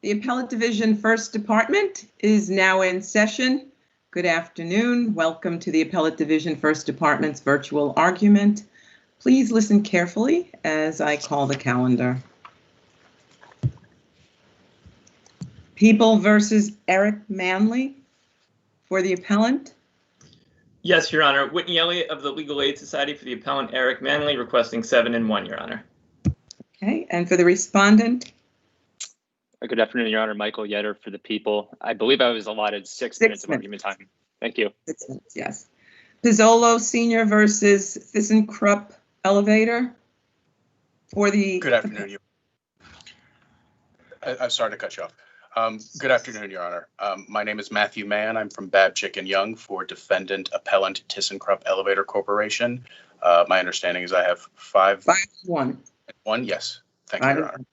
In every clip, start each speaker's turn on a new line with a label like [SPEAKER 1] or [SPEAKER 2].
[SPEAKER 1] The Appellate Division First Department is now in session. Good afternoon. Welcome to the Appellate Division First Department's virtual argument. Please listen carefully as I call the calendar. People versus Eric Manley for the appellant.
[SPEAKER 2] Yes, Your Honor. Whitney Elliott of the Legal Aid Society for the appellant Eric Manley, requesting 7-1, Your Honor.
[SPEAKER 1] Okay, and for the respondent?
[SPEAKER 3] Good afternoon, Your Honor. Michael Yetter for the people. I believe I was allotted 6 minutes of argument time. Thank you.
[SPEAKER 1] 6 minutes, yes. Pizzolo Sr. versus ThyssenKrupp Elevator for the...
[SPEAKER 4] Good afternoon. I'm sorry to cut you off. Good afternoon, Your Honor. My name is Matthew Mann. I'm from Babchick and Young for defendant appellant ThyssenKrupp Elevator Corporation. My understanding is I have
[SPEAKER 1] 5-1.
[SPEAKER 4] Yes. Thank you, Your Honor.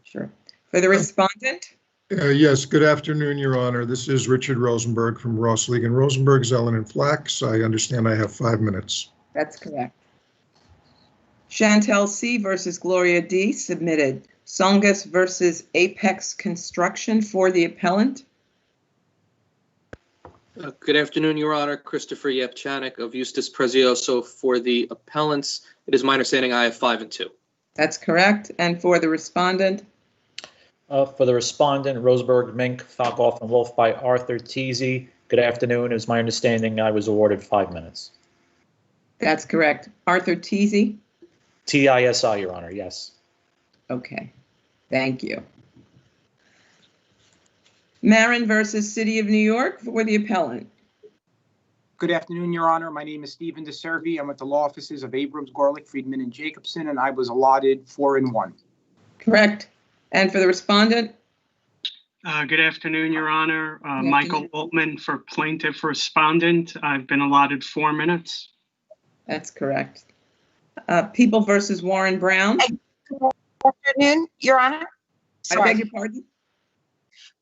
[SPEAKER 1] Sure. For the respondent?
[SPEAKER 5] Yes, good afternoon, Your Honor. This is Richard Rosenberg from Ross League and Rosenberg, Zellin and Flax. I understand I have 5 minutes.
[SPEAKER 1] That's correct. Chantel C. versus Gloria D. submitted. Songus versus Apex Construction for the appellant.
[SPEAKER 6] Good afternoon, Your Honor. Christopher Yevchanik of Eustace Prezioso for the appellants. It is my understanding I have 5 and 2.
[SPEAKER 1] That's correct. And for the respondent?
[SPEAKER 7] For the respondent, Roseberg, Mink, Falkoff, and Wolf by Arthur Teasy. Good afternoon. It is my understanding I was awarded 5 minutes.
[SPEAKER 1] That's correct. Arthur Teasy?
[SPEAKER 7] TISI, Your Honor, yes.
[SPEAKER 1] Okay, thank you. Marin versus City of New York for the appellant.
[SPEAKER 8] Good afternoon, Your Honor. My name is Stephen DeServi. I'm at the law offices of Abrams, Garlick, Friedman, and Jacobson, and I was allotted 4-1.
[SPEAKER 1] Correct. And for the respondent?
[SPEAKER 9] Good afternoon, Your Honor. Michael Altman for plaintiff respondent. I've been allotted 4 minutes.
[SPEAKER 1] That's correct. People versus Warren Brown.
[SPEAKER 10] Good afternoon, Your Honor.
[SPEAKER 1] Sorry. I beg your pardon?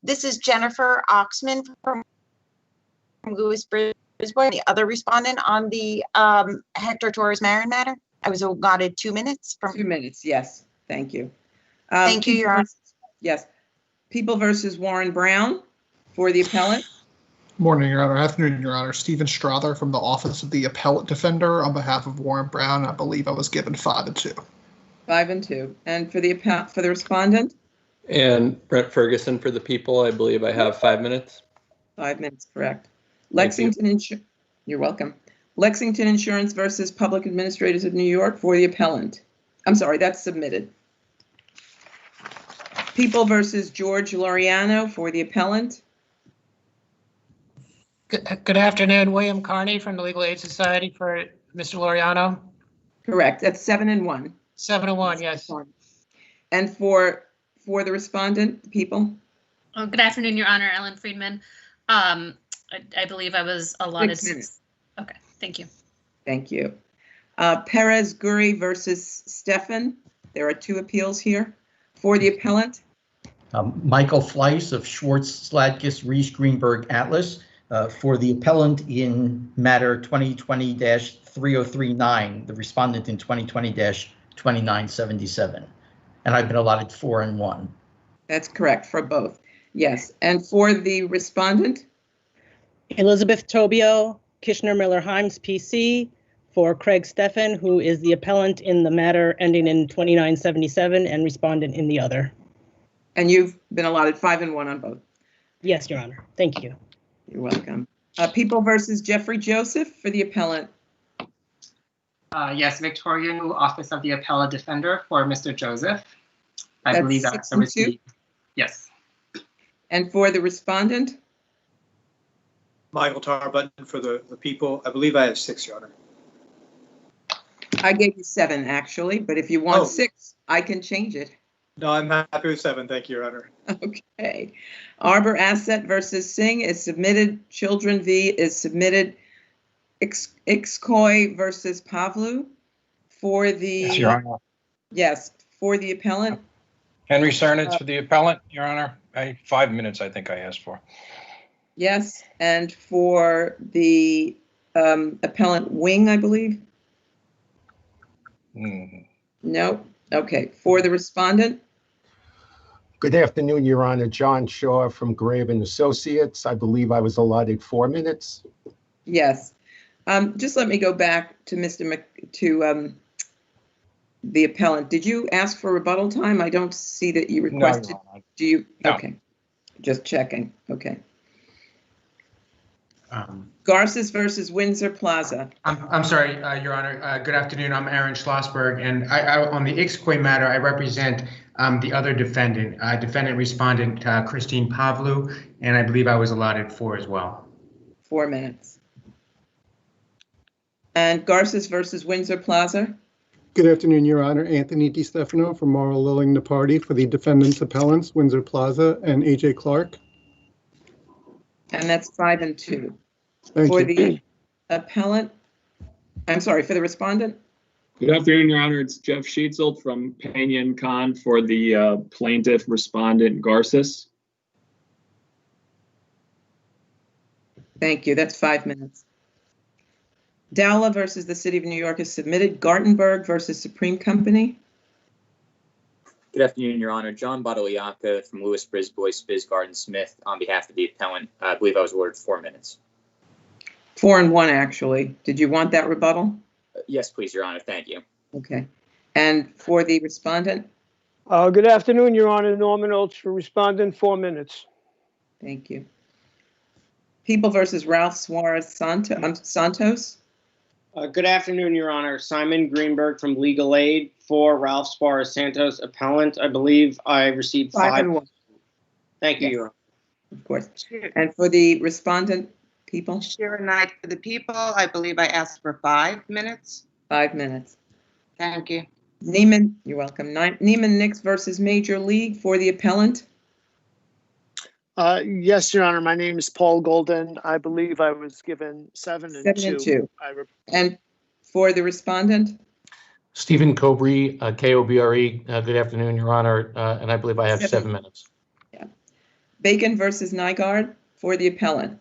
[SPEAKER 10] This is Jennifer Oxman from Louis Brisbane, the other respondent on the Hector Torres Marin matter. I was allotted 2 minutes.
[SPEAKER 1] 2 minutes, yes. Thank you.
[SPEAKER 10] Thank you, Your Honor.
[SPEAKER 1] Yes. People versus Warren Brown for the appellant.
[SPEAKER 11] Morning, Your Honor. Afternoon, Your Honor. Stephen Strother from the Office of the Appellate Defender on behalf of Warren Brown. I believe I was given 5 and 2.
[SPEAKER 1] 5 and 2. And for the respondent?
[SPEAKER 12] And Brent Ferguson for the people. I believe I have 5 minutes.
[SPEAKER 1] 5 minutes, correct. Lexington Insurance. You're welcome. Lexington Insurance versus Public Administrators of New York for the appellant. I'm sorry, that's submitted. People versus George Loriano for the appellant.
[SPEAKER 13] Good afternoon, William Carney from the Legal Aid Society for Mr. Loriano.
[SPEAKER 1] Correct. That's 7-1.
[SPEAKER 13] 7-1, yes.
[SPEAKER 1] And for the respondent, people.
[SPEAKER 14] Oh, good afternoon, Your Honor. Ellen Friedman. I believe I was allotted
[SPEAKER 1] 6 minutes.
[SPEAKER 14] Okay, thank you.
[SPEAKER 1] Thank you. Perez Guri versus Stefan. There are 2 appeals here. For the appellant.
[SPEAKER 15] Michael Fleiss of Schwartz, Sladkis, Reese, Greenberg, Atlas. For the appellant in matter 2020-3039, the respondent in 2020-2977. And I've been allotted 4 and 1.
[SPEAKER 1] That's correct for both. Yes. And for the respondent?
[SPEAKER 16] Elizabeth Tobio, Kishner Miller Himes, PC, for Craig Stephan, who is the appellant in the matter ending in 2977 and respondent in the other.
[SPEAKER 1] And you've been allotted 5 and 1 on both?
[SPEAKER 16] Yes, Your Honor. Thank you.
[SPEAKER 1] You're welcome. People versus Jeffrey Joseph for the appellant.
[SPEAKER 13] Yes, Victoria, Office of the Appellate Defender for Mr. Joseph. I believe that's a receipt. Yes.
[SPEAKER 1] And for the respondent?
[SPEAKER 17] Michael Tarbutton for the people. I believe I have 6, Your Honor.
[SPEAKER 1] I gave you 7, actually, but if you want 6, I can change it.
[SPEAKER 17] No, I'm happy with 7. Thank you, Your Honor.
[SPEAKER 1] Okay. Arbor Asset versus Singh is submitted. Children v. is submitted. Ixcoy versus Pavlu for the...
[SPEAKER 18] Yes, Your Honor.
[SPEAKER 1] Yes, for the appellant.
[SPEAKER 18] Henry Cernitz for the appellant, Your Honor. 5 minutes, I think I asked for.
[SPEAKER 1] Yes, and for the appellant Wing, I believe. No. Okay. For the respondent.
[SPEAKER 19] Good afternoon, Your Honor. John Shaw from Grave and Associates. I believe I was allotted 4 minutes.
[SPEAKER 1] Yes. Just let me go back to the appellant. Did you ask for rebuttal time? I don't see that you requested.
[SPEAKER 18] Your Honor.
[SPEAKER 1] Do you?
[SPEAKER 18] No.
[SPEAKER 1] Okay. Just checking. Okay. Garces versus Windsor Plaza.
[SPEAKER 20] I'm sorry, Your Honor. Good afternoon. I'm Aaron Schlossberg, and on the Ixcoy matter, I represent the other defendant, respondent Christine Pavlou, and I believe I was allotted 4 as well.
[SPEAKER 1] 4 minutes. And Garces versus Windsor Plaza.
[SPEAKER 21] Good afternoon, Your Honor. Anthony DiStefano from Morrow Lilling Naparty for the defendants appellants, Windsor Plaza and AJ Clark.
[SPEAKER 1] And that's 5 and 2.
[SPEAKER 21] Thank
[SPEAKER 1] For
[SPEAKER 21] you.
[SPEAKER 1] the appellant, I'm sorry, for the respondent?
[SPEAKER 22] Good afternoon, Your Honor. It's Jeff Sheetzel from Pena and Khan for the plaintiff respondent Garces.
[SPEAKER 1] Thank you. That's 5 minutes. Dowla versus the City of New York is submitted. Gartenberg versus Supreme Company.
[SPEAKER 23] Good afternoon, Your Honor. John Badaliaka from Lewis Brisbois, Spiz Garden Smith on behalf of the appellant. I believe I was awarded 4 minutes.
[SPEAKER 1] 4 and 1, actually. Did you want that rebuttal?
[SPEAKER 23] Yes, please, Your Honor. Thank you.
[SPEAKER 1] Okay. And for the respondent?
[SPEAKER 24] Good afternoon, Your Honor. Norman Oates for respondent, 4 minutes.
[SPEAKER 1] Thank you. People versus Ralph Suarez Santos.
[SPEAKER 25] Good afternoon, Your Honor. Simon Greenberg from Legal Aid for Ralph Suarez Santos appellant. I believe I received
[SPEAKER 1] 5 and 1.
[SPEAKER 25] Thank you,
[SPEAKER 1] Yes.
[SPEAKER 25] Your Honor.
[SPEAKER 1] Of course. And for the respondent, people?
[SPEAKER 10] Shira Knight for the people. I believe I asked for 5 minutes.
[SPEAKER 1] 5 minutes.
[SPEAKER 10] Thank you.
[SPEAKER 1] Neiman, you're welcome. Neiman Nix versus Major League for the appellant.
[SPEAKER 26] Yes, Your Honor. My name is Paul Golden. I believe I was given 7 and 2.
[SPEAKER 1] 7 and 2. And for the respondent?
[SPEAKER 27] Stephen Cobry, KOBRE. Good afternoon, Your Honor. And I believe I have 7 minutes.
[SPEAKER 1] Yeah. Bacon versus Nygaard for the appellant.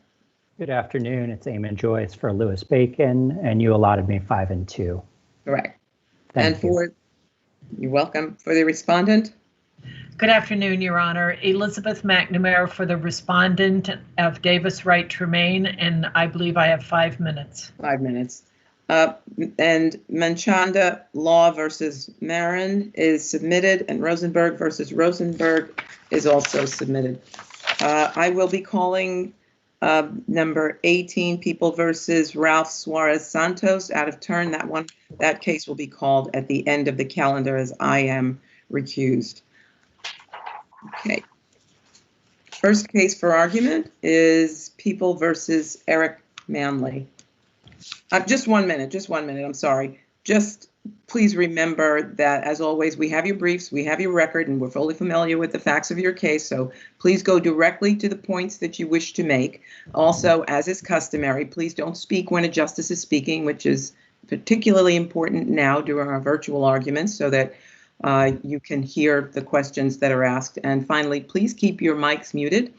[SPEAKER 28] Good afternoon. It's Eamon Joyce for Lewis Bacon, and you allotted me 5 and 2.
[SPEAKER 1] Correct.
[SPEAKER 28] Thank you.
[SPEAKER 1] You're welcome. For the respondent?
[SPEAKER 29] Good afternoon, Your Honor. Elizabeth McNamara for the respondent of Davis Wright Tremaine, and I believe I have 5 minutes.
[SPEAKER 1] 5 minutes. And Manchanda Law versus Marin is submitted, and Rosenberg versus Rosenberg is also submitted. I will be calling number 18, People versus Ralph Suarez Santos, out of turn. That case will be called at the end of the calendar as I am recused. Okay. First case for argument is People versus Eric Manley. Just 1 minute, I'm sorry. Just please remember that, as always, we have your briefs, we have your record, and we're fully familiar with the facts of your case, so please go directly to the points that you wish to make. Also, as is customary, please don't speak when a justice is speaking, which is particularly important now during our virtual arguments, so that you can hear the questions that are asked. And finally, please keep your mics muted,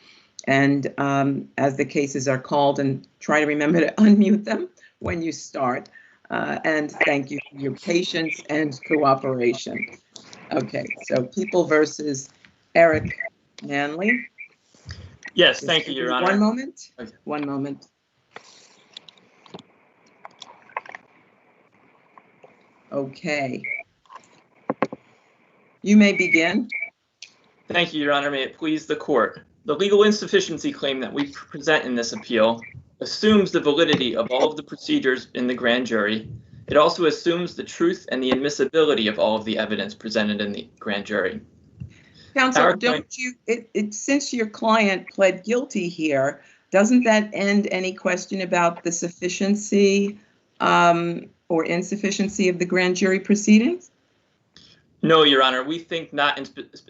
[SPEAKER 1] and as the cases are called, and try to remember to unmute them when you start. And thank you for your patience and cooperation. Okay, so People versus Eric Manley.
[SPEAKER 2] Yes, thank you, Your Honor.
[SPEAKER 1] 1 moment.
[SPEAKER 2] Okay.
[SPEAKER 1] 1 moment. Okay. You may begin.
[SPEAKER 2] Thank you, Your Honor. May it please the court. The legal insufficiency claim that we present in this appeal assumes the validity of all of the procedures in the grand jury. It also assumes the truth and the admissibility of all of the evidence presented in the grand jury.
[SPEAKER 1] Counsel, since your client pled guilty here, doesn't that end any question about the sufficiency or insufficiency of the grand jury proceedings?
[SPEAKER 2] No, Your Honor, we think not,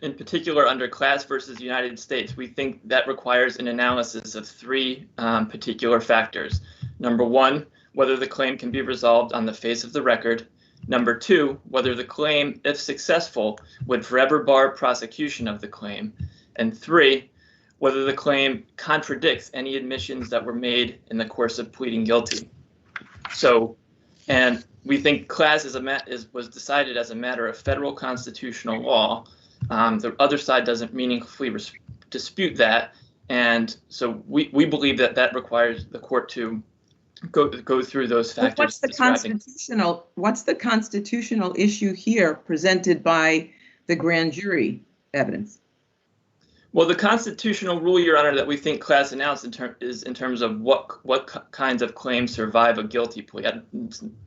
[SPEAKER 2] in particular under Class versus United States. We think that requires an analysis of 3 particular factors. Number 1, whether the claim can be resolved on the face of the record. Number 2, whether the claim, if successful, would forever bar prosecution of the claim. And 3, whether the claim contradicts any admissions that were made in the course of pleading guilty. And we think Class was decided as a matter of federal constitutional law, The other side doesn't meaningfully dispute that. And so we believe that that requires the court to go through those factors.
[SPEAKER 1] Well, what's the constitutional issue here presented by the grand jury evidence?
[SPEAKER 2] Well, the constitutional rule, Your Honor, that we think class announced is in terms of what kinds of claims survive a guilty plea.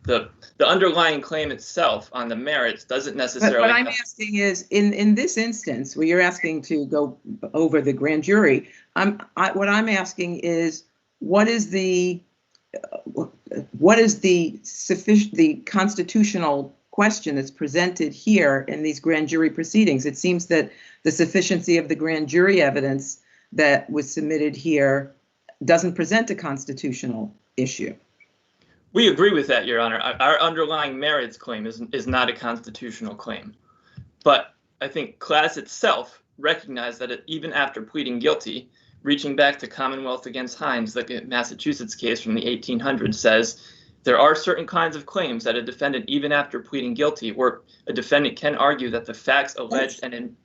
[SPEAKER 2] The underlying claim itself on the merits doesn't necessarily.
[SPEAKER 1] But what I'm asking is, in this instance, where you're asking to go over the grand jury, what I'm asking is, what is the constitutional question that's presented here in these grand jury proceedings? It seems that the sufficiency of the grand jury evidence that was submitted here doesn't present a constitutional issue.
[SPEAKER 2] We agree with that, Your Honor. Our underlying merits claim is not a constitutional claim. But I think class itself recognized that even after pleading guilty, reaching back to Commonwealth against Hines, like a Massachusetts case from the 1800s, says there are certain kinds of claims that a defendant, even after pleading guilty, where a defendant can argue that the facts alleged and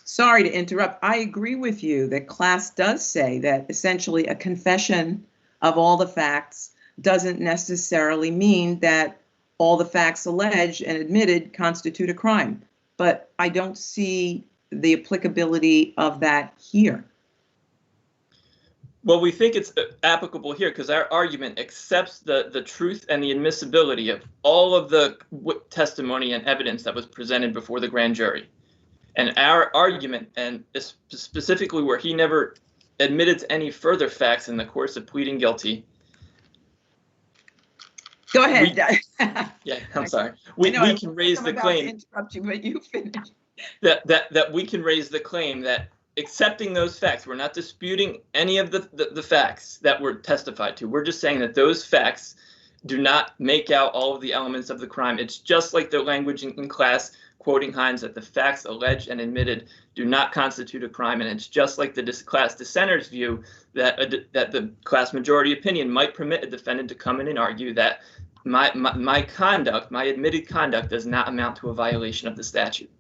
[SPEAKER 1] Sorry to interrupt. I agree with you that class does say that essentially a confession of all the facts doesn't necessarily mean that all the facts alleged and admitted constitute a crime. But I don't see the applicability of that here.
[SPEAKER 2] Well, we think it's applicable here because our argument accepts the truth and the admissibility of all of the testimony and evidence that was presented before the grand jury. And our argument, and specifically where he never admitted to any further facts in the course of pleading guilty.
[SPEAKER 1] Go ahead.
[SPEAKER 2] Yeah, I'm sorry. We can raise the claim.
[SPEAKER 1] To interrupt you, but you finish.
[SPEAKER 2] That we can raise the claim that accepting those facts, we're not disputing any of the facts that were testified to. We're just saying that those facts do not make out all of the elements of the crime. It's just like the language in class quoting Hines that the facts alleged and admitted do not constitute a crime. And it's just like the class dissenter's view that the class majority opinion might permit a defendant to come in and argue that my conduct, my admitted conduct, does not amount to a violation of the statute.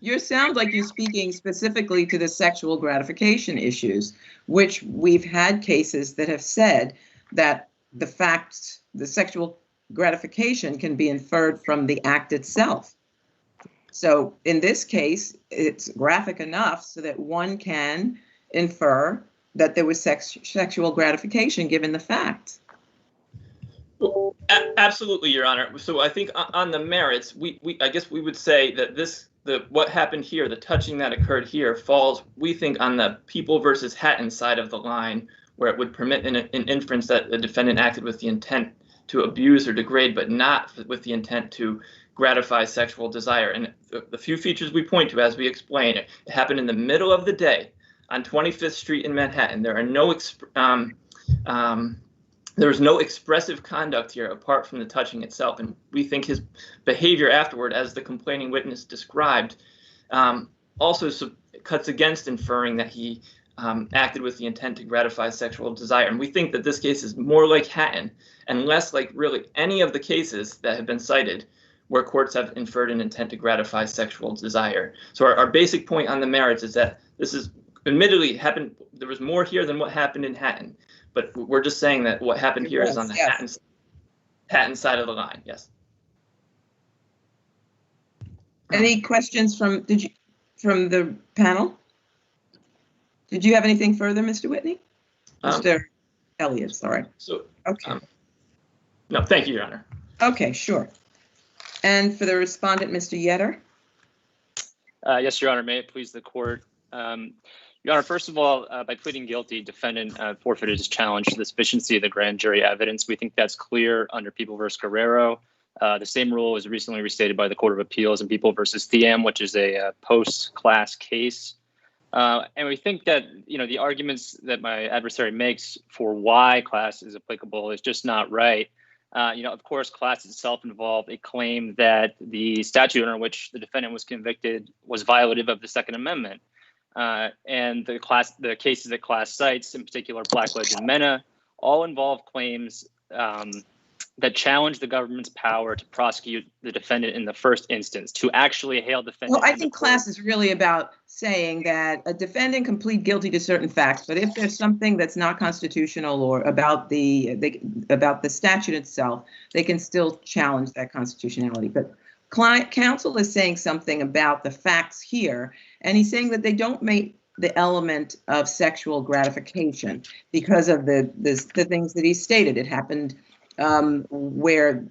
[SPEAKER 1] You sound like you're speaking specifically to the sexual gratification issues, which we've had cases that have said that the facts, the sexual gratification can be inferred from the act itself. So in this case, it's graphic enough so that one can infer that there was sexual gratification given the facts.
[SPEAKER 2] Well, absolutely, Your Honor. So I think on the merits, I guess we would say that what happened here, the touching that occurred here, falls, we think, on the People versus Hatton side of the line, where it would permit an inference that the defendant acted with the intent to abuse or degrade, but not with the intent to gratify sexual desire. And the few features we point to, as we explain, it happened in the middle of the day on 25th Street in Manhattan. There was no expressive conduct here apart from the touching itself. And we think his behavior afterward, as the complaining witness described, also cuts against inferring that he acted with the intent to gratify sexual desire. And we think that this case is more like Hatton and less like really any of the cases that have been cited where courts have inferred an intent to gratify sexual desire. So our basic point on the merits is that this is admittedly happened. There was more here than what happened in Hatton, but we're just saying that what happened here is on the Hatton side of the line. Yes.
[SPEAKER 1] Any questions from the panel? Did you have anything further, Mr. Whitney? Mr. Elliott, sorry.
[SPEAKER 2] So,
[SPEAKER 1] okay.
[SPEAKER 2] No, thank you, Your Honor.
[SPEAKER 1] Okay, sure. And for the respondent, Mr. Yetter.
[SPEAKER 3] Yes, Your Honor, may it please the court. Your Honor, first of all, by pleading guilty, defendant forfeited his challenge to the sufficiency of the grand jury evidence. We think that's clear under People v. Guerrero. The same rule was recently restated by the Court of Appeals in People v. Thiam, which is a post-class case. And we think that, the arguments that my adversary makes for why class is applicable is just not right. Of course, class itself involved a claim that the statute under which the defendant was convicted was violative of the Second Amendment. And the cases that class cites, in particular Blackledge and Mena, all involve claims that challenge the government's power to prosecute the defendant in the first instance, to actually hail the defendant.
[SPEAKER 1] Well, I think class is really about saying that a defendant can plead guilty to certain facts, but if there's something that's not constitutional or about the statute itself, they can still challenge that constitutionality. But counsel is saying something about the facts here, and he's saying that they don't make the element of sexual gratification because of the things that he stated. It happened where,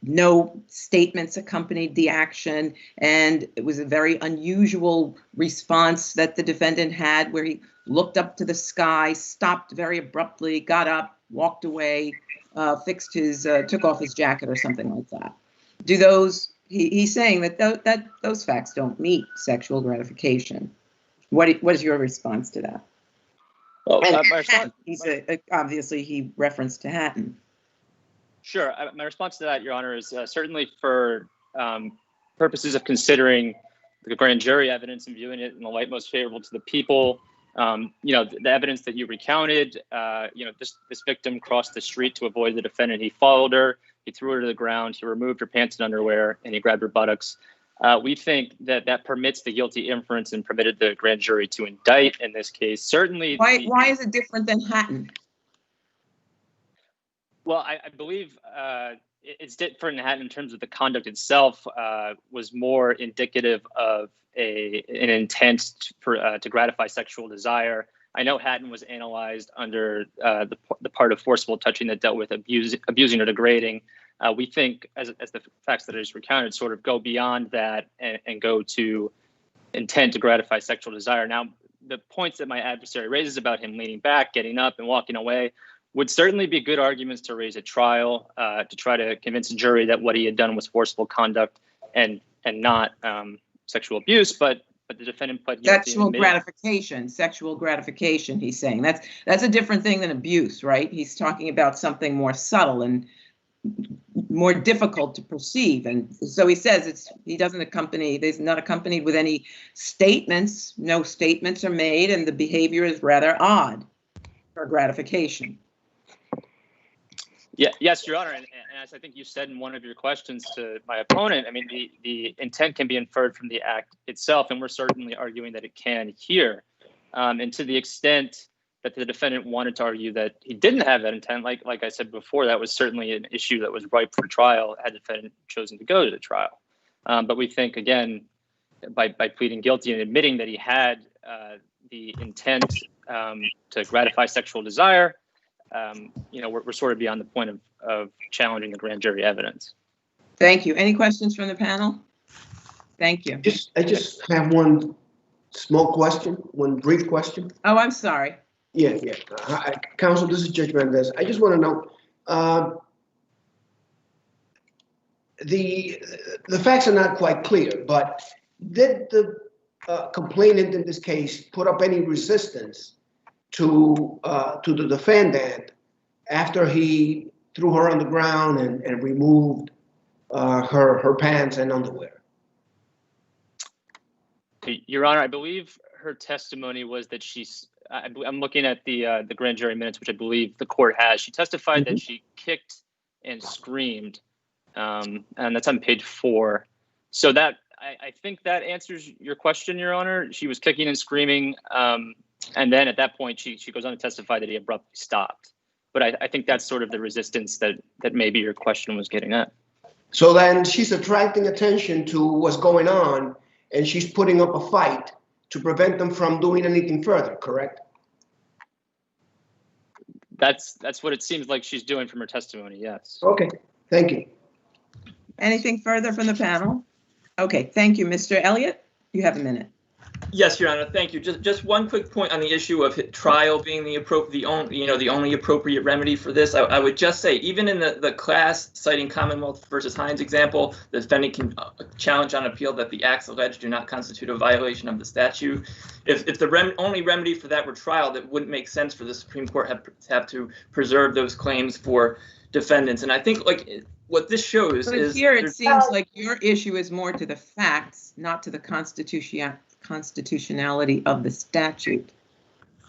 [SPEAKER 1] no statements accompanied the action, and it was a very unusual response that the defendant had, where he looked up to the sky, stopped very abruptly, got up, walked away, took off his jacket or something like that. He's saying that those facts don't meet sexual gratification. What is your response to that?
[SPEAKER 3] Well,
[SPEAKER 1] obviously he referenced to Hatton.
[SPEAKER 3] Sure. My response to that, Your Honor, is certainly for purposes of considering the grand jury evidence and viewing it in the light most favorable to the people. The evidence that you recounted, this victim crossed the street to avoid the defendant. He followed her, he threw her to the ground, he removed her pants and underwear, and he grabbed her buttocks. We think that permits the guilty inference and permitted the grand jury to indict in this case. Certainly.
[SPEAKER 1] Why is it different than Hatton?
[SPEAKER 3] Well, I believe it's different in Hatton in terms of the conduct itself was more indicative of an intent to gratify sexual desire. I know Hatton was analyzed under the part of forcible touching that dealt with abusing or degrading. We think, as the facts that I just recounted, sort of go beyond that and go to intent to gratify sexual desire. Now, the points that my adversary raises about him leaning back, getting up, and walking away would certainly be good arguments to raise at trial to try to convince a jury that what he had done was forcible conduct and not sexual abuse. But the defendant pled guilty.
[SPEAKER 1] Sexual gratification. He's saying that's a different thing than abuse, right? He's talking about something more subtle and more difficult to perceive, and so he says he's not accompanied with any statements. No statements are made, and the behavior is rather odd for gratification.
[SPEAKER 3] Yeah, yes, Your Honor, and as I think you said in one of your questions to my opponent, I mean, the intent can be inferred from the act itself, and we're certainly arguing that it can here. And to the extent that the defendant wanted to argue that he didn't have that intent, like I said before, that was certainly an issue that was ripe for trial had the defendant chosen to go to the trial. But we think, again, by pleading guilty and admitting that he had the intent to gratify sexual desire, we're sort of beyond the point of challenging the grand jury evidence.
[SPEAKER 1] Thank you. Any questions from the panel? Thank you.
[SPEAKER 4] I just have one small question, one brief question.
[SPEAKER 1] Oh, I'm sorry.
[SPEAKER 4] Yeah. Counsel, this is Judge Mendez. I just want to know, the facts are not quite clear, but did the complainant in this case put up any resistance to the defendant after he threw her on the ground and removed her pants and underwear?
[SPEAKER 3] Your Honor, I believe her testimony was that I'm looking at the grand jury minutes, which I believe the court has. She testified that she kicked and screamed, and that's on page 4. So that I think that answers your question, Your Honor. She was kicking and screaming, and then at that point she goes on to testify that he abruptly stopped. But I think that's sort of the resistance that maybe your question was getting at.
[SPEAKER 4] So then she's attracting attention to what's going on, and she's putting up a fight to prevent them from doing anything further, correct?
[SPEAKER 3] That's what it seems like she's doing from her testimony, yes.
[SPEAKER 4] Okay, thank you.
[SPEAKER 1] Anything further from the panel? Okay, thank you. Mr. Elliott, you have a minute.
[SPEAKER 2] Yes, Your Honor, thank you. Just one quick point on the issue of trial being the only appropriate remedy for this. I would just say, even in the class citing Commonwealth versus Hines example, the defendant can challenge on appeal that the acts alleged do not constitute a violation of the statute. If the only remedy for that were trial, that wouldn't make sense for the Supreme Court have to preserve those claims for defendants. And I think what this shows is
[SPEAKER 1] here it seems like your issue is more to the facts, not to the constitutionality of the statute.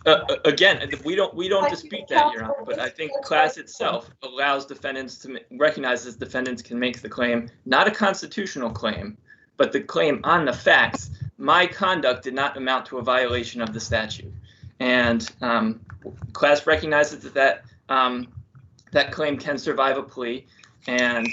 [SPEAKER 2] Again, we don't dispute that, Your Honor, but I think class itself allows defendants to recognizes defendants can make the claim, not a constitutional claim, but the claim on the facts. My conduct did not amount to a violation of the statute, and class recognizes that that claim can survive a plea, and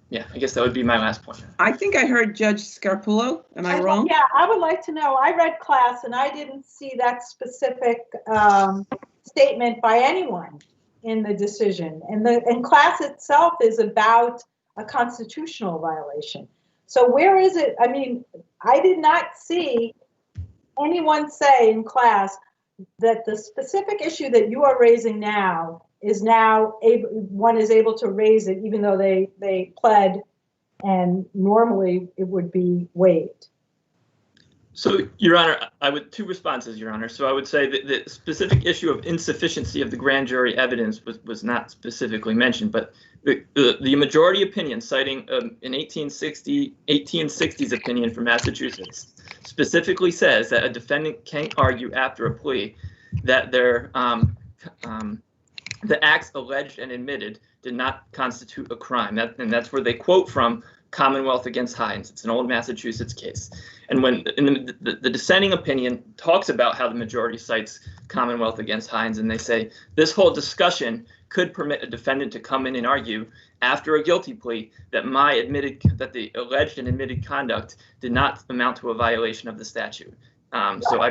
[SPEAKER 2] yeah, I guess that would be my last point.
[SPEAKER 1] I think I heard Judge Scarpullo. Am I wrong?
[SPEAKER 5] Yeah, I would like to know. I read class and I didn't see that specific statement by anyone in the decision. And class itself is about a constitutional violation. So where is it? I mean, I did not see anyone say in class that the specific issue that you are raising now is now one is able to raise it even though they pled and normally it would be waived.
[SPEAKER 2] So, Your Honor, two responses, Your Honor. So I would say that the specific issue of insufficiency of the grand jury evidence was not specifically mentioned, but the majority opinion citing an 1860s opinion from Massachusetts specifically says that a defendant can't argue after a plea that the acts alleged and admitted did not constitute a crime. And that's where they quote from Commonwealth against Hines. It's an old Massachusetts case. And when the dissenting opinion talks about how the majority cites Commonwealth against Hines, and they say this whole discussion could permit a defendant to come in and argue after a guilty plea that the alleged and admitted conduct did not amount to a violation of the statute. So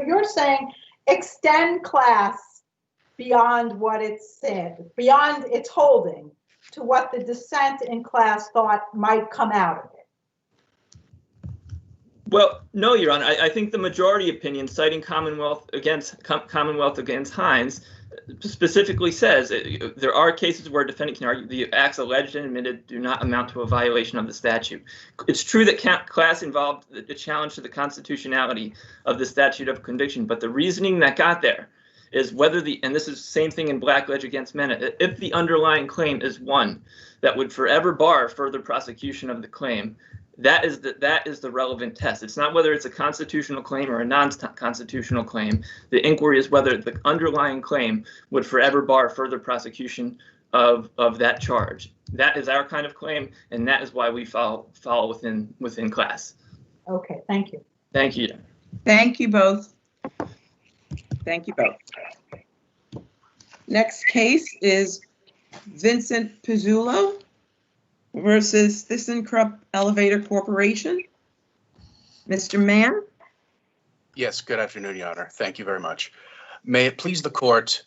[SPEAKER 5] you're saying extend class beyond what it said, beyond its holding, to what the dissent in class thought might come out of it.
[SPEAKER 2] Well, no, Your Honor. I think the majority opinion citing Commonwealth against Hines specifically says there are cases where a defendant can argue the acts alleged and admitted do not amount to a violation of the statute. It's true that class involved the challenge to the constitutionality of the statute of conviction, but the reasoning that got there is whether and this is the same thing in Blackledge against Mena, if the underlying claim is one that would forever bar further prosecution of the claim, that is the relevant test. It's not whether it's a constitutional claim or a non-constitutional claim. The inquiry is whether the underlying claim would forever bar further prosecution of that charge. That is our kind of claim, and that is why we fall within class.
[SPEAKER 5] Okay, thank you.
[SPEAKER 2] Thank you.
[SPEAKER 1] Thank you both. Thank you both. Next case is Vincent Pizzullo versus ThyssenKrupp Elevator Corporation. Mr. Mann?
[SPEAKER 6] Yes, good afternoon, Your Honor. Thank you very much. May it please the court,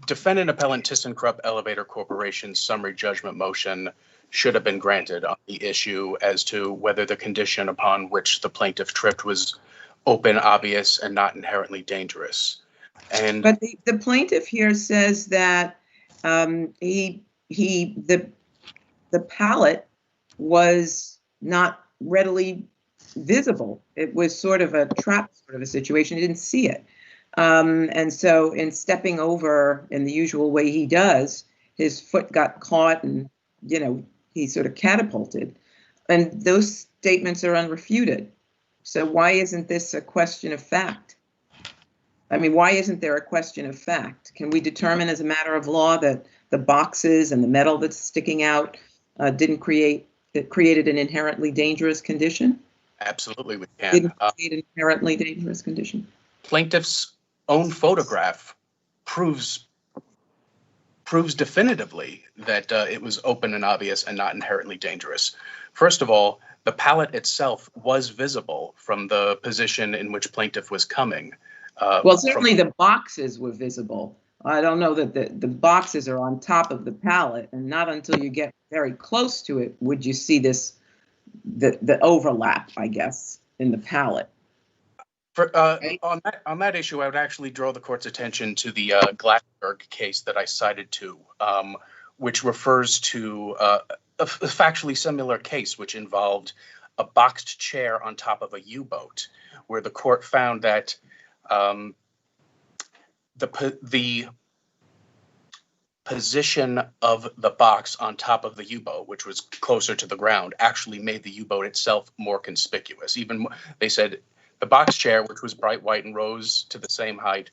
[SPEAKER 6] defendant appellant ThyssenKrupp Elevator Corporation's summary judgment motion should have been granted on the issue as to whether the condition upon which the plaintiff tripped was open, obvious, and not inherently dangerous.
[SPEAKER 1] But the plaintiff here says that the pallet was not readily visible. It was sort of a trap sort of a situation. He didn't see it. And so in stepping over in the usual way he does, his foot got caught and, he sort of catapulted. And those statements are unrefuted. So why isn't this a question of fact? I mean, why isn't there a question of fact? Can we determine as a matter of law that the boxes and the metal that's sticking out created an inherently dangerous condition?
[SPEAKER 6] Absolutely, we can.
[SPEAKER 1] Didn't create an inherently dangerous condition.
[SPEAKER 6] Plaintiff's own photograph proves definitively that it was open and obvious and not inherently dangerous. First of all, the pallet itself was visible from the position in which plaintiff was coming.
[SPEAKER 1] Well, certainly the boxes were visible. I don't know that the boxes are on top of the pallet, and not until you get very close to it would you see the overlap, I guess, in the pallet.
[SPEAKER 6] On that issue, I would actually draw the court's attention to the Glassberg case that I cited to, which refers to a factually similar case, which involved a boxed chair on top of a U-boat, where the court found that the position of the box on top of the U-boat, which was closer to the ground, actually made the U-boat itself more conspicuous. Even they said The box chair, which was bright white and rose to the same height,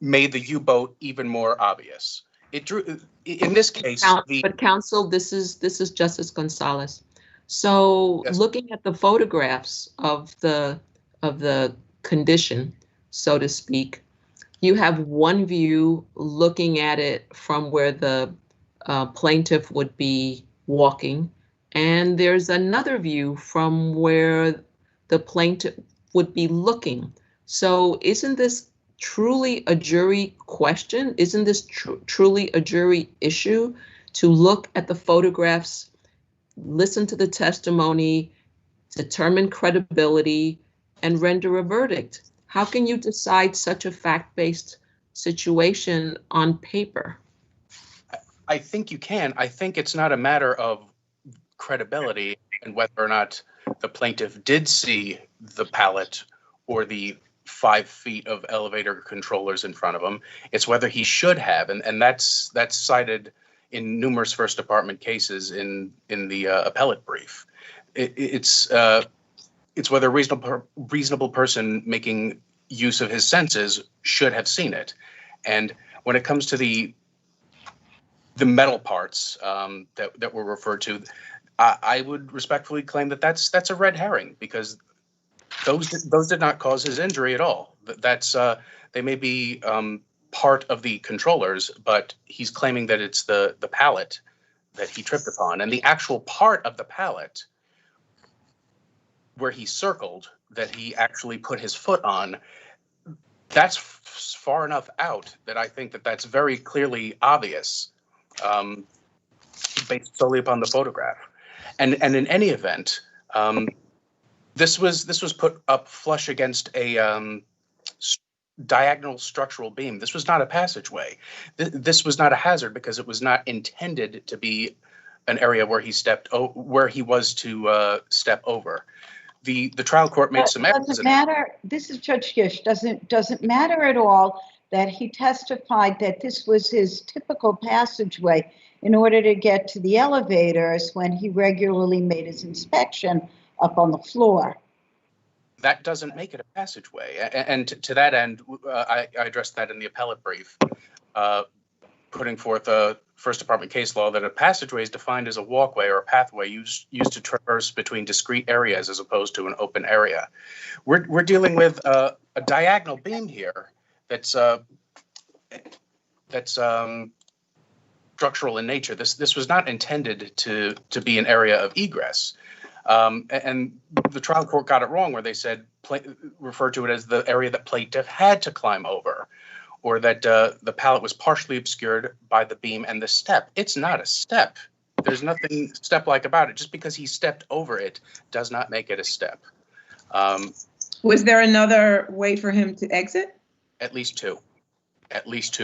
[SPEAKER 6] made the U-boat even more obvious. It drew, in this case,
[SPEAKER 7] But counsel, this is Justice Gonzalez. So
[SPEAKER 6] Yes.
[SPEAKER 7] looking at the photographs of the condition, so to speak, you have one view looking at it from where the plaintiff would be walking, and there's another view from where the plaintiff would be looking. So isn't this truly a jury question? Isn't this truly a jury issue to look at the photographs, listen to the testimony, determine credibility, and render a verdict? How can you decide such a fact-based situation on paper?
[SPEAKER 6] I think you can. I think it's not a matter of credibility and whether or not the plaintiff did see the pallet or the 5 feet of elevator controllers in front of him. It's whether he should have, and that's cited in numerous First Department cases in the appellate brief. It's whether a reasonable person making use of his senses should have seen it. And when it comes to the metal parts that were referred to, I would respectfully claim that that's a red herring, because those did not cause his injury at all. They may be part of the controllers, but he's claiming that it's the pallet that he tripped upon, and the actual part of the pallet where he circled that he actually put his foot on, that's far enough out that I think that that's very clearly obvious, based solely upon the photograph. And in any event, this was put up flush against a diagonal structural beam. This was not a passageway. This was not a hazard because it was not intended to be an area where he was to step over. The trial court made some errors.
[SPEAKER 8] Doesn't matter. This is Judge Gish. Doesn't matter at all that he testified that this was his typical passageway in order to get to the elevators when he regularly made his inspection up on the floor.
[SPEAKER 6] That doesn't make it a passageway. And to that end, I addressed that in the appellate brief, putting forth a First Department case law that a passageway is defined as a walkway or a pathway used to traverse between discrete areas as opposed to an open area. We're dealing with a diagonal beam here that's structural in nature. This was not intended to be an area of egress. And the trial court got it wrong where they said, referred to it as the area that plaintiff had to climb over, or that the pallet was partially obscured by the beam and the step. It's not a step. There's nothing step-like about it. Just because he stepped over it does not make it a step.
[SPEAKER 1] Was there another way for him to exit?
[SPEAKER 6] At least two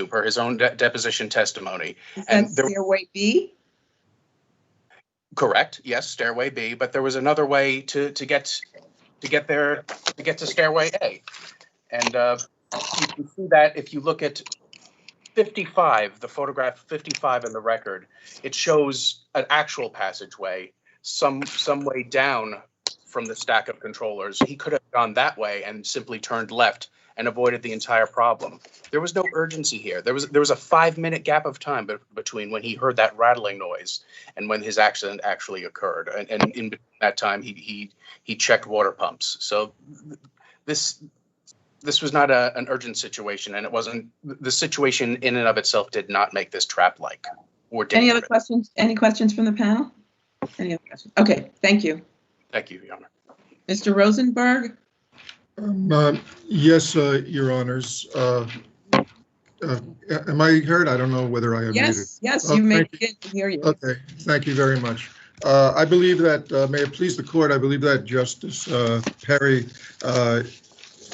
[SPEAKER 6] per his own deposition testimony.
[SPEAKER 1] Is that stairway B?
[SPEAKER 6] Correct. Yes, stairway B. But there was another way to get to stairway A, and you can see that if you look at 55, the photograph 55 in the record, it shows an actual passageway some way down from the stack of controllers. He could have gone that way and simply turned left and avoided the entire problem. There was no urgency here. There was a 5-minute gap of time between when he heard that rattling noise and when his accident actually occurred. And in that time, he checked water pumps. So this was not an urgent situation, and it wasn't. The situation in and of itself did not make this trap-like or dangerous.
[SPEAKER 1] Any other questions? Any questions from the panel? Any other questions? Okay, thank you.
[SPEAKER 6] Thank you, Your Honor.
[SPEAKER 1] Mr. Rosenberg?
[SPEAKER 9] Yes, Your Honors. Am I heard? I don't know whether I am muted.
[SPEAKER 1] Yes, you may begin to hear you.
[SPEAKER 9] Okay, thank you very much. I believe that, may it please the court, I believe that Justice Perry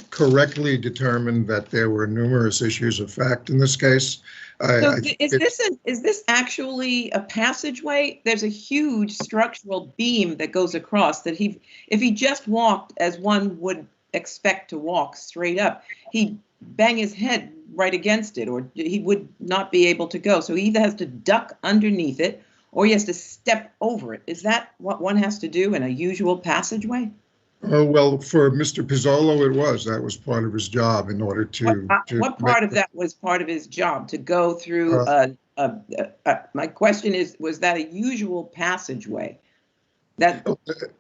[SPEAKER 9] correctly determined that there were numerous issues of fact in this case.
[SPEAKER 1] Is this actually a passageway? There's a huge structural beam that goes across that if he just walked as one would expect to walk straight up, he'd bang his head right against it, or he would not be able to go. So he either has to duck underneath it or he has to step over it. Is that what one has to do in a usual passageway?
[SPEAKER 9] Well, for Mr. Pizzolo, that was part of his job in order to.
[SPEAKER 1] What part of that was part of his job, to go through my question is, was that a usual passageway? That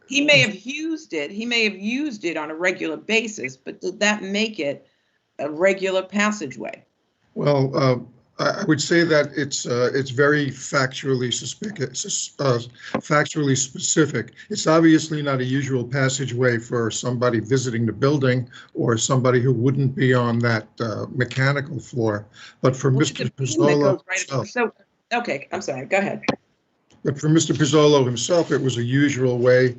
[SPEAKER 1] he may have used it on a regular basis, but did that make it a regular passageway?
[SPEAKER 9] Well, I would say that it's very factually specific. It's obviously not a usual passageway for somebody visiting the building or somebody who wouldn't be on that mechanical floor. But for Mr. Pizzolo,
[SPEAKER 1] okay, I'm sorry. Go ahead.
[SPEAKER 9] But for Mr. Pizzolo himself, it was a usual way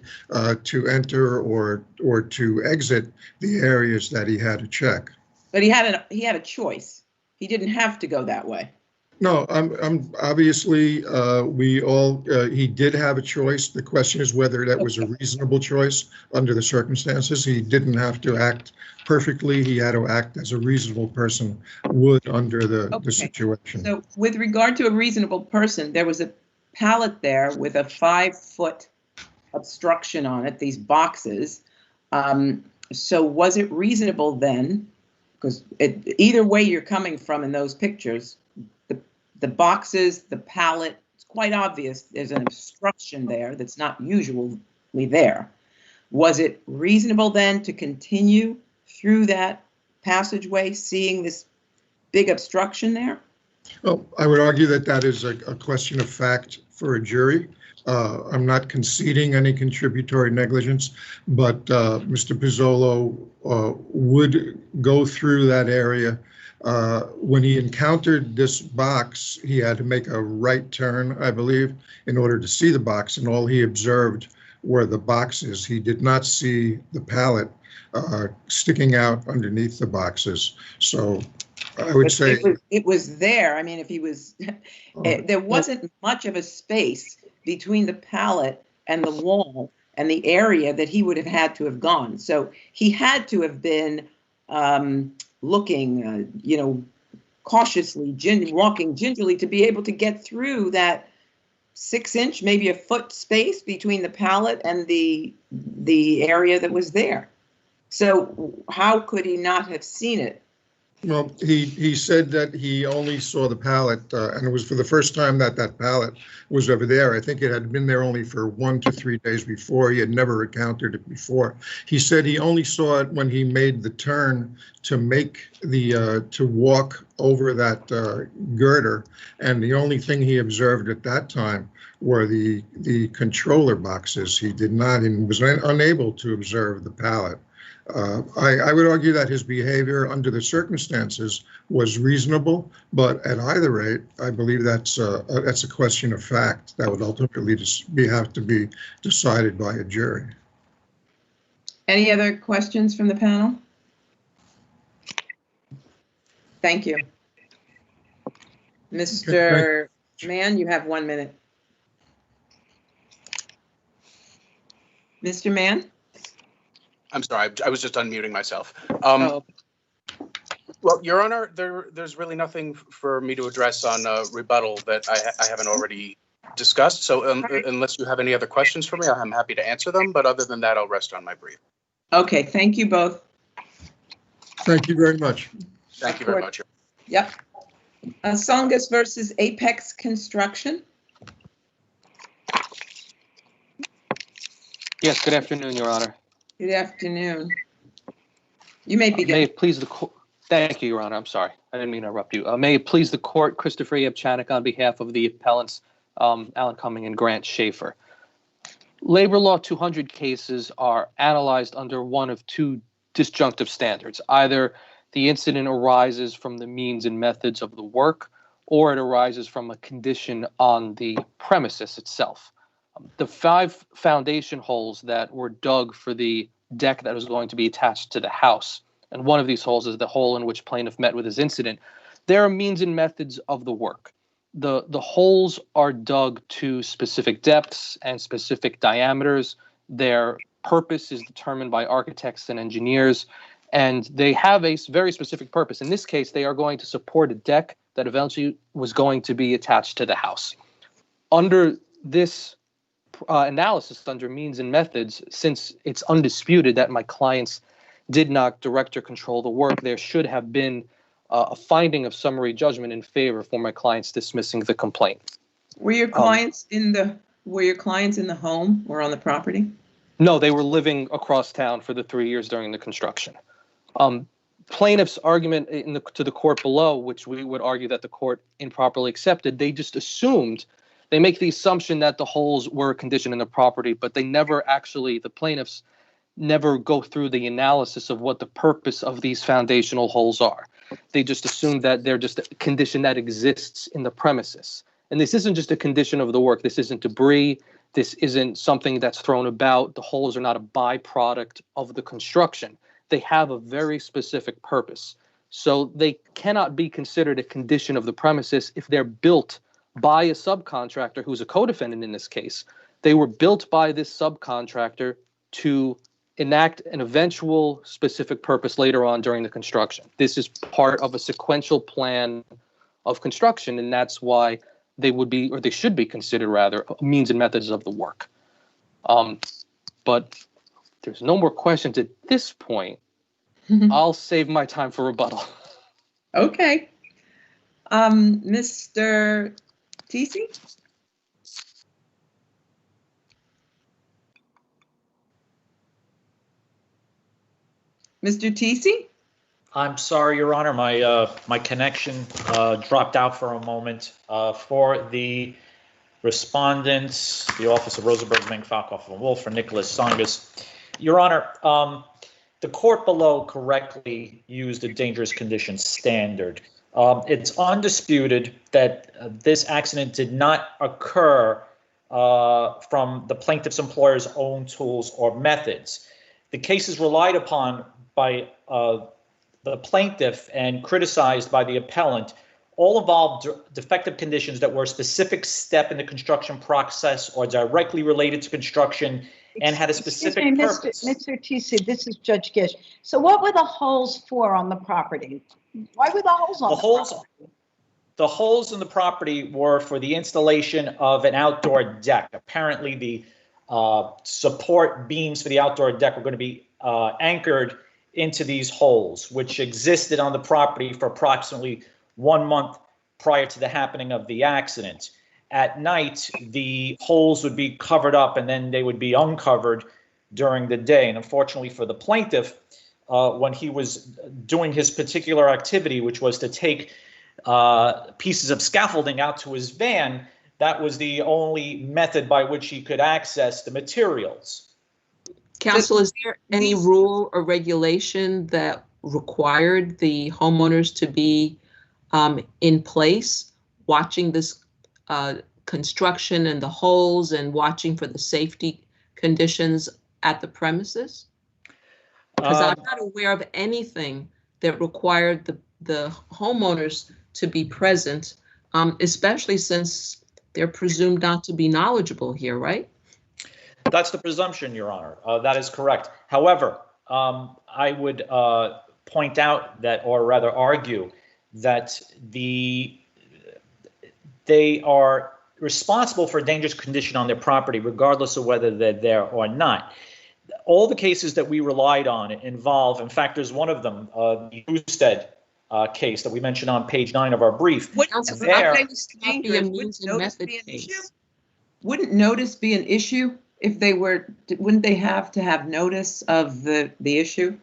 [SPEAKER 9] to enter or to exit the areas that he had to check.
[SPEAKER 1] But he had a choice. He didn't have to go that way.
[SPEAKER 9] No, I'm obviously he did have a choice. The question is whether that was a reasonable choice under the circumstances. He didn't have to act perfectly. He had to act as a reasonable person would under the situation.
[SPEAKER 1] So with regard to a reasonable person, there was a pallet there with a 5-foot obstruction on it, these boxes. So was it reasonable then, because either way you're coming from in those pictures, the boxes, the pallet, it's quite obvious there's an obstruction there that's not usually there. Was it reasonable then to continue through that passageway, seeing this big obstruction there?
[SPEAKER 9] Well, I would argue that that is a question of fact for a jury. I'm not conceding any contributory negligence, but Mr. Pizzolo would go through that area. When he encountered this box, he had to make a right turn, I believe, in order to see the box, and all he observed were the boxes. He did not see the pallet sticking out underneath the boxes. So I would say
[SPEAKER 1] it was there. I mean, if he was, there wasn't much of a space between the pallet and the wall and the area that he would have had to have gone. So he had to have been looking, cautiously, walking gingerly to be able to get through that 6-inch, maybe a foot space between the pallet and the area that was there. So how could he not have seen it?
[SPEAKER 9] Well, he said that he only saw the pallet, and it was for the first time that pallet was over there. I think it had been there only for 1 to 3 days before. He had never encountered it before. He said he only saw it when he made the turn to walk over that girder, and the only thing he observed at that time were the controller boxes. He did not and was unable to observe the pallet. I would argue that his behavior under the circumstances was reasonable, but at either rate, I believe that's a question of fact that would ultimately have to be decided by a jury.
[SPEAKER 1] Any other questions from the panel? Thank you. Mr. Mann, you have 1 minute. Mr. Mann?
[SPEAKER 6] I'm sorry, I was just unmuting myself. Well, Your Honor, there's really nothing for me to address on rebuttal that I haven't already discussed. So unless you have any other questions for me, I'm happy to answer them. But other than that, I'll rest on my brief.
[SPEAKER 1] Okay, thank you both.
[SPEAKER 9] Thank you very much.
[SPEAKER 6] Thank you very much.
[SPEAKER 1] Yep. Songus versus Apex Construction.
[SPEAKER 11] Yes, good afternoon, Your Honor.
[SPEAKER 1] Good afternoon. You may begin.
[SPEAKER 11] May it please the court. Thank you, Your Honor. I'm sorry. I didn't mean to interrupt you. May it please the court, Christopher Yabchanik on behalf of the appellants, Alan Cumming and Grant Schaefer. Labor Law 200 cases are analyzed under one of two disjunctive standards. Either the incident arises from the means and methods of the work, or it arises from a condition on the premises itself. The 5 foundation holes that were dug for the deck that was going to be attached to the house, and one of these holes is the hole in which plaintiff met with his incident, there are means and methods of the work. The holes are dug to specific depths and specific diameters. Their purpose is determined by architects and engineers, and they have a very specific purpose. In this case, they are going to support a deck that eventually was going to be attached to the house. Under this analysis under means and methods, since it's undisputed that my clients did not direct or control the work, there should have been a finding of summary judgment in favor for my clients dismissing the complaint.
[SPEAKER 1] Were your clients in the home or on the property?
[SPEAKER 11] No, they were living across town for the 3 years during the construction. Plaintiff's argument to the court below, which we would argue that the court improperly accepted, they just assumed, they make the assumption that the holes were a condition in the property, but they never actually, the plaintiffs never go through the analysis of what the purpose of these foundational holes are. They just assume that they're just a condition that exists in the premises. And this isn't just a condition of the work. This isn't debris. This isn't something that's thrown about. The holes are not a byproduct of the construction. They have a very specific purpose. So they cannot be considered a condition of the premises if they're built by a subcontractor who's a co-defendant in this case. They were built by this subcontractor to enact an eventual specific purpose later on during the construction. This is part of a sequential plan of construction, and that's why they would be, or they should be considered rather, means and methods of the work. But there's no more questions at this point. I'll save my time for rebuttal.
[SPEAKER 1] Okay. Mr. Tisi? Mr. Tisi?
[SPEAKER 12] I'm sorry, Your Honor, my connection dropped out for a moment. For the respondents, the Office of Rosenberg, Meng, Falkoff, and Wolf, for Nicholas Songas. Your Honor, the court below correctly used a dangerous condition standard. It's undisputed that this accident did not occur from the plaintiff's employer's own tools or methods. The cases relied upon by the plaintiff and criticized by the appellant all involved defective conditions that were a specific step in the construction process or directly related to construction and had a specific purpose.
[SPEAKER 8] Mr. Tisi, this is Judge Gish. So what were the holes for on the property? Why were the holes on the property?
[SPEAKER 12] The holes in the property were for the installation of an outdoor deck. Apparently the support beams for the outdoor deck were going to be anchored into these holes, which existed on the property for approximately 1 month prior to the happening of the accident. At night, the holes would be covered up and then they would be uncovered during the day. And unfortunately for the plaintiff, when he was doing his particular activity, which was to take pieces of scaffolding out to his van, that was the only method by which he could access the materials.
[SPEAKER 7] Counsel, is there any rule or regulation that required the homeowners to be in place, watching this construction and the holes and watching for the safety conditions at the premises? Because I'm not aware of anything that required the homeowners to be present, especially since they're presumed not to be knowledgeable here, right?
[SPEAKER 12] That's the presumption, Your Honor. That is correct. However, I would point out that, or rather argue, that they are responsible for a dangerous condition on their property, regardless of whether they're there or not. All the cases that we relied on involve, in fact, there's one of them, the Newstead case that we mentioned on page 9 of our brief.
[SPEAKER 1] Wouldn't notice be an issue if they were? Wouldn't they have to have notice of the issue?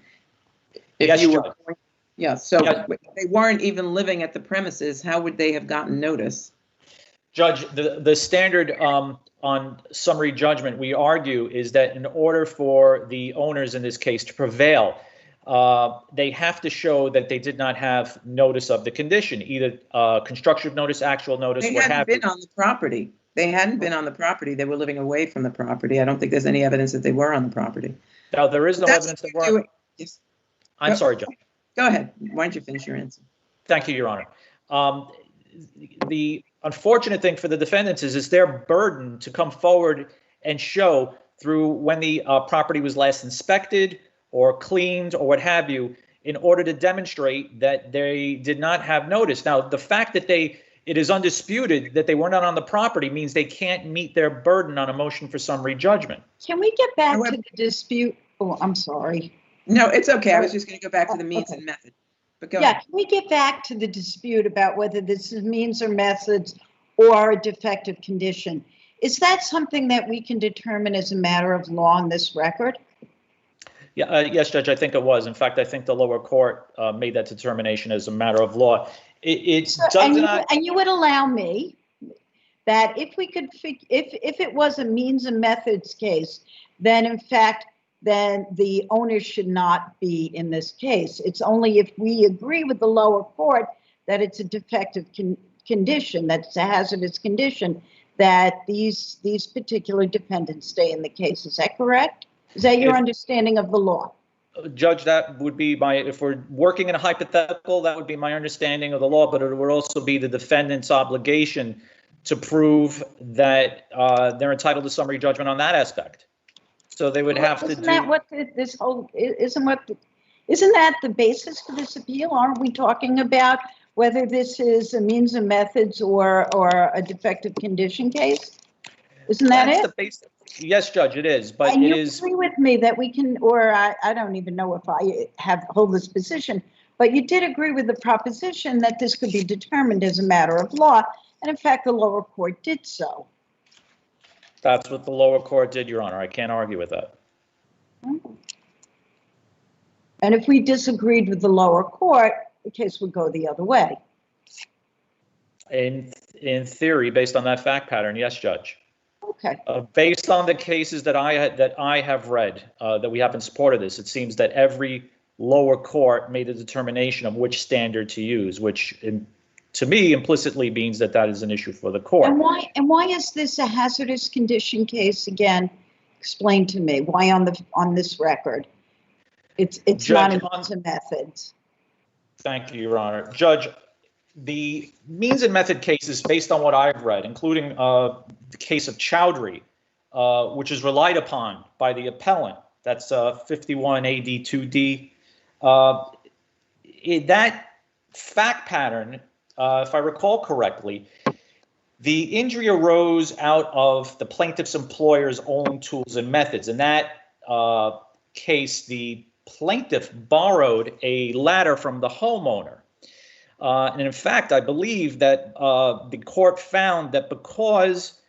[SPEAKER 12] Yes,
[SPEAKER 1] So if they weren't even living at the premises, how would they have gotten notice?
[SPEAKER 12] Judge, the standard on summary judgment, we argue, is that in order for the owners in this case to prevail, they have to show that they did not have notice of the condition, either constructive notice, actual notice,
[SPEAKER 1] They
[SPEAKER 12] what
[SPEAKER 1] hadn't
[SPEAKER 12] have
[SPEAKER 1] been
[SPEAKER 12] you.
[SPEAKER 1] on the property. They hadn't been on the property. They were living away from the property. I don't think there's any evidence that they were on the property.
[SPEAKER 12] Now, there is no evidence that were.
[SPEAKER 1] Yes.
[SPEAKER 12] I'm sorry, Judge.
[SPEAKER 1] Go ahead. Why don't you finish your answer?
[SPEAKER 12] Thank you, Your Honor. The unfortunate thing for the defendants is it's their burden to come forward and show through when the property was last inspected or cleaned or what have you, in order to demonstrate that they did not have notice. Now, the fact that they it is undisputed that they were not on the property means they can't meet their burden on a motion for summary judgment.
[SPEAKER 8] Can we get back to the dispute? Oh, I'm sorry.
[SPEAKER 1] No, it's okay. I was just going to go back to the means and method. But go ahead.
[SPEAKER 8] Can we get back to the dispute about whether this is means or methods or a defective condition? Is that something that we can determine as a matter of law on this record?
[SPEAKER 12] Yeah, yes, Judge, I think it was. In fact, I think the lower court made that determination as a matter of law. It does not.
[SPEAKER 8] And you would allow me that if we could, if it was a means and methods case, then in fact, then the owner should not be in this case. It's only if we agree with the lower court that it's a defective condition, that it's a hazardous condition, that these particular defendants stay in the case. Is that correct? Is that your understanding of the law?
[SPEAKER 12] Judge, that would be my, if we're working in a hypothetical, that would be my understanding of the law, but it would also be the defendant's obligation to prove that they're entitled to summary judgment on that aspect. So they would have to do.
[SPEAKER 8] Isn't that what this whole, isn't that the basis for this appeal? Aren't we talking about whether this is a means and methods or a defective condition case? Isn't that it?
[SPEAKER 12] The basis. Yes, Judge, it is, but
[SPEAKER 8] and
[SPEAKER 12] it
[SPEAKER 8] you
[SPEAKER 12] is.
[SPEAKER 8] agree with me that we can, or I don't even know if I hold this position, but you did agree with the proposition that this could be determined as a matter of law, and in fact, the lower court did so.
[SPEAKER 12] That's what the lower court did, Your Honor. I can't argue with that.
[SPEAKER 8] And if we disagreed with the lower court, the case would go the other way.
[SPEAKER 12] In theory, based on that fact pattern, yes, Judge.
[SPEAKER 8] Okay.
[SPEAKER 12] Based on the cases that I have read that we have in support of this, it seems that every lower court made a determination of which standard to use, which to me implicitly means that that is an issue for the court.
[SPEAKER 8] And why is this a hazardous condition case again? Explain to me why on this record it's Judge, not a means and methods.
[SPEAKER 12] Thank you, Your Honor. Judge, the means and method cases, based on what I've read, including the case of Chowdhury, which is relied upon by the appellant, that's 51 AD 2D. That fact pattern, if I recall correctly, the injury arose out of the plaintiff's employer's own tools and methods. In that case, the plaintiff borrowed a ladder from the homeowner. And in fact, I believe that the court found that because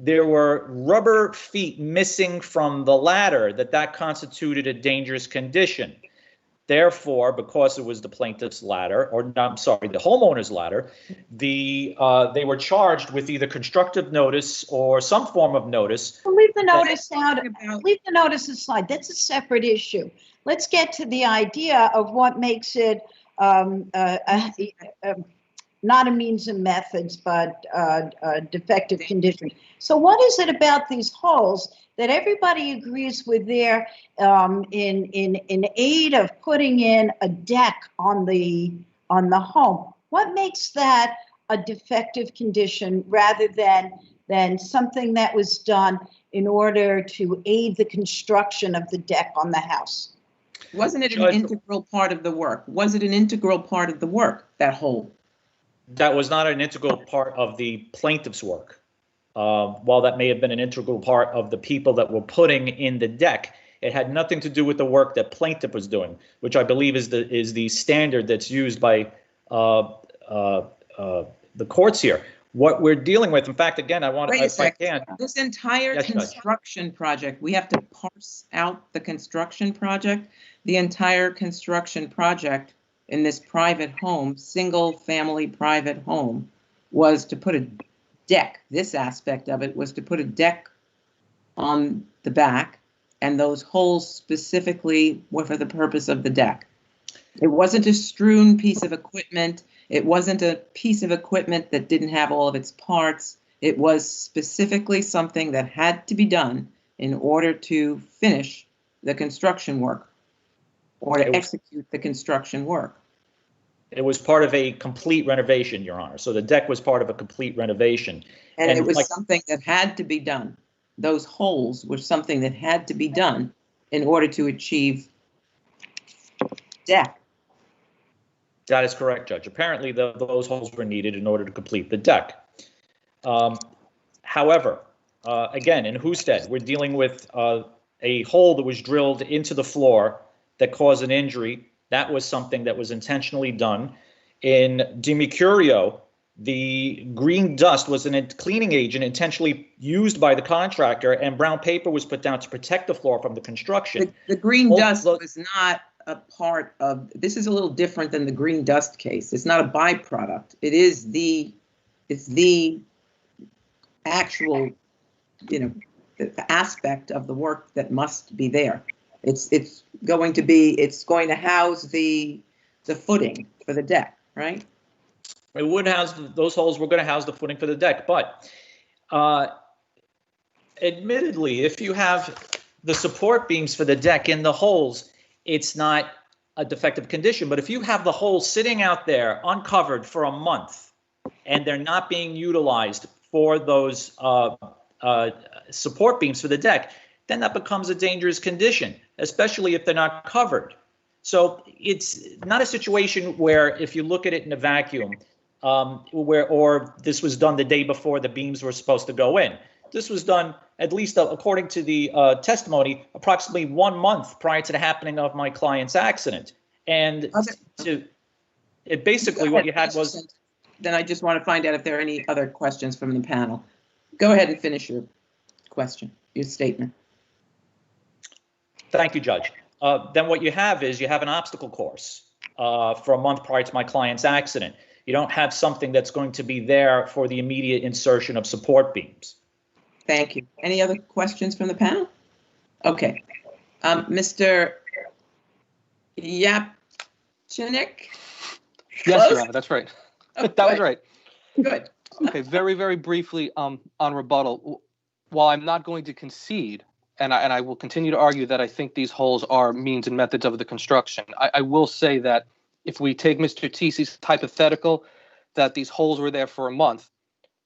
[SPEAKER 12] there were rubber feet missing from the ladder, that constituted a dangerous condition. Therefore, because it was the plaintiff's ladder, or I'm sorry, the homeowner's ladder, they were charged with either constructive notice or some form of notice.
[SPEAKER 8] Well, leave the notice out. Leave the notice aside. That's a separate issue. Let's get to the idea of what makes it not a means and methods, but a defective condition. So what is it about these holes that everybody agrees with there in aid of putting in a deck on the home? What makes that a defective condition rather than something that was done in order to aid the construction of the deck on the house?
[SPEAKER 1] Wasn't it an integral part of the work? Was it an integral part of the work, that hole?
[SPEAKER 12] That was not an integral part of the plaintiff's work. While that may have been an integral part of the people that were putting in the deck, it had nothing to do with the work that plaintiff was doing, which I believe is the standard that's used by the courts here. What we're dealing with, in fact, again, I want to, if I can.
[SPEAKER 1] This entire construction project, we have to parse out the construction project. The entire construction project in this private home, single family private home, was to put a deck. This aspect of it was to put a deck on the back, and those holes specifically were for the purpose of the deck. It wasn't a strewn piece of equipment. It wasn't a piece of equipment that didn't have all of its parts. It was specifically something that had to be done in order to finish the construction work or to execute the construction work.
[SPEAKER 12] It was part of a complete renovation, Your Honor. So the deck was part of a complete renovation.
[SPEAKER 1] And it was something that had to be done. Those holes were something that had to be done in order to achieve deck.
[SPEAKER 12] That is correct, Judge. Apparently, those holes were needed in order to complete the deck. However, again, in Husted, we're dealing with a hole that was drilled into the floor that caused an injury. That was something that was intentionally done. In Di Mercurio, the green dust was a cleaning agent intentionally used by the contractor, and brown paper was put down to protect the floor from the construction.
[SPEAKER 1] The green dust was not a part of, this is a little different than the green dust case. It's not a byproduct. It's the actual, the aspect of the work that must be there. It's going to house the footing for the deck, right?
[SPEAKER 12] It would house, those holes were going to house the footing for the deck, but admittedly, if you have the support beams for the deck in the holes, it's not a defective condition. But if you have the holes sitting out there uncovered for a month and they're not being utilized for those support beams for the deck, then that becomes a dangerous condition, especially if they're not covered. So it's not a situation where, if you look at it in a vacuum, or this was done the day before the beams were supposed to go in. This was done, at least according to the testimony, approximately 1 month prior to the happening of my client's accident. And basically what you had was...
[SPEAKER 1] Then I just want to find out if there are any other questions from the panel. Go ahead and finish your question, your statement.
[SPEAKER 12] Thank you, Judge. Then what you have is you have an obstacle course for a month prior to my client's accident. You don't have something that's going to be there for the immediate insertion of support beams.
[SPEAKER 1] Thank you. Any other questions from the panel? Okay. Mr. Yapchinik?
[SPEAKER 11] Yes, Your Honor, that's right.
[SPEAKER 1] Oh,
[SPEAKER 11] that was right.
[SPEAKER 1] Good.
[SPEAKER 11] Okay, very, very briefly on rebuttal. While I'm not going to concede, and I will continue to argue that I think these holes are means and methods of the construction, I will say that if we take Mr. Tisi's hypothetical that these holes were there for a month,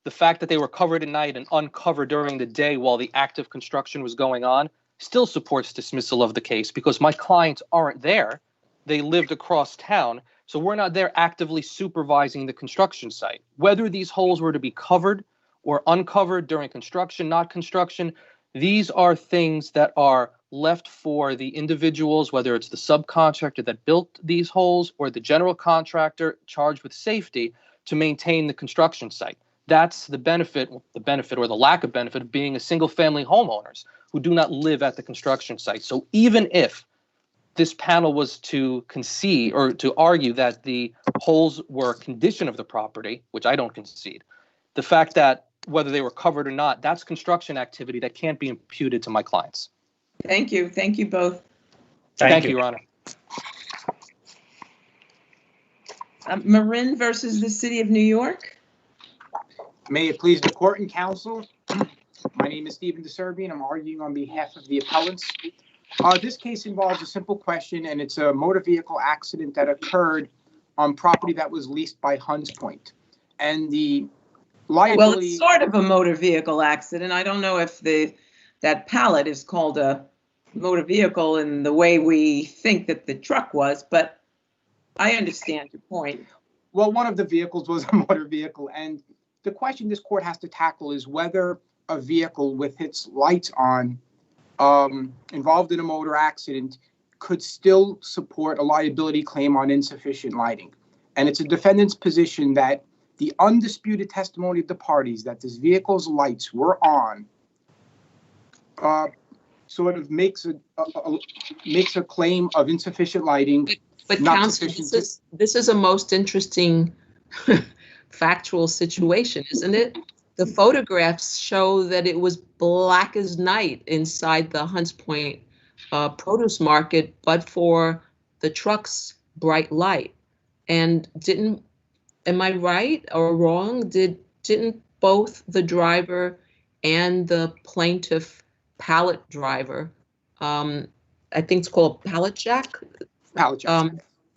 [SPEAKER 11] the fact that they were covered at night and uncovered during the day while the active construction was going on still supports dismissal of the case, because my clients aren't there. They lived across town, so we're not there actively supervising the construction site. Whether these holes were to be covered or uncovered during construction, not construction, these are things that are left for the individuals, whether it's the subcontractor that built these holes or the general contractor charged with safety, to maintain the construction site. That's the benefit or the lack of benefit of being a single-family homeowners who do not live at the construction site. So even if this panel was to concede or to argue that the holes were a condition of the property, which I don't concede, the fact that whether they were covered or not, that's construction activity that can't be imputed to my clients.
[SPEAKER 1] Thank you. Thank you both.
[SPEAKER 11] Thank you, Your Honor.
[SPEAKER 1] Marin versus the City of New York.
[SPEAKER 13] May it please the court and counsel. My name is Stephen DeSerbi, and I'm arguing on behalf of the appellants. This case involves a simple question, and it's a motor vehicle accident that occurred on property that was leased by Hunts Point. And the liability...
[SPEAKER 1] Well, it's sort of a motor vehicle accident. I don't know if that pallet is called a motor vehicle in the way we think that the truck was, but I understand your point.
[SPEAKER 13] Well, one of the vehicles was a motor vehicle, and the question this court has to tackle is whether a vehicle with its lights on involved in a motor accident could still support a liability claim on insufficient lighting. And it's a defendant's position that the undisputed testimony of the parties that this vehicle's lights were on sort of makes a claim of insufficient lighting.
[SPEAKER 7] But counsel, this is a most interesting factual situation, isn't it? The photographs show that it was black as night inside the Hunts Point produce market, but for the truck's bright light. And am I right or wrong? Didn't both the driver and the plaintiff pallet driver, I think it's called pallet jack?
[SPEAKER 13] Pallet jack.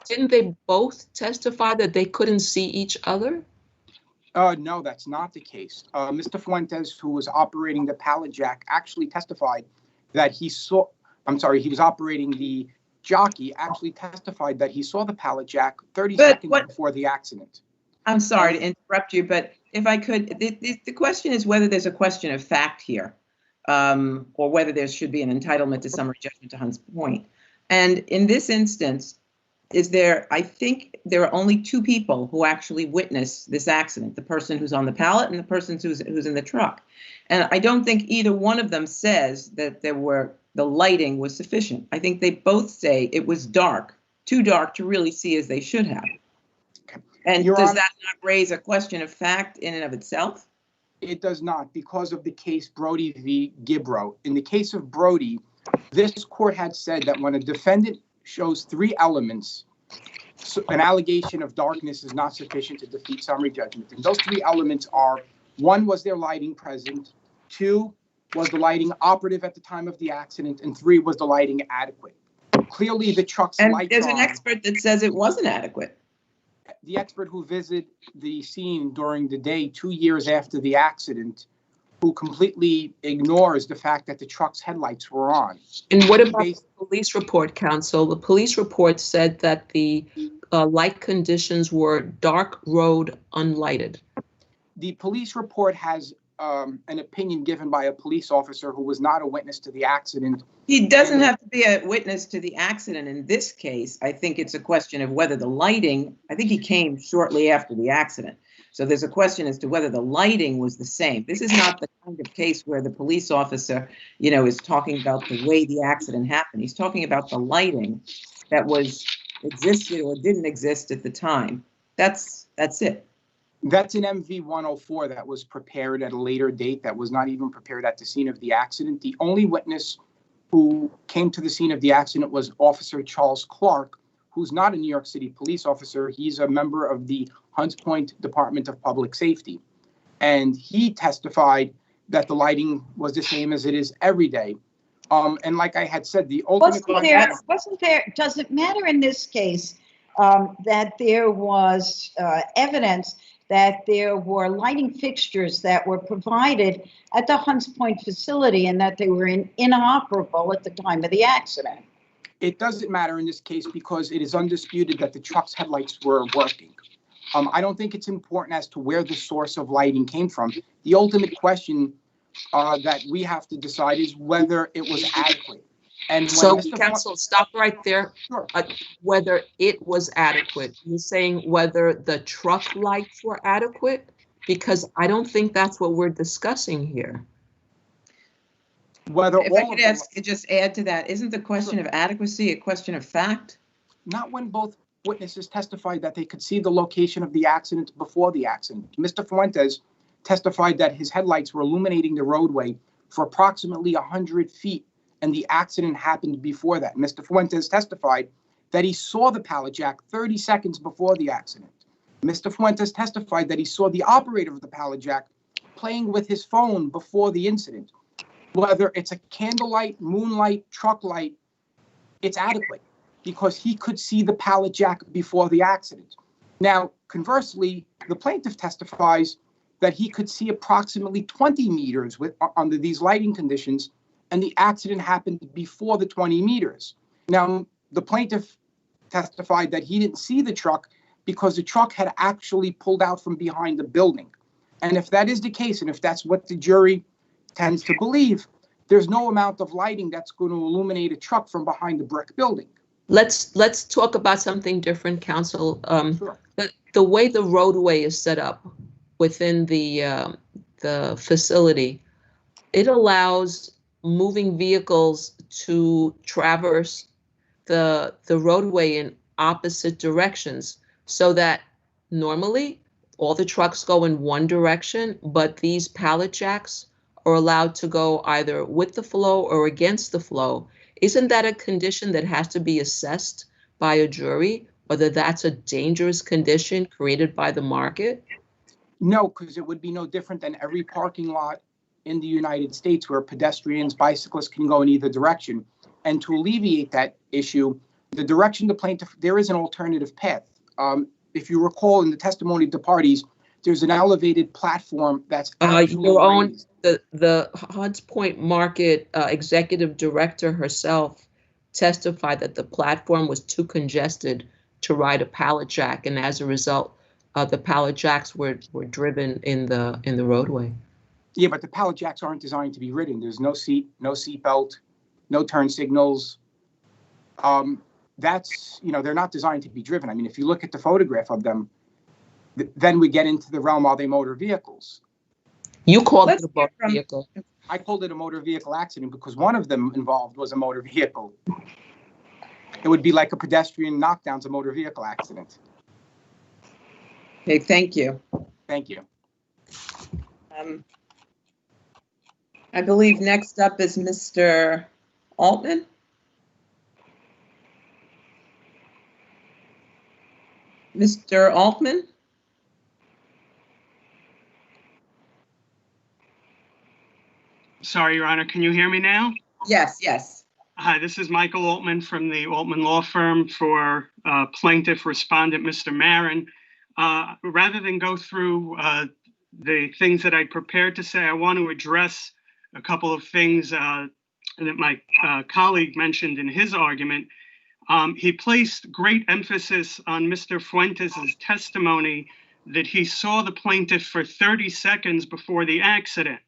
[SPEAKER 7] Didn't they both testify that they couldn't see each other?
[SPEAKER 13] No, that's not the case. Mr. Fuentes, who was operating the pallet jack, actually testified that he was operating the jockey actually testified that he saw the pallet jack 30 seconds before the accident.
[SPEAKER 1] I'm sorry to interrupt you, but if I could, the question is whether there's a question of fact here, or whether there should be an entitlement to summary judgment to Hunt's point. And in this instance, I think there are only two people who actually witnessed this accident, the person who's on the pallet and the person who's in the truck. And I don't think either one of them says that the lighting was sufficient. I think they both say it was dark, too dark to really see as they should have. And does that not raise a question of fact in and of itself?
[SPEAKER 13] It does not, because of the case Brody v. Gibro. In the case of Brody, this court had said that when a defendant shows three elements, so an allegation of darkness is not sufficient to defeat summary judgment. And those three elements are: one, was there lighting present? Two, was the lighting operative at the time of the accident? And three, was the lighting adequate? Clearly, the truck's lights
[SPEAKER 1] there's an expert that says it wasn't adequate.
[SPEAKER 13] The expert who visited the scene during the day 2 years after the accident, who completely ignores the fact that the truck's headlights were on.
[SPEAKER 7] And what about the police report, counsel? The police report said that the light conditions were dark road unlighted.
[SPEAKER 13] The police report has an opinion given by a police officer who was not a witness to the accident.
[SPEAKER 1] He doesn't have to be a witness to the accident in this case. I think it's a question of whether the lighting, I think he came shortly after the accident. So there's a question as to whether the lighting was the same. This is not the kind of case where the police officer, is talking about the way the accident happened. He's talking about the lighting that existed or didn't exist at the time. That's it.
[SPEAKER 13] That's an MV 104 that was prepared at a later date, that was not even prepared at the scene of the accident. The only witness who came to the scene of the accident was Officer Charles Clark, who's not a New York City police officer. He's a member of the Hunts Point Department of Public Safety. And he testified that the lighting was the same as it is every day. And like I had said, the ultimate
[SPEAKER 8] does it matter in this case that there was evidence that there were lighting fixtures that were provided at the Hunts Point facility and that they were inoperable at the time of the accident?
[SPEAKER 13] It doesn't matter in this case because it is undisputed that the truck's headlights were working. I don't think it's important as to where the source of lighting came from. The ultimate question that we have to decide is whether it was adequate. And
[SPEAKER 7] so, counsel, stop right there. Sure. Whether it was adequate. You're saying whether the truck lights were adequate? Because I don't think that's what we're discussing here.
[SPEAKER 1] If I could ask, just add to that, isn't the question of adequacy a question of fact?
[SPEAKER 13] Not when both witnesses testified that they could see the location of the accident before the accident. Mr. Fuentes testified that his headlights were illuminating the roadway for approximately 100 feet, and the accident happened before that. Mr. Fuentes testified that he saw the pallet jack 30 seconds before the accident. Mr. Fuentes testified that he saw the operator of the pallet jack playing with his phone before the incident. Whether it's a candlelight, moonlight, truck light, it's adequate because he could see the pallet jack before the accident. Now, conversely, the plaintiff testifies that he could see approximately 20 meters under these lighting conditions, and the accident happened before the 20 meters. Now, the plaintiff testified that he didn't see the truck because the truck had actually pulled out from behind the building. And if that is the case, and if that's what the jury tends to believe, there's no amount of lighting that's going to illuminate a truck from behind the brick building.
[SPEAKER 7] Let's talk about something different, counsel.
[SPEAKER 13] Sure.
[SPEAKER 7] The way the roadway is set up within the facility, it allows moving vehicles to traverse the roadway in opposite directions, so that normally all the trucks go in one direction, but these pallet jacks are allowed to go either with the flow or against the flow. Isn't that a condition that has to be assessed by a jury, whether that's a dangerous condition created by the market?
[SPEAKER 13] No, because it would be no different than every parking lot in the United States where pedestrians, bicyclists can go in either direction. And to alleviate that issue, the direction the plaintiff, there is an alternative path. If you recall in the testimony of the parties, there's an elevated platform that's actually
[SPEAKER 7] your own, the Hunts Point Market executive director herself testified that the platform was too congested to ride a pallet jack, and as a result, the pallet jacks were driven in the roadway.
[SPEAKER 13] Yeah, but the pallet jacks aren't designed to be ridden. There's no seat belt, no turn signals. That's, they're not designed to be driven. I mean, if you look at the photograph of them, then we get into the realm, are they motor vehicles?
[SPEAKER 7] You called it a motor vehicle.
[SPEAKER 13] I called it a motor vehicle accident because one of them involved was a motor vehicle. It would be like a pedestrian knockdown's a motor vehicle accident.
[SPEAKER 1] Okay, thank you.
[SPEAKER 13] Thank you.
[SPEAKER 1] I believe next up is Mr. Altman. Mr. Altman?
[SPEAKER 14] Sorry, Your Honor, can you hear me now?
[SPEAKER 1] Yes, yes.
[SPEAKER 14] Hi, this is Michael Altman from the Altman Law Firm for plaintiff respondent, Mr. Marin. Rather than go through the things that I prepared to say, I want to address a couple of things that my colleague mentioned in his argument. He placed great emphasis on Mr. Fuentes' testimony that he saw the plaintiff for 30 seconds before the accident.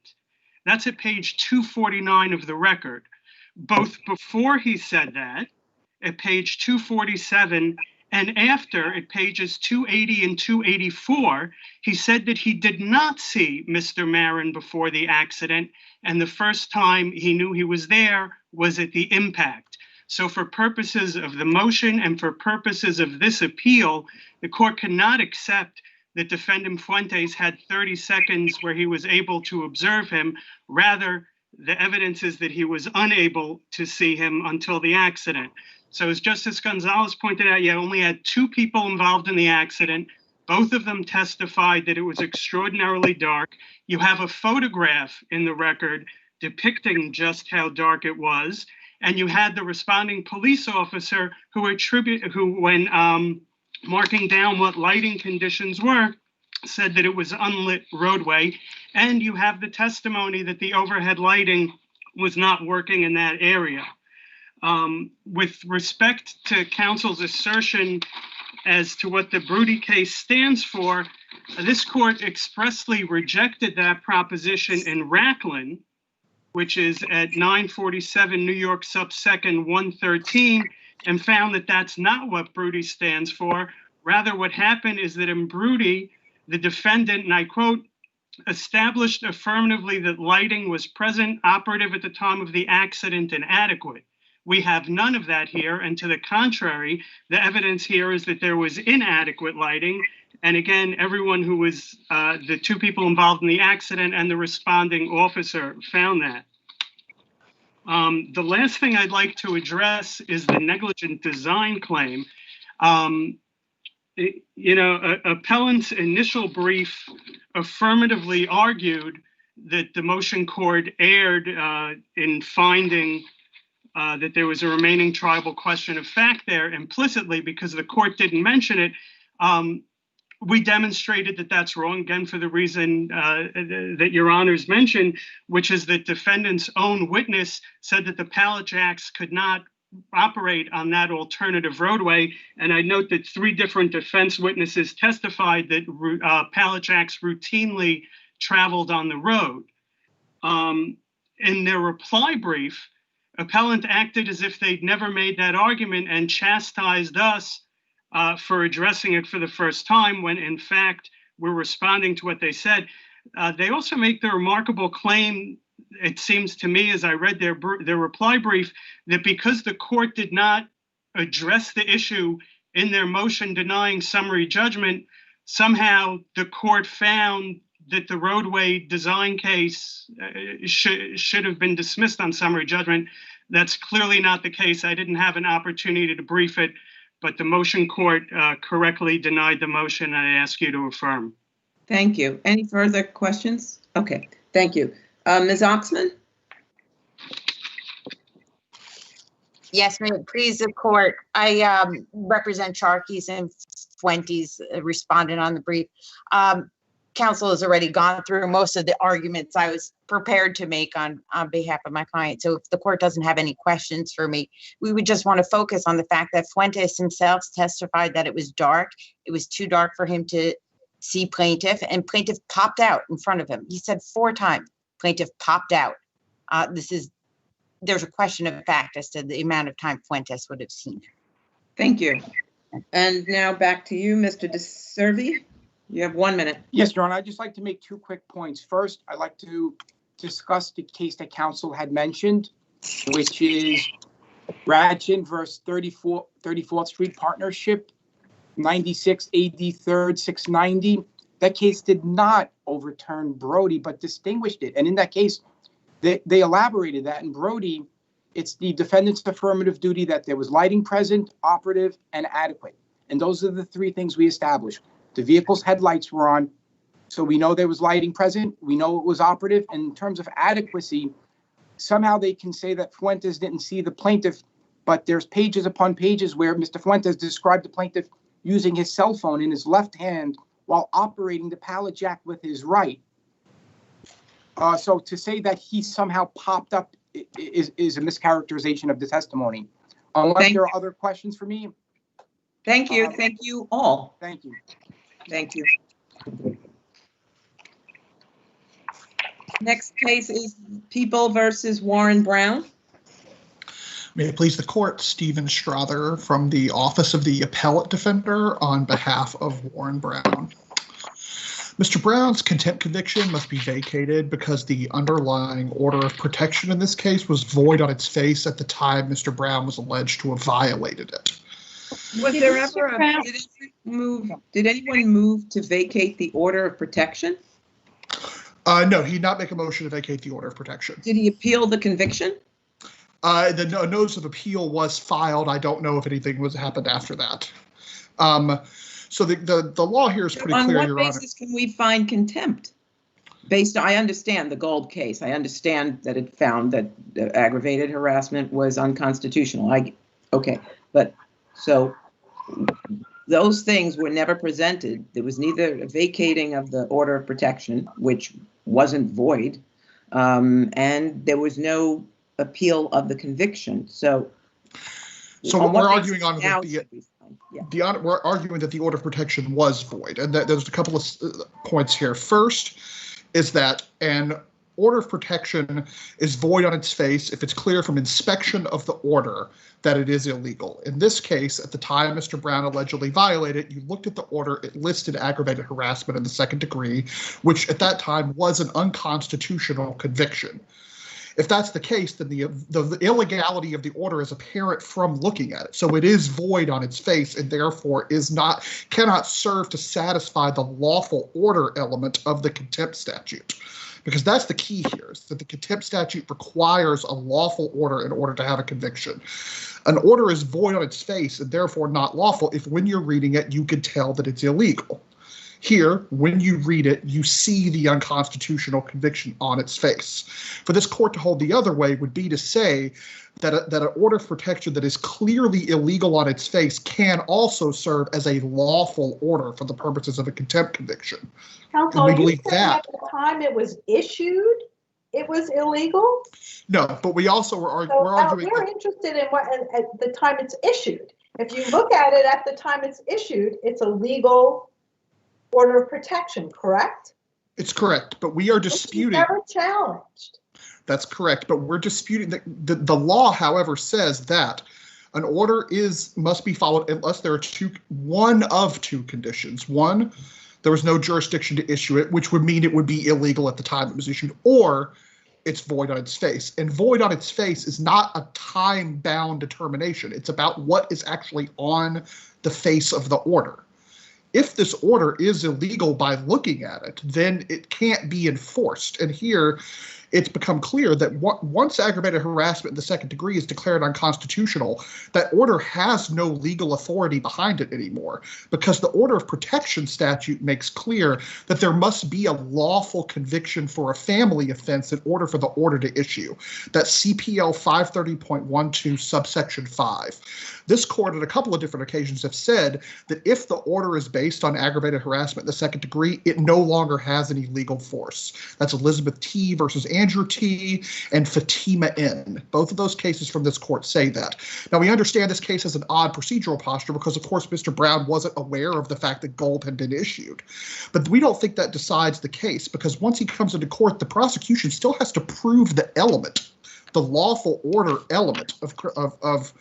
[SPEAKER 14] That's at page 249 of the record. Both before he said that, at page 247, and after, at pages 280 and 284, he said that he did not see Mr. Marin before the accident, and the first time he knew he was there was at the impact. So for purposes of the motion and for purposes of this appeal, the court cannot accept that defendant Fuentes had 30 seconds where he was able to observe him. Rather, the evidence is that he was unable to see him until the accident. So as Justice Gonzalez pointed out, you only had 2 people involved in the accident. Both of them testified that it was extraordinarily dark. You have a photograph in the record depicting just how dark it was. And you had the responding police officer who when marking down what lighting conditions were, said that it was unlit roadway. And you have the testimony that the overhead lighting was not working in that area. With respect to counsel's assertion as to what the Brody case stands for, this court expressly rejected that proposition in Racklin, which is at 947 New York subsecond 113, and found that that's not what Brody stands for. Rather, what happened is that in Brody, the defendant, and I quote, established affirmatively that lighting was present, operative at the time of the accident, and adequate. We have none of that here, and to the contrary, the evidence here is that there was inadequate lighting. And again, everyone who was, the 2 people involved in the accident and the responding officer found that. The last thing I'd like to address is the negligent design claim. Appellant's initial brief affirmatively argued that the motion court erred in finding that there was a remaining triable question of fact there implicitly because the court didn't mention it. We demonstrated that that's wrong, again, for the reason that Your Honors mentioned, which is that defendant's own witness said that the pallet jacks could not operate on that alternative roadway. And I note that 3 different defense witnesses testified that pallet jacks routinely traveled on the road. In their reply brief, appellant acted as if they'd never made that argument and chastised us for addressing it for the first time, when in fact we're responding to what they said. They also make the remarkable claim, it seems to me as I read their reply brief, that because the court did not address the issue in their motion denying summary judgment, somehow the court found that the roadway design case should have been dismissed on summary judgment. That's clearly not the case. I didn't have an opportunity to brief it, but the motion court correctly denied the motion, and I ask you to affirm.
[SPEAKER 1] Thank you. Any further questions? Okay, thank you. Ms. Oxman?
[SPEAKER 10] Yes, may it please the court. I represent Sharkeys and Fuentes, respondent on the brief. counsel has already gone through most of the arguments I was prepared to make on behalf of my client. So if the court doesn't have any questions for me, we would just want to focus on the fact that Fuentes himself testified that it was dark. It was too dark for him to see plaintiff, and plaintiff popped out in front of him. He said 4 times, plaintiff popped out. There's a question of fact as to the amount of time Fuentes would have seen.
[SPEAKER 1] Thank you. And now back to you, Mr. DeServi. You have 1 minute.
[SPEAKER 13] Yes, Your Honor, I'd just like to make 2 quick points. First, I'd like to discuss the case that counsel had mentioned, which is Radchin versus 34th Street Partnership, 96 AD 3rd 690. That case did not overturn Brody, but distinguished it. And in that case, they elaborated that. In Brody, it's the defendant's affirmative duty that there was lighting present, operative, and adequate. And those are the 3 things we established. The vehicle's headlights were on, so we know there was lighting present. We know it was operative. And in terms of adequacy, somehow they can say that Fuentes didn't see the plaintiff, but there's pages upon pages where Mr. Fuentes described the plaintiff using his cell phone in his left hand while operating the pallet jack with his right. So to say that he somehow popped up is a mischaracterization of the testimony. Unless there are other questions for me.
[SPEAKER 1] Thank you. Thank you all.
[SPEAKER 13] Thank you.
[SPEAKER 1] Thank you. Next case is People versus Warren Brown.
[SPEAKER 15] May it please the court, Stephen Strother from the Office of the Appellate Defender on behalf of Warren Brown. Mr. Brown's contempt conviction must be vacated because the underlying order of protection in this case was void on its face at the time Mr. Brown was alleged to have violated it.
[SPEAKER 1] Was there ever did anyone move to vacate the order of protection?
[SPEAKER 15] No, he did not make a motion to vacate the order of protection.
[SPEAKER 1] Did he appeal the conviction?
[SPEAKER 15] The notice of appeal was filed. I don't know if anything happened after that. So the law here is pretty clear, Your Honor.
[SPEAKER 1] On what basis can we find contempt? I understand the Gold case. I understand that it found that aggravated harassment was unconstitutional. Okay, but so those things were never presented. There was neither a vacating of the order of protection, which wasn't void, and there was no appeal of the conviction. So
[SPEAKER 15] what we're arguing on we're arguing that the order of protection was void, and that there's a couple of points here. First is that an order of protection is void on its face if it's clear from inspection of the order that it is illegal. In this case, at the time Mr. Brown allegedly violated, you looked at the order, it listed aggravated harassment in the 2nd degree, which at that time was an unconstitutional conviction. If that's the case, then the illegality of the order is apparent from looking at it. So it is void on its face and therefore cannot serve to satisfy the lawful order element of the contempt statute. Because that's the key here, is that the contempt statute requires a lawful order in order to have a conviction. An order is void on its face and therefore not lawful if when you're reading it, you can tell that it's illegal. Here, when you read it, you see the unconstitutional conviction on its face. For this court to hold the other way would be to say that an order of protection that is clearly illegal on its face can also serve as a lawful order for the purposes of a contempt conviction.
[SPEAKER 5] Counsel,
[SPEAKER 15] and we believe that
[SPEAKER 5] at the time it was issued, it was illegal?
[SPEAKER 15] No, but we also were arguing.
[SPEAKER 5] We're interested in what at the time it's issued. If you look at it at the time it's issued, it's a legal order of protection, correct?
[SPEAKER 15] It's correct, but we are disputing.
[SPEAKER 5] It's never challenged.
[SPEAKER 15] That's correct, but we're disputing that the law, however, says that an order must be followed unless there are one of two conditions. One, there was no jurisdiction to issue it, which would mean it would be illegal at the time it was issued, or it's void on its face. And void on its face is not a time-bound determination. It's about what is actually on the face of the order. If this order is illegal by looking at it, then it can't be enforced. And here, it's become clear that once aggravated harassment in the second degree is declared unconstitutional, that order has no legal authority behind it anymore, because the order of protection statute makes clear that there must be a lawful conviction for a family offense in order for the order to issue. That's CPL 530.12 subsection 5. This court at a couple of different occasions have said that if the order is based on aggravated harassment in the second degree, it no longer has any legal force. That's Elizabeth T. versus Andrew T. and Fatima N. Both of those cases from this court say that. Now, we understand this case has an odd procedural posture because, of course, Mr. Brown wasn't aware of the fact that gold had been issued. But we don't think that decides the case, because once he comes into court, the prosecution still has to prove the element, the lawful order element of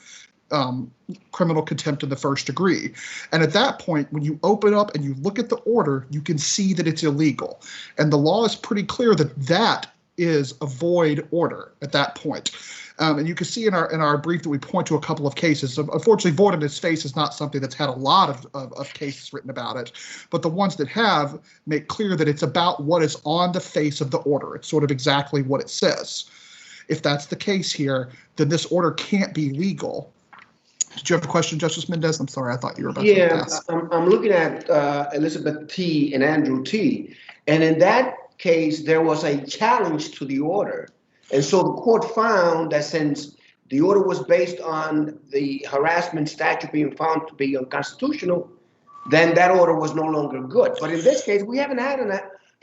[SPEAKER 15] criminal contempt in the first degree. And at that point, when you open up and you look at the order, you can see that it's illegal. And the law is pretty clear that that is a void order at that point. And you can see in our brief that we point to a couple of cases. Unfortunately, void on its face is not something that's had a lot of cases written about it, but the ones that have make clear that it's about what is on the face of the order. It's sort of exactly what it says. If that's the case here, then this order can't be legal. Did you have a question, Justice Mendez? I'm sorry, I thought you were about to ask.
[SPEAKER 4] I'm looking at Elizabeth T. and Andrew T. And in that case, there was a challenge to the order. And so the court found that since the order was based on the harassment statute being found to be unconstitutional, then that order was no longer good. But in this case, we haven't had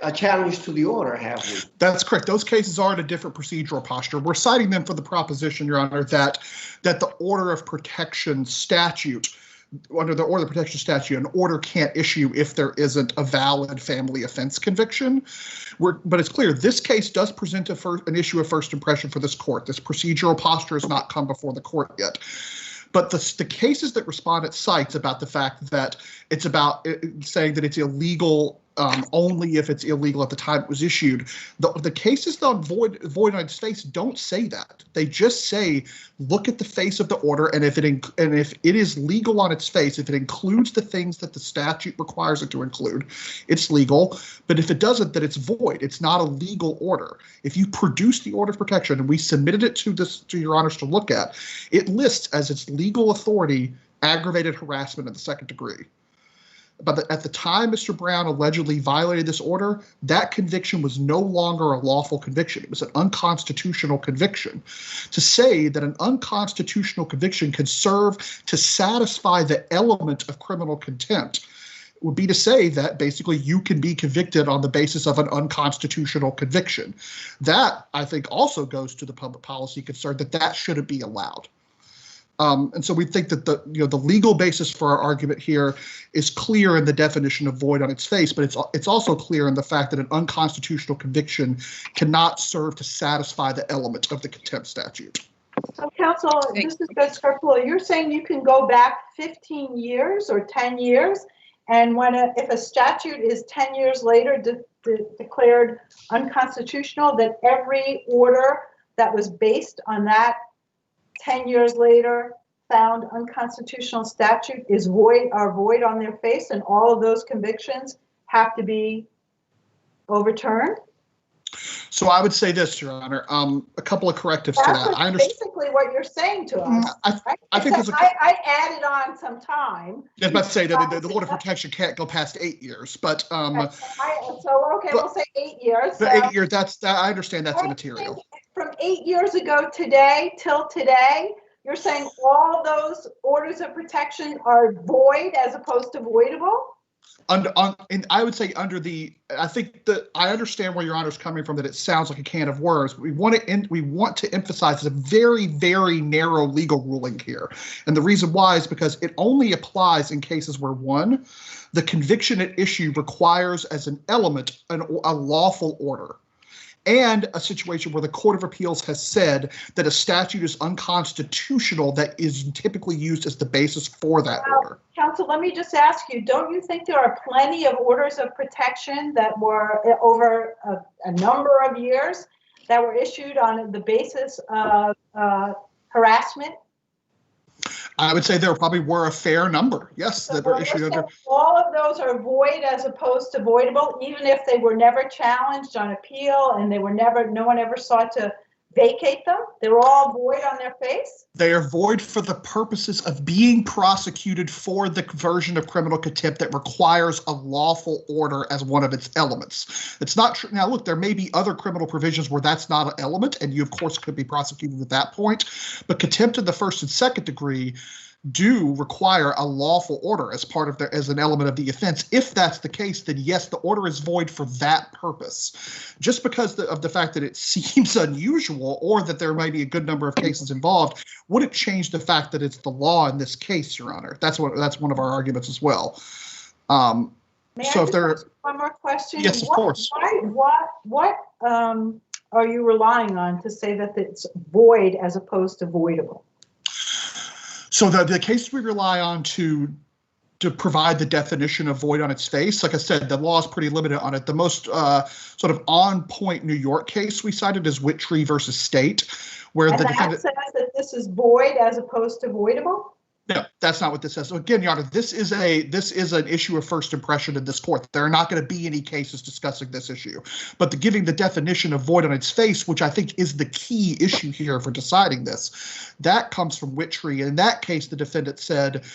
[SPEAKER 4] a challenge to the order, have we?
[SPEAKER 15] That's correct. Those cases are in a different procedural posture. We're citing them for the proposition, Your Honor, that the order of protection statute, under the order of protection statute, an order can't issue if there isn't a valid family offense conviction. But it's clear this case does present an issue of first impression for this court. This procedural posture has not come before the court yet. But the cases that respondent cites about the fact that it's about saying that it's illegal only if it's illegal at the time it was issued, the cases on void on its face don't say that. They just say, look at the face of the order, and if it is legal on its face, if it includes the things that the statute requires it to include, it's legal. But if it doesn't, then it's void. It's not a legal order. If you produce the order of protection, and we submitted it to Your Honors to look at, it lists as its legal authority aggravated harassment in the second degree. But at the time Mr. Brown allegedly violated this order, that conviction was no longer a lawful conviction. It was an unconstitutional conviction. To say that an unconstitutional conviction can serve to satisfy the element of criminal contempt would be to say that basically you can be convicted on the basis of an unconstitutional conviction. That, I think, also goes to the public policy concern that shouldn't be allowed. And so we think that the legal basis for our argument here is clear in the definition of void on its face, but it's also clear in the fact that an unconstitutional conviction cannot serve to satisfy the element of the contempt statute.
[SPEAKER 5] So, counsel, this is Judge Scarpullo. You're saying you can go back 15 years or 10 years, and if a statute is 10 years later declared unconstitutional, that every order that was based on that 10 years later found unconstitutional statute are void on their face, and all of those convictions have to be overturned?
[SPEAKER 15] So I would say this, Your Honor, a couple of correctives to that.
[SPEAKER 5] I understand basically what you're saying to us.
[SPEAKER 15] I think
[SPEAKER 5] I added on some time.
[SPEAKER 15] I was about to say that the order of protection can't go past 8 years, but
[SPEAKER 5] we'll say 8 years.
[SPEAKER 15] But 8 years, I understand that's immaterial.
[SPEAKER 5] From 8 years ago today till today, you're saying all those orders of protection are void as opposed to voidable?
[SPEAKER 15] And I would say I think that I understand where Your Honor is coming from, that it sounds like a can of worms. But we want to emphasize it's a very, very narrow legal ruling here. And the reason why is because it only applies in cases where, one, the conviction at issue requires as an element a lawful order, and a situation where the Court of Appeals has said that a statute is unconstitutional that is typically used as the basis for that order.
[SPEAKER 5] Counsel, let me just ask you, don't you think there are plenty of orders of protection that were over a number of years that were issued on the basis of harassment?
[SPEAKER 15] I would say there probably were a fair number, yes, that were issued under.
[SPEAKER 5] All of those are void as opposed to voidable, even if they were never challenged on appeal and they were never, no one ever sought to vacate them? They're all void on their face?
[SPEAKER 15] They are void for the purposes of being prosecuted for the version of criminal contempt that requires a lawful order as one of its elements. It's not true. Now, look, there may be other criminal provisions where that's not an element, and you, of course, could be prosecuted at that point. But contempt in the first and second degree do require a lawful order as part of as an element of the offense. If that's the case, then yes, the order is void for that purpose. Just because of the fact that it seems unusual or that there might be a good number of cases involved wouldn't change the fact that it's the law in this case, Your Honor. That's one of our arguments as well. So if there are
[SPEAKER 5] one more question.
[SPEAKER 15] Yes, of course.
[SPEAKER 5] What are you relying on to say that it's void as opposed to voidable?
[SPEAKER 15] So the case we rely on to provide the definition of void on its face, like I said, the law is pretty limited on it. The most sort of on-point New York case we cited is Whittree versus State, where the defendant
[SPEAKER 5] says that this is void as opposed to voidable?
[SPEAKER 15] No, that's not what this says. So again, Your Honor, this is an issue of first impression in this court. There are not going to be any cases discussing this issue. But giving the definition of void on its face, which I think is the key issue here for deciding this, that comes from Whittree. In that case, the defendant said,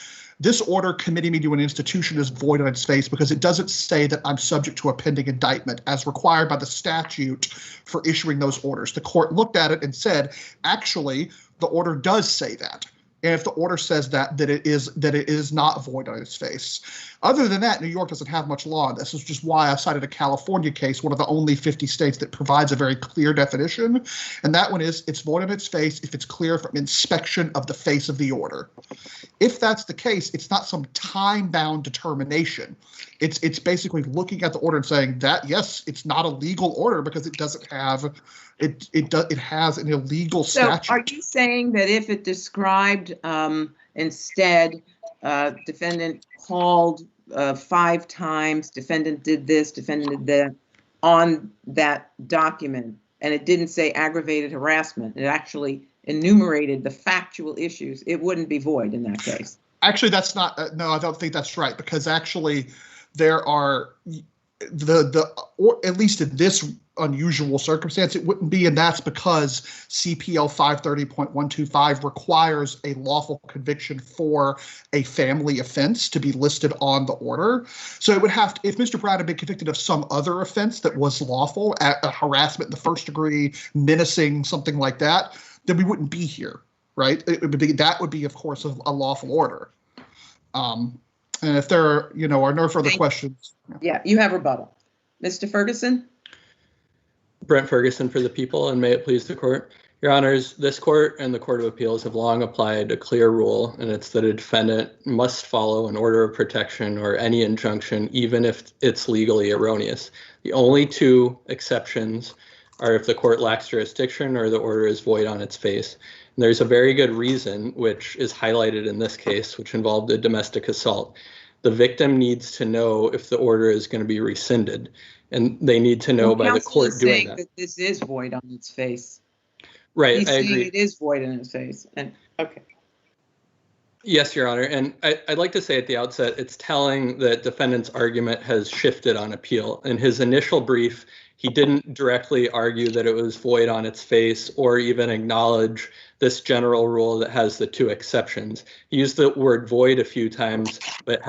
[SPEAKER 15] this order committing me to an institution is void on its face because it doesn't say that I'm subject to a pending indictment as required by the statute for issuing those orders. The court looked at it and said, actually, the order does say that. And if the order says that it is not void on its face. Other than that, New York doesn't have much law on this. This is just why I cited a California case, one of the only 50 states that provides a very clear definition. And that one is it's void on its face if it's clear from inspection of the face of the order. If that's the case, it's not some time-bound determination. It's basically looking at the order and saying that, yes, it's not a legal order because it doesn't have it has an illegal statute.
[SPEAKER 1] So are you saying that if it described instead defendant called 5 times, defendant did this, defendant did that on that document, and it didn't say aggravated harassment, it actually enumerated the factual issues, it wouldn't be void in that case?
[SPEAKER 15] Actually, that's not, no, I don't think that's right, because actually there are or at least in this unusual circumstance, it wouldn't be, and that's because CPL 530.125 requires a lawful conviction for a family offense to be listed on the order. So it would have to, if Mr. Brown had been convicted of some other offense that was lawful, harassment in the first degree, menacing, something like that, then we wouldn't be here, right? That would be, of course, a lawful order. And if there are, are no further questions.
[SPEAKER 1] Yeah, you have rebuttal. Mr. Ferguson?
[SPEAKER 16] Brent Ferguson for the people, and may it please the court. Your Honors, this court and the Court of Appeals have long applied a clear rule, and it's that a defendant must follow an order of protection or any injunction, even if it's legally erroneous. The only 2 exceptions are if the court lacks jurisdiction or the order is void on its face. And there's a very good reason, which is highlighted in this case, which involved a domestic assault. The victim needs to know if the order is going to be rescinded, and they need to know by the court doing that.
[SPEAKER 1] This is void on its face.
[SPEAKER 16] Right, I agree.
[SPEAKER 1] It is void on its face. And okay.
[SPEAKER 16] Yes, Your Honor, and I'd like to say at the outset, it's telling that defendant's argument has shifted on appeal. In his initial brief, he didn't directly argue that it was void on its face or even acknowledge this general rule that has the 2 exceptions. He used the word void a few times, but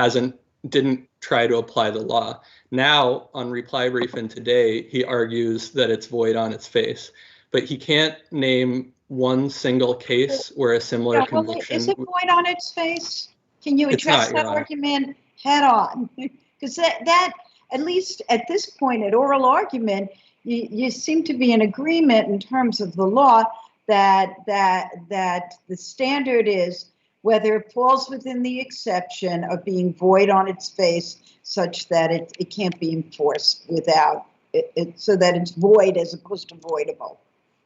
[SPEAKER 16] didn't try to apply the law. Now, on reply brief and today, he argues that it's void on its face, but he can't name one single case where a similar conviction.
[SPEAKER 8] Is it void on its face? Can you address that argument head on? Because that, at least at this point at oral argument, you seem to be in agreement in terms of the law that the standard is whether it falls within the exception of being void on its face such that it can't be enforced without it, so that it's void as opposed to voidable.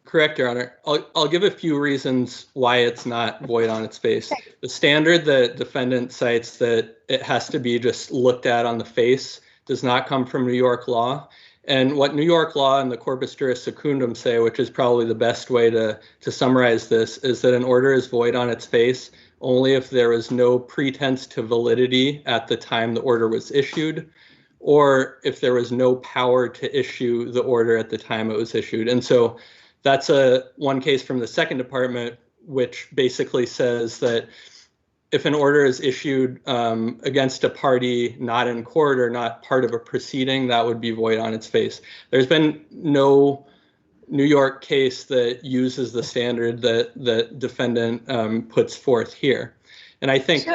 [SPEAKER 16] Correct, Your Honor. I'll give a few reasons why it's not void on its face. The standard that defendant cites that it has to be just looked at on the face does not come from New York law. And what New York law and the corpus juris secundum say, which is probably the best way to summarize this, is that an order is void on its face only if there was no pretense to validity at the time the order was issued, or if there was no power to issue the order at the time it was issued. And so that's one case from the Second Department, which basically says that if an order is issued against a party not in court or not part of a proceeding, that would be void on its face. There's been no New York case that uses the standard that defendant puts forth here. And I think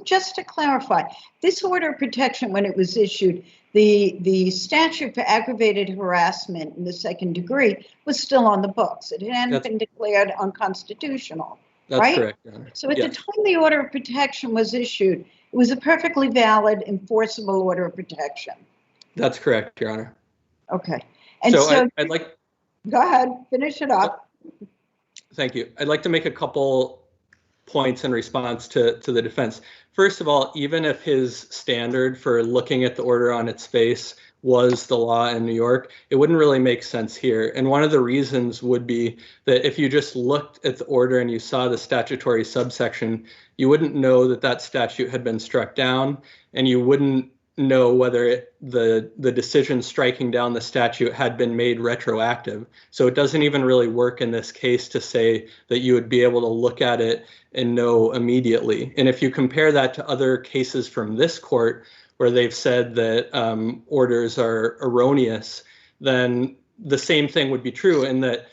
[SPEAKER 8] just to clarify, this order of protection, when it was issued, the statute for aggravated harassment in the second degree was still on the books. It hadn't been declared unconstitutional.
[SPEAKER 16] That's
[SPEAKER 8] right?
[SPEAKER 16] Correct, Your Honor.
[SPEAKER 8] So at the time the order of protection was issued, it was a perfectly valid, enforceable order of protection.
[SPEAKER 16] That's correct, Your Honor.
[SPEAKER 8] Okay. And so
[SPEAKER 16] I'd like.
[SPEAKER 8] Go ahead, finish it up.
[SPEAKER 16] Thank you. I'd like to make a couple points in response to the defense. First of all, even if his standard for looking at the order on its face was the law in New York, it wouldn't really make sense here. And one of the reasons would be that if you just looked at the order and you saw the statutory subsection, you wouldn't know that that statute had been struck down, and you wouldn't know whether the decision striking down the statute had been made retroactive. So it doesn't even really work in this case to say that you would be able to look at it and know immediately. And if you compare that to other cases from this court where they've said that orders are erroneous, then the same thing would be true in that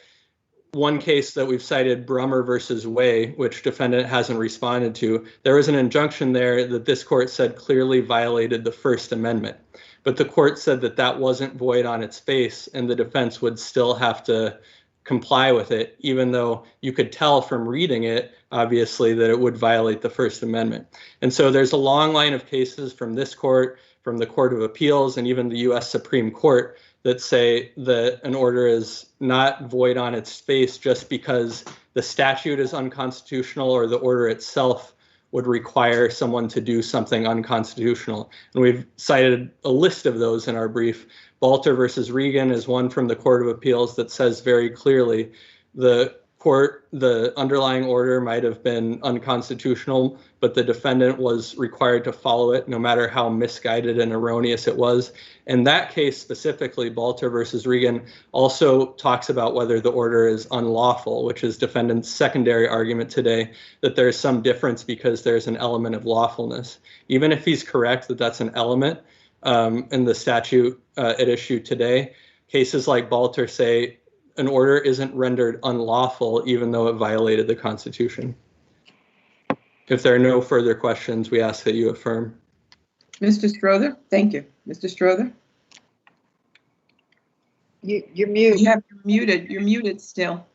[SPEAKER 16] one case that we've cited, Brummer versus Way, which defendant hasn't responded to, there was an injunction there that this court said clearly violated the First Amendment. But the court said that that wasn't void on its face and the defense would still have to comply with it, even though you could tell from reading it, obviously, that it would violate the First Amendment. And so there's a long line of cases from this court, from the Court of Appeals, and even the U.S. Supreme Court that say that an order is not void on its face just because the statute is unconstitutional or the order itself would require someone to do something unconstitutional. And we've cited a list of those in our brief. Balter versus Regan is one from the Court of Appeals that says very clearly the underlying order might have been unconstitutional, but the defendant was required to follow it no matter how misguided and erroneous it was. And that case specifically, Balter versus Regan, also talks about whether the order is unlawful, which is defendant's secondary argument today, that there's some difference because there's an element of lawfulness. Even if he's correct that that's an element in the statute at issue today, cases like Balter say an order isn't rendered unlawful even though it violated the Constitution. If there are no further questions, we ask that you affirm.
[SPEAKER 1] Mr. Strother, thank you. Mr. Strother?
[SPEAKER 8] You're muted.
[SPEAKER 1] You're muted still.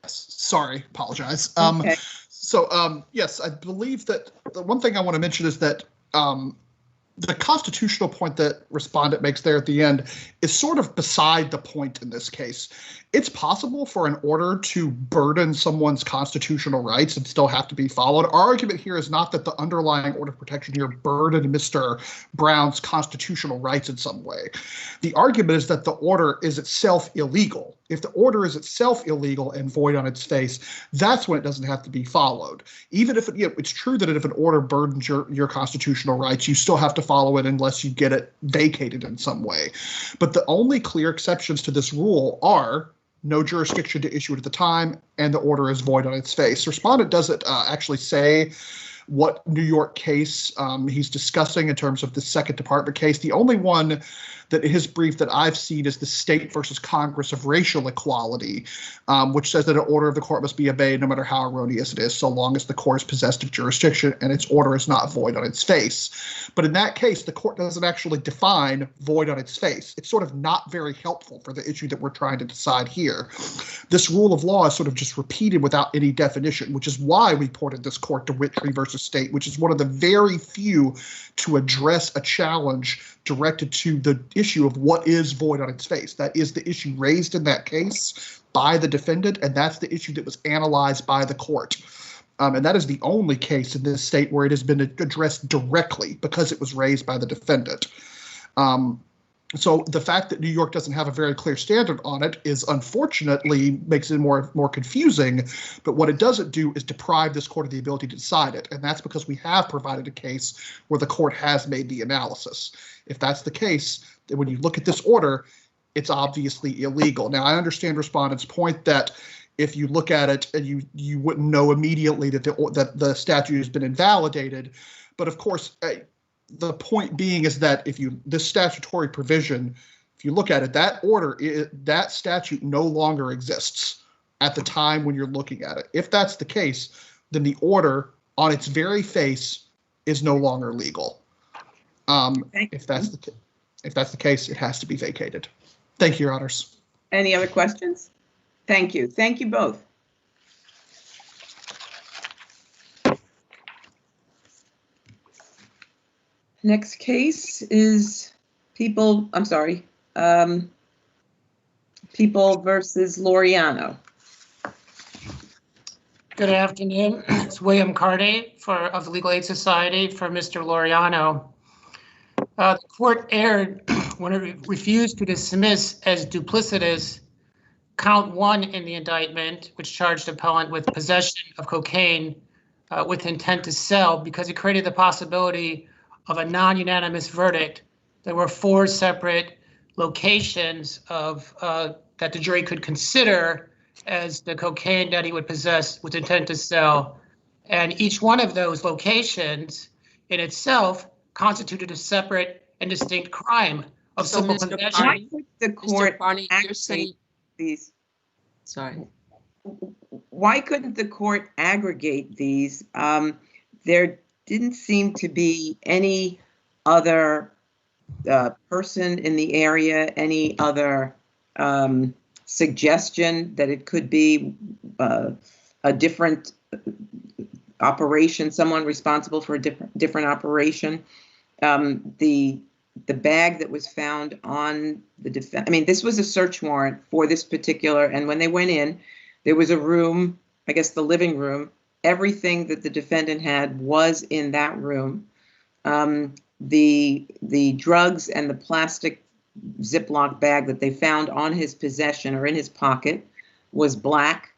[SPEAKER 15] Sorry, apologize.
[SPEAKER 1] Okay.
[SPEAKER 15] So, yes, I believe that the one thing I want to mention is that the constitutional point that respondent makes there at the end is sort of beside the point in this case. It's possible for an order to burden someone's constitutional rights and still have to be followed. Our argument here is not that the underlying order of protection here burdened Mr. Brown's constitutional rights in some way. The argument is that the order is itself illegal. If the order is itself illegal and void on its face, that's when it doesn't have to be followed. Even if it's true that if an order burdens your constitutional rights, you still have to follow it unless you get it vacated in some way. But the only clear exceptions to this rule are no jurisdiction to issue it at the time, and the order is void on its face. Respondent doesn't actually say what New York case he's discussing in terms of the Second Department case. The only one that his brief that I've seen is the State versus Congress of Racial Equality, which says that an order of the court must be obeyed no matter how erroneous it is, so long as the court is possessed of jurisdiction and its order is not void on its face. But in that case, the court doesn't actually define void on its face. It's sort of not very helpful for the issue that we're trying to decide here. This rule of law is sort of just repeated without any definition, which is why we ported this court to Whitley versus State, which is one of the very few to address a challenge directed to the issue of what is void on its face. That is the issue raised in that case by the defendant, and that's the issue that was analyzed by the court. And that is the only case in this state where it has been addressed directly because it was raised by the defendant. So the fact that New York doesn't have a very clear standard on it is unfortunately makes it more confusing. But what it doesn't do is deprive this court of the ability to decide it. And that's because we have provided a case where the court has made the analysis. If that's the case, then when you look at this order, it's obviously illegal. Now, I understand respondent's point that if you look at it and you wouldn't know immediately that the statute has been invalidated. But of course, the point being is that this statutory provision, if you look at it, that statute no longer exists at the time when you're looking at it. If that's the case, then the order on its very face is no longer legal. If that's the case, it has to be vacated. Thank you, Your Honors.
[SPEAKER 1] Any other questions? Thank you. Thank you both. Next case is People versus Laureano.
[SPEAKER 17] Good afternoon. It's William Carday of the Legal Aid Society for Mr. Laureano. The court erred when it refused to dismiss as duplicitous count 1 in the indictment, which charged appellant with possession of cocaine with intent to sell, because it created the possibility of a non-unanimous verdict. There were 4 separate locations that the jury could consider as the cocaine that he would possess with intent to sell. And each one of those locations in itself constituted a separate and distinct crime of simple possession.
[SPEAKER 1] Why could the court aggregate these?
[SPEAKER 7] Sorry.
[SPEAKER 1] Why couldn't the court aggregate these? There didn't seem to be any other person in the area, any other suggestion that it could be a different operation, someone responsible for a different operation. The bag that was found on the defense, I mean, this was a search warrant for this particular, and when they went in, there was a room, I guess the living room. Everything that the defendant had was in that room. The drugs and the plastic Ziploc bag that they found on his possession or in his pocket was black.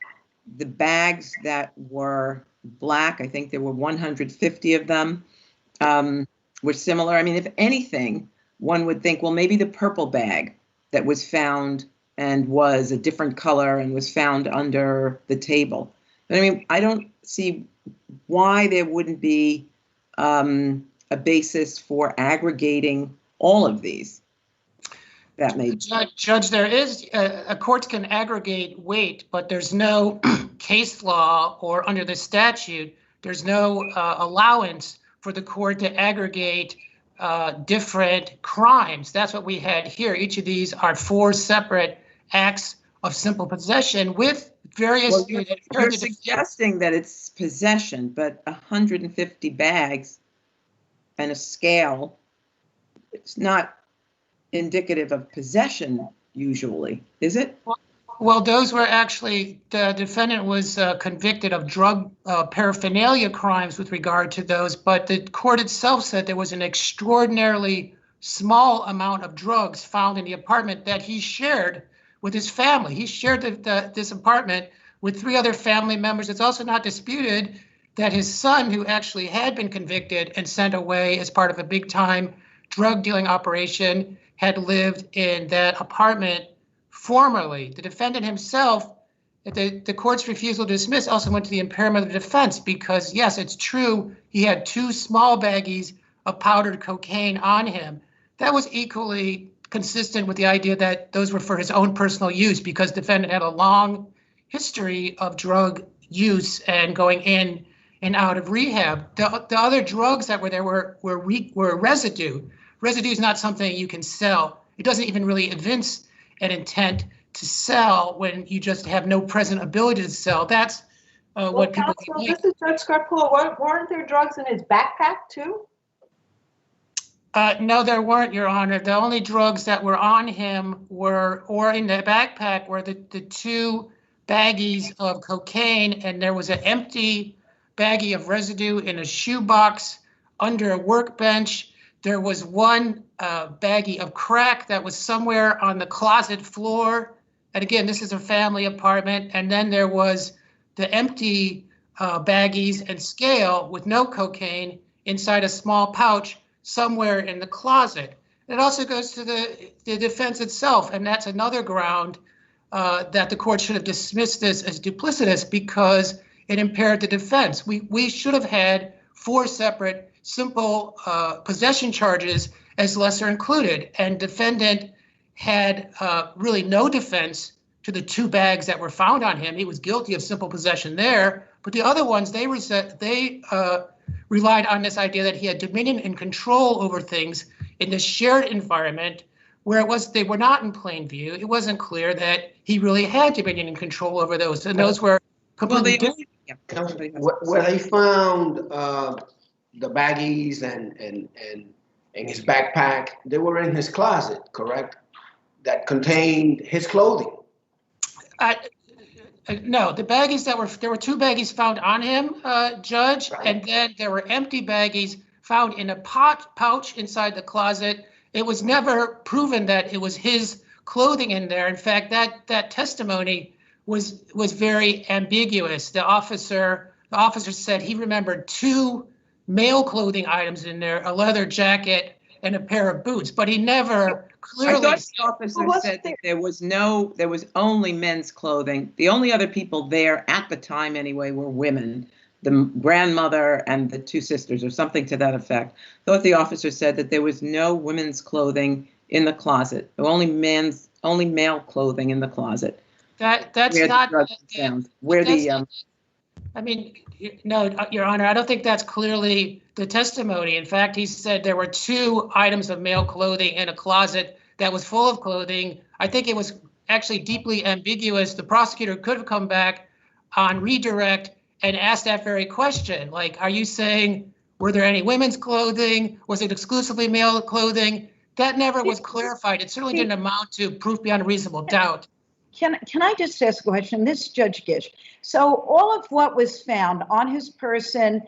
[SPEAKER 1] The bags that were black, I think there were 150 of them, were similar. I mean, if anything, one would think, well, maybe the purple bag that was found and was a different color and was found under the table. But I mean, I don't see why there wouldn't be a basis for aggregating all of these. That may
[SPEAKER 17] Judge, there is a court can aggregate weight, but there's no case law or under the statute, there's no allowance for the court to aggregate different crimes. That's what we had here. Each of these are 4 separate acts of simple possession with various.
[SPEAKER 1] Well, you're suggesting that it's possession, but 150 bags and a scale, it's not indicative of possession usually, is it?
[SPEAKER 17] Well, those were actually, the defendant was convicted of drug paraphernalia crimes with regard to those, but the court itself said there was an extraordinarily small amount of drugs found in the apartment that he shared with his family. He shared this apartment with 3 other family members. It's also not disputed that his son, who actually had been convicted and sent away as part of a big-time drug dealing operation, had lived in that apartment formerly. The defendant himself, the court's refusal to dismiss also went to the impairment of the defense because, yes, it's true, he had 2 small baggies of powdered cocaine on him. That was equally consistent with the idea that those were for his own personal use because the defendant had a long history of drug use and going in and out of rehab. The other drugs that were there were residue. Residue is not something you can sell. It doesn't even really evince an intent to sell when you just have no present ability to sell. That's what people
[SPEAKER 5] think. This is Judge Scarpello. Weren't there drugs in his backpack too?
[SPEAKER 17] No, there weren't, Your Honor. The only drugs that were on him or in the backpack were the 2 baggies of cocaine, and there was an empty baggie of residue in a shoebox under a workbench. There was one baggie of crack that was somewhere on the closet floor. And again, this is a family apartment. And then there was the empty baggies and scale with no cocaine inside a small pouch somewhere in the closet. It also goes to the defense itself, and that's another ground that the court should have dismissed this as duplicitous because it impaired the defense. We should have had 4 separate simple possession charges as lesser included, and defendant had really no defense to the 2 bags that were found on him. He was guilty of simple possession there, but the other ones, they relied on this idea that he had dominion and control over things in this shared environment where they were not in plain view. It wasn't clear that he really had dominion and control over those, and those were completely different.
[SPEAKER 4] Where they found the baggies and his backpack, they were in his closet, correct? That contained his clothing.
[SPEAKER 17] No, the baggies there were 2 baggies found on him, Judge, right. And then there were empty baggies found in a pouch inside the closet. It was never proven that it was his clothing in there. In fact, that testimony was very ambiguous. The officer said he remembered 2 male clothing items in there, a leather jacket and a pair of boots, but he never clearly.
[SPEAKER 1] I thought the officer said that there was only men's clothing. The only other people there at the time anyway were women, the grandmother and the 2 sisters or something to that effect. I thought the officer said that there was no women's clothing in the closet, only male clothing in the closet.
[SPEAKER 17] That's not found. I mean, no, Your Honor, I don't think that's clearly the testimony. In fact, he said there were 2 items of male clothing in a closet that was full of clothing. I think it was actually deeply ambiguous. The prosecutor could have come back on redirect and asked that very question. Like, are you saying, were there any women's clothing? Was it exclusively male clothing? That never was clarified. It certainly didn't amount to proof beyond a reasonable doubt.
[SPEAKER 8] Can I just ask a question? This is Judge Gish. So all of what was found on his person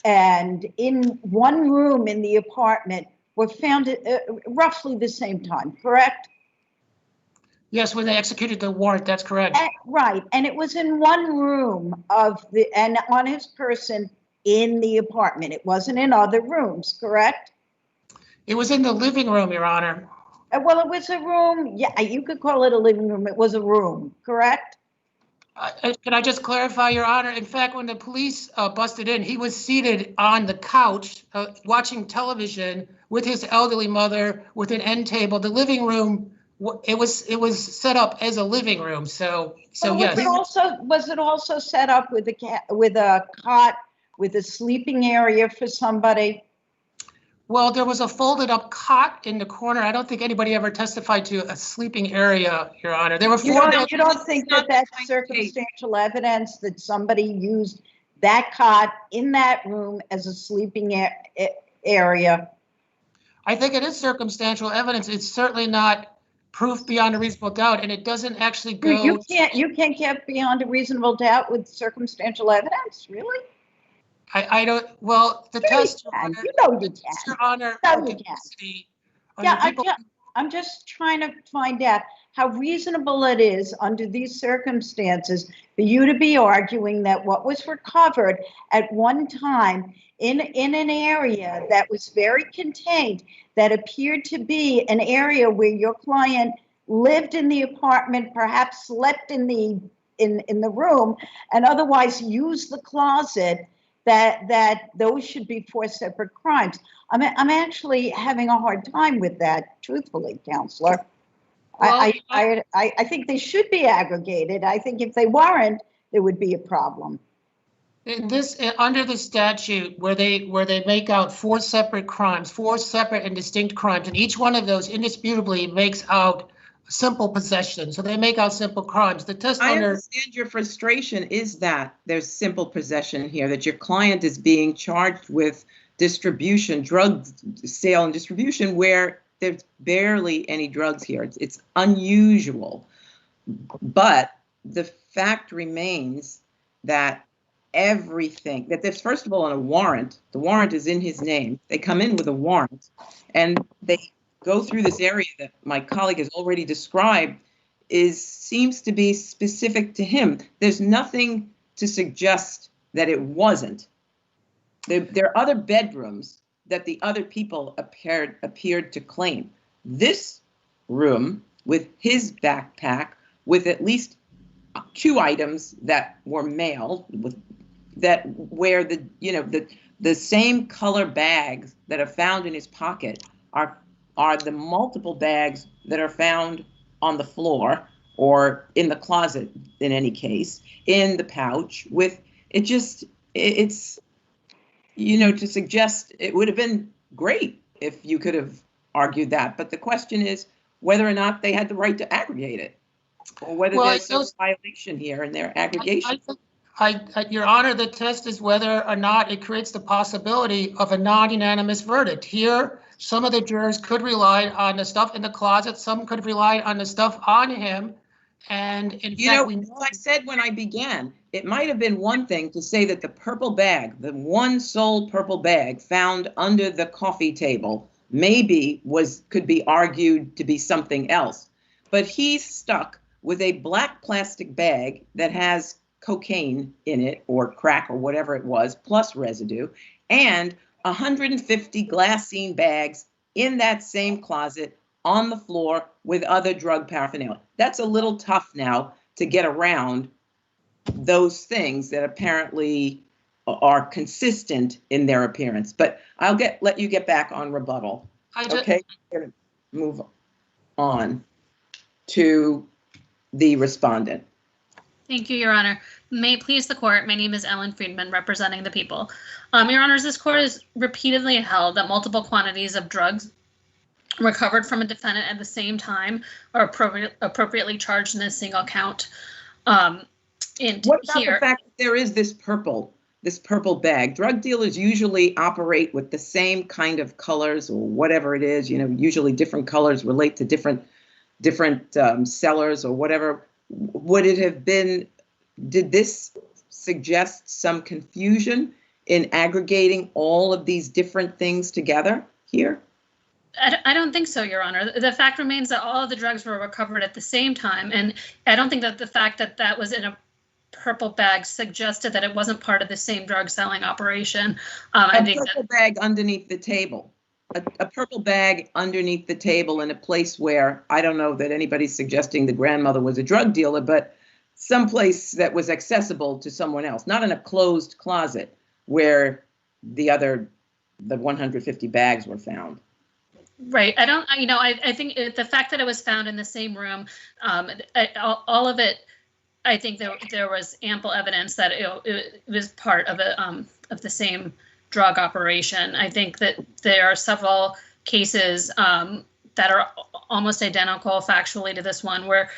[SPEAKER 8] and in one room in the apartment were found at roughly the same time, correct?
[SPEAKER 17] Yes, when they executed the warrant, that's correct.
[SPEAKER 8] Right, and it was in one room and on his person in the apartment. It wasn't in other rooms, correct?
[SPEAKER 17] It was in the living room, Your Honor.
[SPEAKER 8] Well, it was a room. Yeah, you could call it a living room. It was a room, correct?
[SPEAKER 17] Can I just clarify, Your Honor? In fact, when the police busted in, he was seated on the couch watching television with his elderly mother with an end table. The living room, it was set up as a living room. So yes.
[SPEAKER 8] Was it also set up with a cot with a sleeping area for somebody?
[SPEAKER 17] Well, there was a folded up cot in the corner. I don't think anybody ever testified to a sleeping area, Your Honor. There were 4.
[SPEAKER 8] You don't think that that's circumstantial evidence that somebody used that cot in that room as a sleeping area?
[SPEAKER 17] I think it is circumstantial evidence. It's certainly not proof beyond a reasonable doubt, and it doesn't actually go.
[SPEAKER 8] You can't get beyond a reasonable doubt with circumstantial evidence, really?
[SPEAKER 17] I don't. Well, the test,
[SPEAKER 8] Your Honor. I'm just trying to find out how reasonable it is under these circumstances for you to be arguing that what was recovered at one time in an area that was very contained, that appeared to be an area where your client lived in the apartment, perhaps slept in the room, and otherwise used the closet, that those should be 4 separate crimes. I'm actually having a hard time with that, truthfully, Counselor. Well, I think they should be aggregated. I think if they weren't, there would be a problem.
[SPEAKER 17] Under the statute, where they make out 4 separate crimes, 4 separate and distinct crimes, and each one of those indisputably makes out simple possession. So they make out simple crimes. The test
[SPEAKER 1] I understand your frustration is that there's simple possession here, that your client is being charged with distribution, drug sale and distribution, where there's barely any drugs here. It's unusual. But the fact remains that everything, that there's first of all on a warrant, the warrant is in his name. They come in with a warrant and they go through this area that my colleague has already described seems to be specific to him. There's nothing to suggest that it wasn't. There are other bedrooms that the other people appeared to claim. This room with his backpack, with at least 2 items that were male, where the same color bags that are found in his pocket are the multiple bags that are found on the floor or in the closet, in any case, in the pouch. It's to suggest it would have been great if you could have argued that. But the question is whether or not they had the right to aggregate it, or whether there's a violation here in their aggregation.
[SPEAKER 17] Your Honor, the test is whether or not it creates the possibility of a non-unanimous verdict. Here, some of the jurors could rely on the stuff in the closet. Some could rely on the stuff on him. And in fact,
[SPEAKER 1] as I said when I began, it might have been one thing to say that the purple bag, the one sole purple bag found under the coffee table, maybe could be argued to be something else. But he's stuck with a black plastic bag that has cocaine in it, or crack, or whatever it was, plus residue, and 150 glassine bags in that same closet on the floor with other drug paraphernalia. That's a little tough now to get around those things that apparently are consistent in their appearance. But I'll let you get back on rebuttal. Okay, we're going to move on to the respondent.
[SPEAKER 18] Thank you, Your Honor. May it please the court, my name is Ellen Friedman, representing the people. Your Honors, this court has repeatedly held that multiple quantities of drugs recovered from a defendant at the same time are appropriately charged in a single count. What about the fact that there is this purple bag? Drug dealers usually operate with the same kind of colors, or whatever it is. Usually different colors relate to different sellers or whatever. Would it have been? Did this suggest some confusion in aggregating all of these different things together here? I don't think so, Your Honor. The fact remains that all of the drugs were recovered at the same time, and I don't think that the fact that that was in a purple bag suggested that it wasn't part of the same drug selling operation.
[SPEAKER 1] Bag underneath the table. A purple bag underneath the table in a place where, I don't know that anybody's suggesting the grandmother was a drug dealer, but someplace that was accessible to someone else, not in a closed closet where the 150 bags were found.
[SPEAKER 18] Right. I think the fact that it was found in the same room, all of it, I think there was ample evidence that it was part of the same drug operation. I think that there are several cases that are almost identical factually to this one, where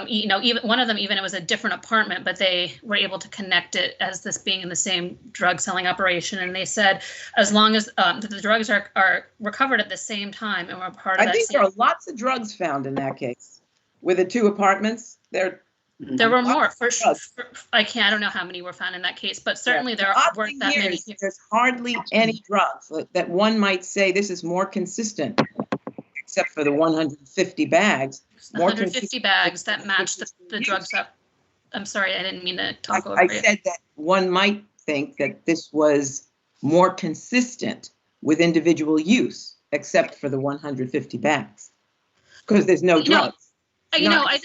[SPEAKER 18] even one of them, even it was a different apartment, but they were able to connect it as this being in the same drug selling operation. And they said, as long as the drugs are recovered at the same time and were part of that. I think
[SPEAKER 1] there are lots of drugs found in that case. With the 2 apartments, there
[SPEAKER 18] were more. For sure. I don't know how many were found in that case, but certainly there weren't that many.
[SPEAKER 1] There's hardly any drugs that one might say this is more consistent, except for the 150 bags.
[SPEAKER 18] 150 bags that match the drugs that. I'm sorry, I didn't mean to talk over you.
[SPEAKER 1] I said that one might think that this was more consistent with individual use, except for the 150 bags, because there's no drugs.
[SPEAKER 18] I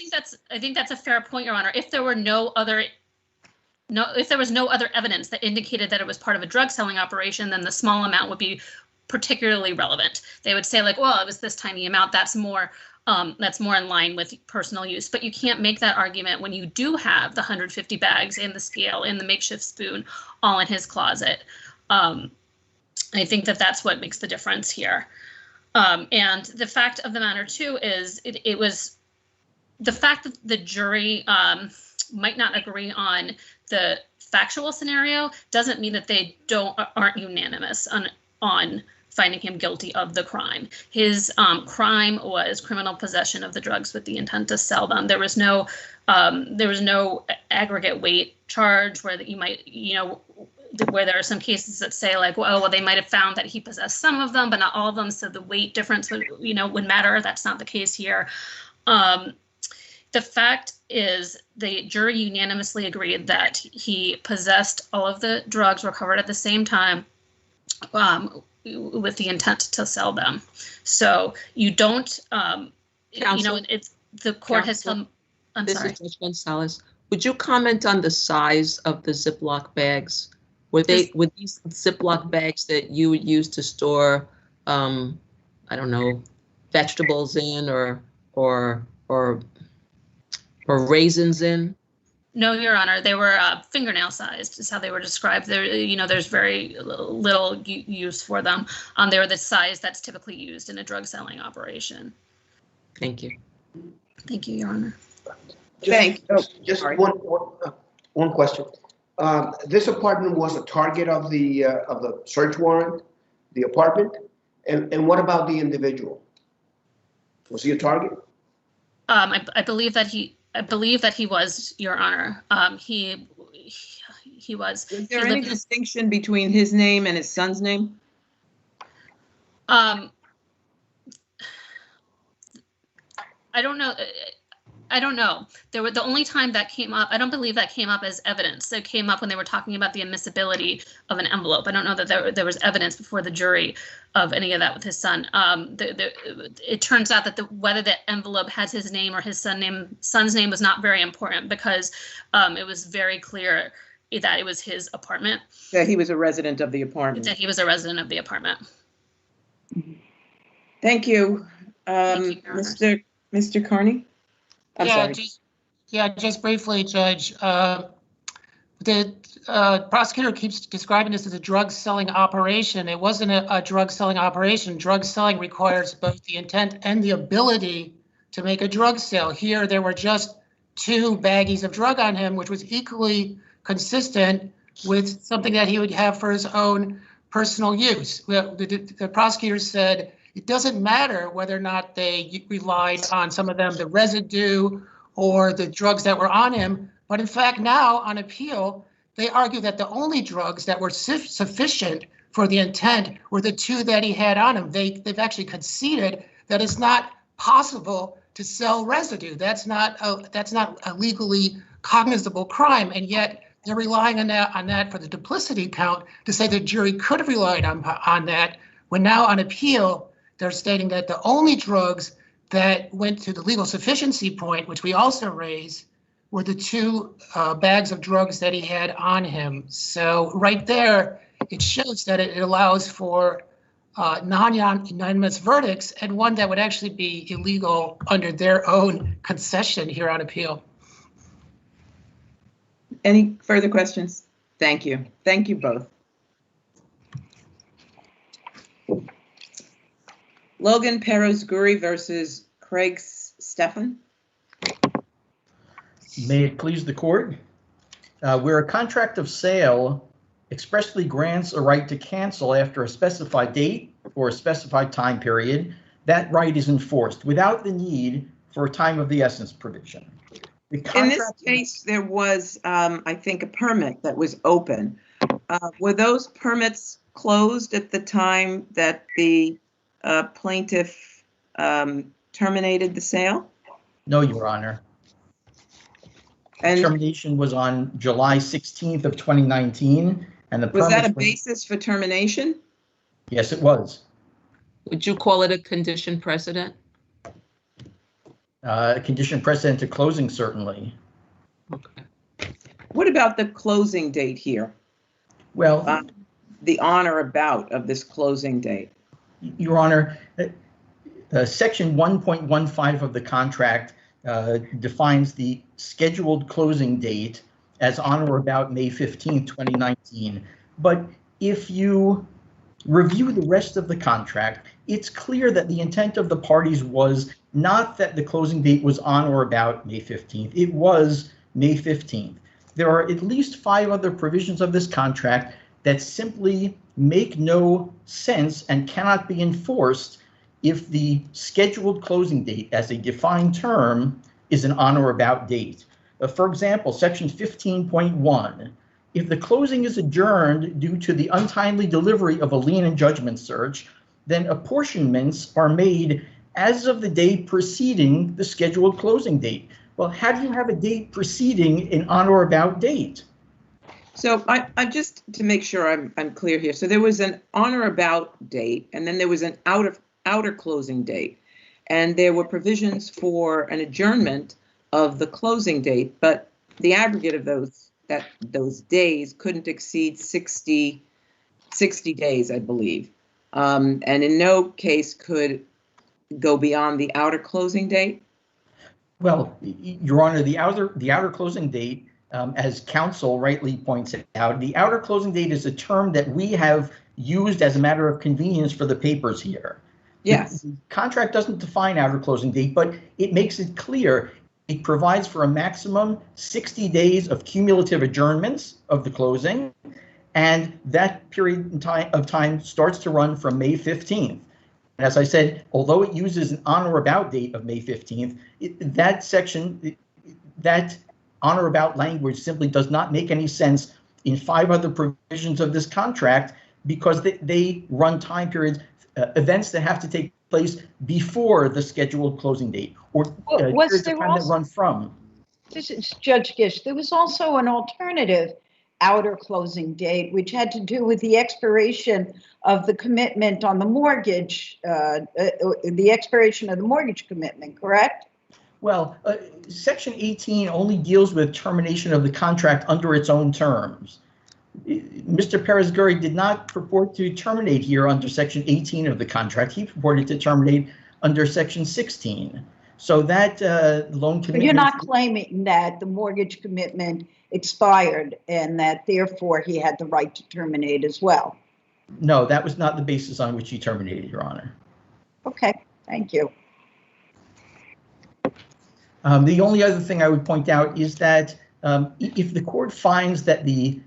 [SPEAKER 18] think that's a fair point, Your Honor. If there were if there was no other evidence that indicated that it was part of a drug selling operation, then the small amount would be particularly relevant. They would say, like, well, it was this tiny amount. That's more in line with personal use. But you can't make that argument when you do have the 150 bags and the scale and the makeshift spoon all in his closet. I think that that's what makes the difference here. And the fact of the matter, too, is it was the fact that the jury might not agree on the factual scenario doesn't mean that they aren't unanimous on finding him guilty of the crime. His crime was criminal possession of the drugs with the intent to sell them. There was no aggregate weight charge where that you might, where there are some cases that say like, well, they might have found that he possessed some of them, but not all of them. So the weight difference would matter. That's not the case here. The fact is the jury unanimously agreed that he possessed all of the drugs recovered at the same time with the intent to sell them. So you don't, it's the court has come. I'm sorry.
[SPEAKER 7] This is Judge Gonzalez. Would you comment on the size of the Ziploc bags? Were these Ziploc bags that you would use to store, I don't know, vegetables in or raisins in?
[SPEAKER 18] No, Your Honor, they were fingernail sized is how they were described. There's very little use for them. They were the size that's typically used in a drug selling operation.
[SPEAKER 7] Thank you.
[SPEAKER 18] Thank you, Your Honor.
[SPEAKER 4] Just one question. This apartment was a target of the search warrant, the apartment, and what about the individual? Was he a target?
[SPEAKER 18] I believe that he was, Your Honor. He was.
[SPEAKER 1] Is there any distinction between his name and his son's name?
[SPEAKER 18] I don't know. The only time that came up, I don't believe that came up as evidence. That came up when they were talking about the admissibility of an envelope. I don't know that there was evidence before the jury of any of that with his son. It turns out that whether the envelope has his name or his son's name was not very important because it was very clear that it was his apartment.
[SPEAKER 1] That he was a resident of the apartment.
[SPEAKER 18] That he was a resident of the apartment.
[SPEAKER 1] Thank you. Mr. Carney? I'm sorry.
[SPEAKER 17] Just briefly, Judge. The prosecutor keeps describing this as a drug selling operation. It wasn't a drug selling operation. Drug selling requires both the intent and the ability to make a drug sale. Here, there were just 2 baggies of drug on him, which was equally consistent with something that he would have for his own personal use. The prosecutor said it doesn't matter whether or not they relied on some of them, the residue or the drugs that were on him. But in fact, now on appeal, they argue that the only drugs that were sufficient for the intent were the 2 that he had on him. They've actually conceded that it's not possible to sell residue. That's not a legally cognizable crime. And yet they're relying on that for the duplicity count to say the jury could have relied on that, when now on appeal, they're stating that the only drugs that went to the legal sufficiency point, which we also raised, were the 2 bags of drugs that he had on him. So right there, it shows that it allows for non-unanimous verdicts and one that would actually be illegal under their own concession here on appeal.
[SPEAKER 1] Any further questions? Thank you. Thank you both. Logan Perez-Guri versus Craig Stephan.
[SPEAKER 19] May it please the court. Where a contract of sale expressly grants a right to cancel after a specified date or a specified time period, that right is enforced without the need for a time of the essence provision.
[SPEAKER 1] In this case, there was, I think, a permit that was open. Were those permits closed at the time that the plaintiff terminated the sale?
[SPEAKER 19] No, Your Honor. And termination was on July 16th of 2019, and the
[SPEAKER 1] was that a basis for termination?
[SPEAKER 19] Yes, it was.
[SPEAKER 7] Would you call it a condition precedent?
[SPEAKER 19] A condition precedent to closing, certainly.
[SPEAKER 1] Okay. What about the closing date here?
[SPEAKER 19] Well,
[SPEAKER 1] the on or about of this closing date.
[SPEAKER 19] Your Honor, section 1.15 of the contract defines the scheduled closing date as on or about May 15, 2019. But if you review the rest of the contract, it's clear that the intent of the parties was not that the closing date was on or about May 15th. It was May 15th. There are at least 5 other provisions of this contract that simply make no sense and cannot be enforced if the scheduled closing date as a defined term is an on or about date. For example, section 15.1, if the closing is adjourned due to the untimely delivery of a lien and judgment search, then apportionments are made as of the day preceding the scheduled closing date. Well, how do you have a date preceding an on or about date?
[SPEAKER 1] So I just to make sure I'm clear here. So there was an on or about date, and then there was an outer closing date, and there were provisions for an adjournment of the closing date, but the aggregate of those days couldn't exceed 60 days, I believe, and in no case could go beyond the outer closing date.
[SPEAKER 19] Well, Your Honor, the outer closing date, as counsel rightly points out, the outer closing date is a term that we have used as a matter of convenience for the papers here.
[SPEAKER 1] Yes.
[SPEAKER 19] The contract doesn't define outer closing date, but it makes it clear. It provides for a maximum 60 days of cumulative adjournments of the closing, and that period of time starts to run from May 15th. And as I said, although it uses an on or about date of May 15th, that section, that on or about language simply does not make any sense in 5 other provisions of this contract, because they run time periods, events that have to take place before the scheduled closing date, or
[SPEAKER 8] was there
[SPEAKER 19] time that run from.
[SPEAKER 8] This is Judge Gish. There was also an alternative outer closing date, which had to do with the expiration of the commitment on the mortgage, the expiration of the mortgage commitment, correct?
[SPEAKER 19] Well, Section 18 only deals with termination of the contract under its own terms. Mr. Perez-Gurry did not purport to terminate here under Section 18 of the contract. He purported to terminate under Section 16. So that loan commitment... But
[SPEAKER 8] you're not claiming that the mortgage commitment expired and that therefore he had the right to terminate as well?
[SPEAKER 19] No, that was not the basis on which he terminated, Your Honor.
[SPEAKER 8] Okay, thank you.
[SPEAKER 19] The only other thing I would point out is that if the court finds that the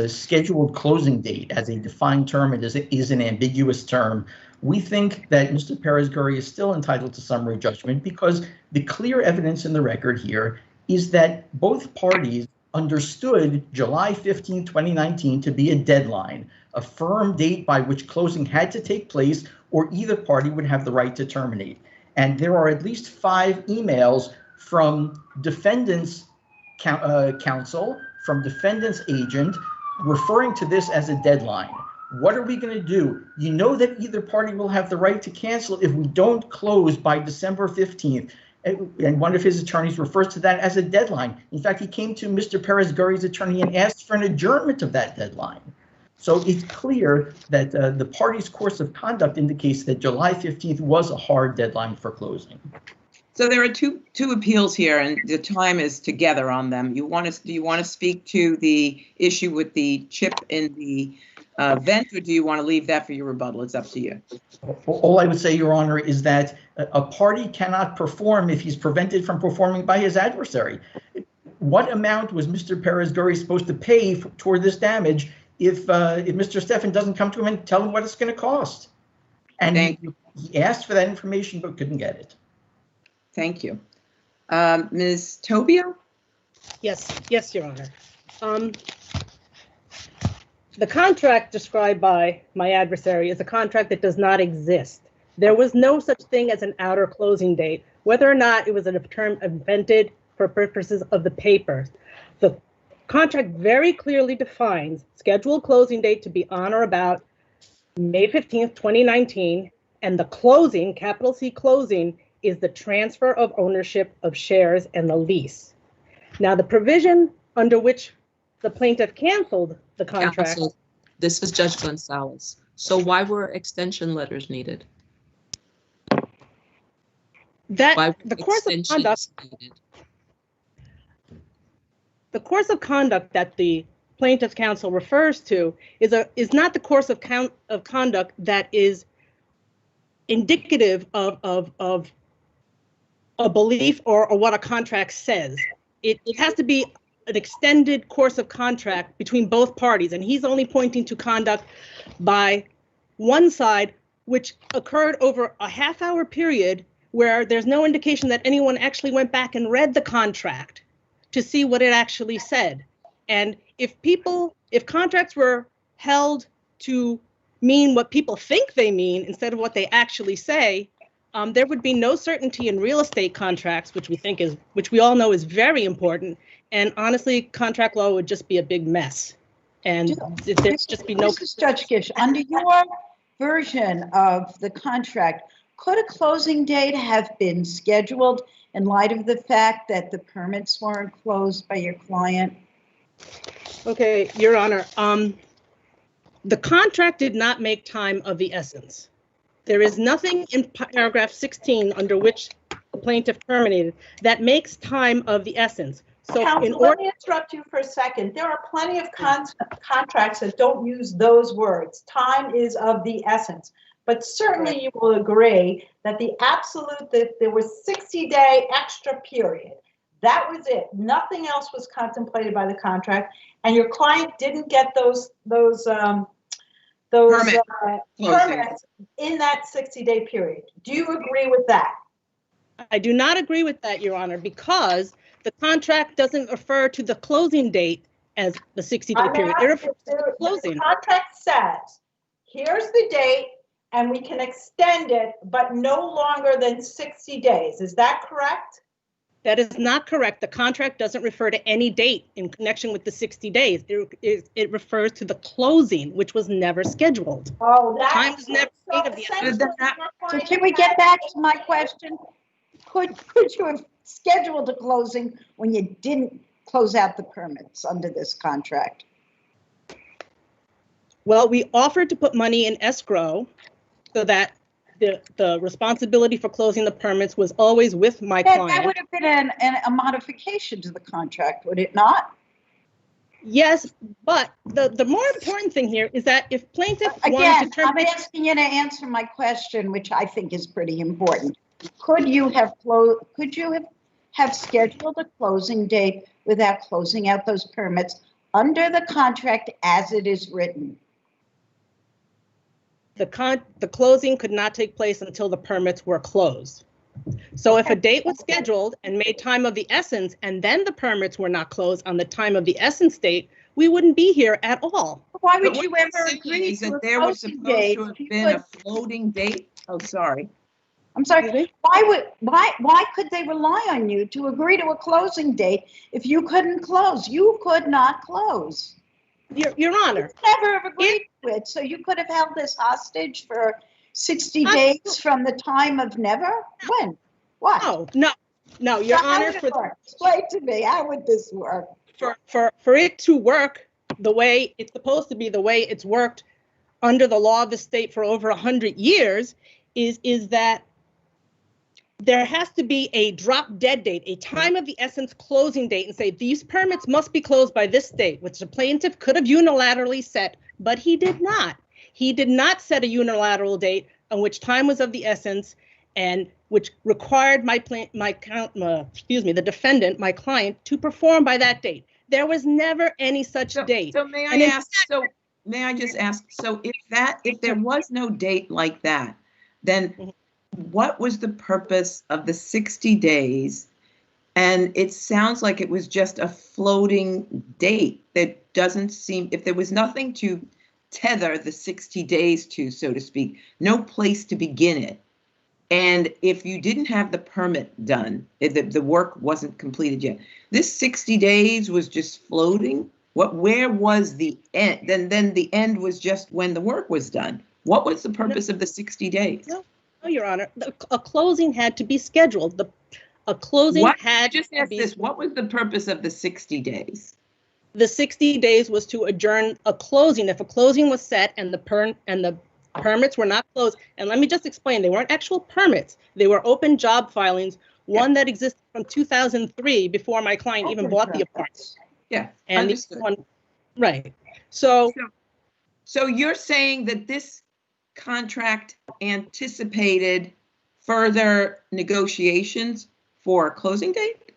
[SPEAKER 19] scheduled closing date as a defined term is an ambiguous term, we think that Mr. Perez-Gurry is still entitled to summary judgment, because the clear evidence in the record here is that both parties understood July 15, 2019 to be a deadline, a firm date by which closing had to take place or either party would have the right to terminate. And there are at least 5 emails from defendant's counsel, from defendant's agent, referring to this as a deadline. What are we going to do? You know that either party will have the right to cancel if we don't close by December 15th. And one of his attorneys refers to that as a deadline. In fact, he came to Mr. Perez-Gurry's attorney and asked for an adjournment of that deadline. So it's clear that the party's course of conduct indicates that July 15th was a hard deadline for closing.
[SPEAKER 1] So there are two appeals here, and the time is together on them. Do you want to speak to the issue with the chip in the vent, or do you want to leave that for your rebuttal? It's up to you.
[SPEAKER 19] All I would say, Your Honor, is that a party cannot perform if he's prevented from performing by his adversary. What amount was Mr. Perez-Gurry supposed to pay toward this damage if Mr. Stephan doesn't come to him and tell him what it's going to cost? And he asked for that information but couldn't get it.
[SPEAKER 1] Thank you. Ms. Tobio?
[SPEAKER 20] Yes, Your Honor. The contract described by my adversary is a contract that does not exist. There was no such thing as an outer closing date, whether or not it was a term invented for purposes of the papers. The contract very clearly defines scheduled closing date to be on or about May 15th, 2019, and the closing, capital C closing, is the transfer of ownership of shares and the lease. Now, the provision under which the plaintiff canceled the contract.
[SPEAKER 7] Counsel, this is Judge Gonzalez. So why were extension letters needed?
[SPEAKER 20] The course of conduct that the plaintiff's counsel refers to is not the course of conduct that is indicative of a belief or what a contract says. It has to be an extended course of contract between both parties, and he's only pointing to conduct by one side, which occurred over a half-hour period where there's no indication that anyone actually went back and read the contract to see what it actually said. And if contracts were held to mean what people think they mean instead of what they actually say, there would be no certainty in real estate contracts, which we all know is very important. And honestly, contract law would just be a big mess. And there'd just be no.
[SPEAKER 8] This is Judge Gish. Under your version of the contract, could a closing date have been scheduled in light of the fact that the permits weren't closed by your client?
[SPEAKER 20] Okay, Your Honor, the contract did not make time of the essence. There is nothing in paragraph 16 under which the plaintiff terminated that makes time of the essence. So
[SPEAKER 5] Counsel, let me interrupt you for a second. There are plenty of contracts that don't use those words. Time is of the essence. But certainly you will agree that that there was 60-day extra period. That was it. Nothing else was contemplated by the contract, and your client didn't get those permits in that 60-day period. Do you agree with that?
[SPEAKER 20] I do not agree with that, Your Honor, because the contract doesn't refer to the closing date as the 60-day period. It refers to the closing.
[SPEAKER 5] The contract says, here's the date, and we can extend it, but no longer than 60 days. Is that correct?
[SPEAKER 20] That is not correct. The contract doesn't refer to any date in connection with the 60 days. It refers to the closing, which was never scheduled.
[SPEAKER 5] Oh,
[SPEAKER 20] time was never made of the essence.
[SPEAKER 8] So can we get back to my question? Could you have scheduled a closing when you didn't close out the permits under this contract?
[SPEAKER 20] Well, we offered to put money in escrow so that the responsibility for closing the permits was always with my client.
[SPEAKER 8] That would have been a modification to the contract, would it not?
[SPEAKER 20] Yes, but the more important thing here is that if plaintiff
[SPEAKER 8] I'm asking you to answer my question, which I think is pretty important. Could you have scheduled a closing date without closing out those permits under the contract as it is written?
[SPEAKER 20] The closing could not take place until the permits were closed. So if a date was scheduled and made time of the essence, and then the permits were not closed on the time of the essence date, we wouldn't be here at all.
[SPEAKER 8] Why would you ever agree to
[SPEAKER 1] that there was supposed to have been a floating date? Oh, sorry.
[SPEAKER 8] I'm sorry. Why could they rely on you to agree to a closing date if you couldn't close? You could not close.
[SPEAKER 20] Your Honor.
[SPEAKER 8] You never have agreed to it, so you could have held this hostage for 60 days from the time of never? When? What?
[SPEAKER 20] No, Your Honor.
[SPEAKER 8] Explain to me, how would this work?
[SPEAKER 20] For it to work the way it's supposed to be, the way it's worked under the law of the state for over 100 years, is that there has to be a drop dead date, a time of the essence closing date, and say these permits must be closed by this date, which the plaintiff could have unilaterally set, but he did not. He did not set a unilateral date on which time was of the essence and which required the defendant, my client, to perform by that date. There was never any such date.
[SPEAKER 1] So may I just ask, so if there was no date like that, then what was the purpose of the 60 days? And it sounds like it was just a floating date that doesn't seem, if there was nothing to tether the 60 days to, so to speak, no place to begin it. And if you didn't have the permit done, the work wasn't completed yet, this 60 days was just floating. Where was the end? Then the end was just when the work was done. What was the purpose of the 60 days?
[SPEAKER 20] No, Your Honor, a closing had to be scheduled. A closing had to be.
[SPEAKER 1] What was the purpose of the 60 days?
[SPEAKER 20] The 60 days was to adjourn a closing. If a closing was set and the permits were not closed, and let me just explain, they weren't actual permits. They were open job filings, one that existed from 2003 before my client even bought the apartment.
[SPEAKER 1] Yeah,
[SPEAKER 20] and this one, right. So
[SPEAKER 1] you're saying that this contract anticipated further negotiations for a closing date?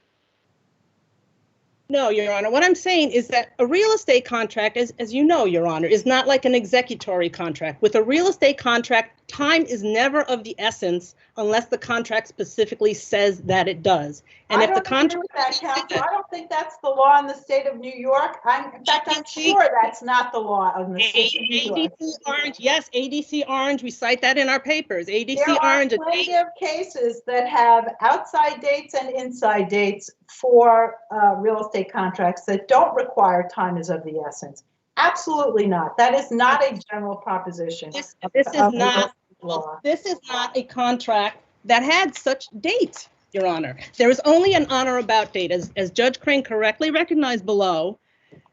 [SPEAKER 20] No, Your Honor. What I'm saying is that a real estate contract, as you know, Your Honor, is not like an executory contract. With a real estate contract, time is never of the essence unless the contract specifically says that it does. And if the contract,
[SPEAKER 5] I don't think that's the law in the state of New York. In fact, I'm sure that's not the law in the state of New York.
[SPEAKER 20] ADC Orange, yes, ADC Orange, we cite that in our papers. ADC
[SPEAKER 5] There are
[SPEAKER 20] Orange.
[SPEAKER 5] plenty of cases that have outside dates and inside dates for real estate contracts that don't require time is of the essence. Absolutely not. That is not a general proposition.
[SPEAKER 20] This is not a contract that had such dates, Your Honor. There is only an on or about date. As Judge Crane correctly recognized below,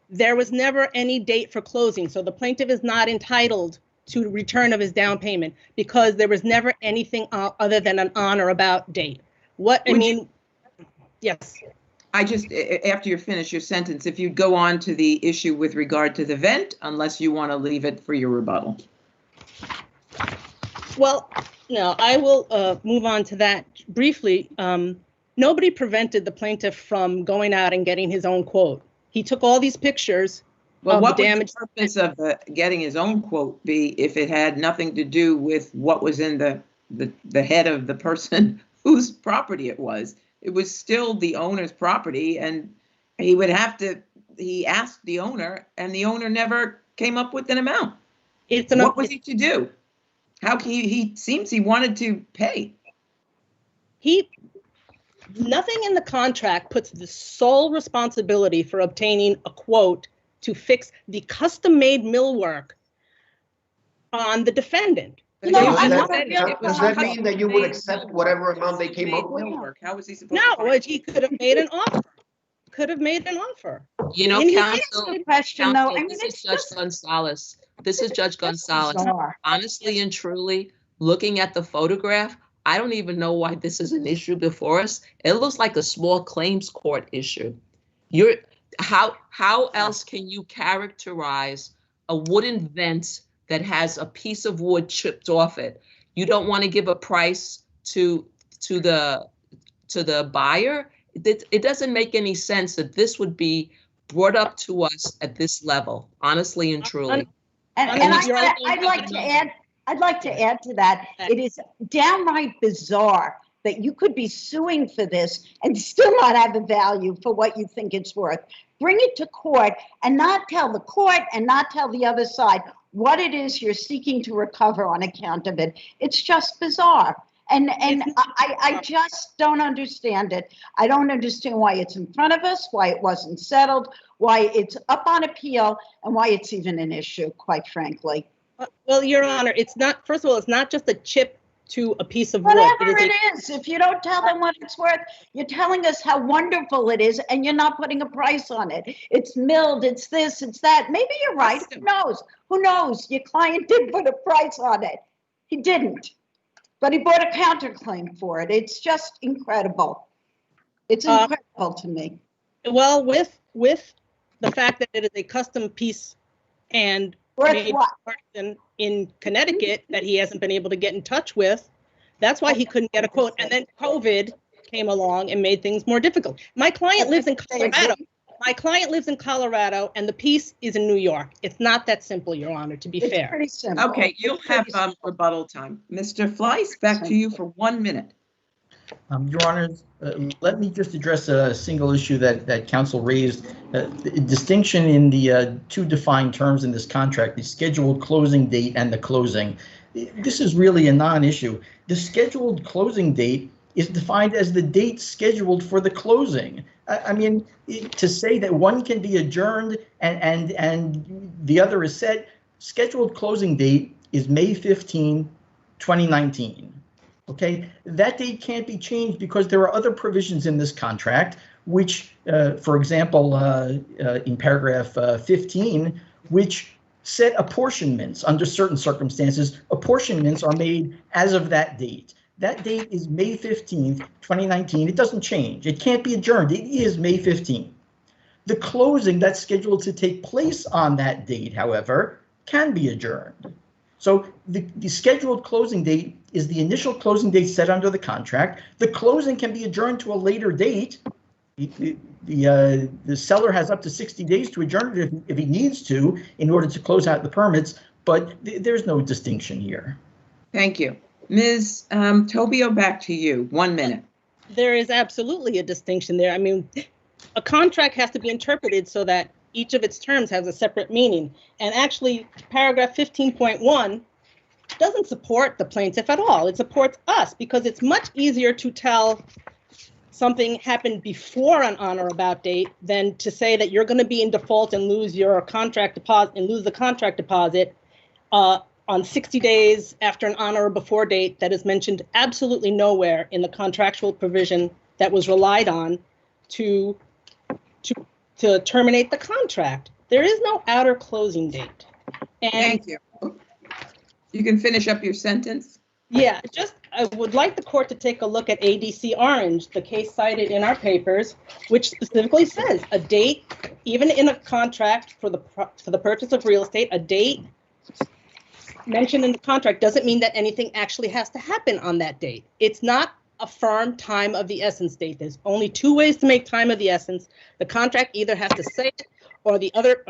[SPEAKER 20] there was never any date for closing. So the plaintiff is not entitled to return of his down payment because there was never anything other than an on or about date. Yes.
[SPEAKER 1] I just, after you finish your sentence, if you'd go on to the issue with regard to the vent, unless you want to leave it for your rebuttal.
[SPEAKER 20] Well, no, I will move on to that briefly. Nobody prevented the plaintiff from going out and getting his own quote. He took all these pictures.
[SPEAKER 1] Well, what would the purpose of getting his own quote be if it had nothing to do with what was in the head of the person whose property it was? It was still the owner's property, and he asked the owner, and the owner never came up with an amount. What was he to do? He seems he wanted to pay.
[SPEAKER 20] Nothing in the contract puts the sole responsibility for obtaining a quote to fix the custom-made millwork on the defendant.
[SPEAKER 4] Does that mean that you would accept whatever amount they came up with?
[SPEAKER 1] How was he supposed to?
[SPEAKER 20] No, he could have made an offer.
[SPEAKER 7] You know, counsel, this is Judge Gonzalez. This is Judge Gonzalez. Honestly and truly, looking at the photograph, I don't even know why this is an issue before us. It looks like a small claims court issue. How else can you characterize a wooden vent that has a piece of wood chipped off it? You don't want to give a price to the buyer? It doesn't make any sense that this would be brought up to us at this level, honestly and truly.
[SPEAKER 8] I'd like to add to that. It is downright bizarre that you could be suing for this and still not have a value for what you think it's worth. Bring it to court and not tell the court and not tell the other side what it is you're seeking to recover on account of it. It's just bizarre. And I just don't understand it. I don't understand why it's in front of us, why it wasn't settled, why it's up on appeal, and why it's even an issue, quite frankly.
[SPEAKER 20] Well, Your Honor, it's not, first of all, it's not just a chip to a piece of wood.
[SPEAKER 8] Whatever it is, if you don't tell them what it's worth, you're telling us how wonderful it is, and you're not putting a price on it. It's milled, it's this, it's that. Maybe you're right. Who knows? Who knows? Your client did put a price on it. He didn't. But he brought a counterclaim for it. It's just incredible. It's incredible to me.
[SPEAKER 20] Well, with the fact that it is a custom piece and made in Connecticut that he hasn't been able to get in touch with, that's why he couldn't get a quote. And then COVID came along and made things more difficult. My client lives in Colorado. And the piece is in New York. It's not that simple, Your Honor, to be fair.
[SPEAKER 8] Pretty simple.
[SPEAKER 1] Okay, you'll have rebuttal time. Mr. Fleiss, back to you for 1 minute.
[SPEAKER 19] Your Honors, let me just address a single issue that counsel raised. The distinction in the two defined terms in this contract, the scheduled closing date and the closing. This is really a non-issue. The scheduled closing date is defined as the date scheduled for the closing. I mean, to say that one can be adjourned and the other is set, scheduled closing date is May 15, 2019. Okay, that date can't be changed because there are other provisions in this contract, which, for example, in paragraph 15, which set apportionments under certain circumstances. Apportionments are made as of that date. That date is May 15th, 2019. It doesn't change. It can't be adjourned. It is May 15th. The closing that's scheduled to take place on that date, however, can be adjourned. So the scheduled closing date is the initial closing date set under the contract. The closing can be adjourned to a later date The seller has up to 60 days to adjourn it if he needs to in order to close out the permits, but there's no distinction here.
[SPEAKER 1] Thank you. Ms. Tobio, back to you. 1 minute.
[SPEAKER 20] There is absolutely a distinction there. I mean, a contract has to be interpreted so that each of its terms has a separate meaning. And actually, paragraph 15.1 doesn't support the plaintiff at all. It supports us because it's much easier to tell something happened before an on or about date than to say that you're going to be in default and lose your contract deposit and lose the contract deposit on 60 days after an on or before date that is mentioned absolutely nowhere in the contractual provision that was relied on to terminate the contract. There is no outer closing date. And
[SPEAKER 1] thank you. You can finish up your sentence.
[SPEAKER 20] Yeah, I would like the court to take a look at ADC Orange, the case cited in our papers, which specifically says a date, even in a contract for the purchase of real estate, a date mentioned in the contract doesn't mean that anything actually has to happen on that date. It's not a firm time of the essence date. There's only two ways to make time of the essence. The contract either has to say it, or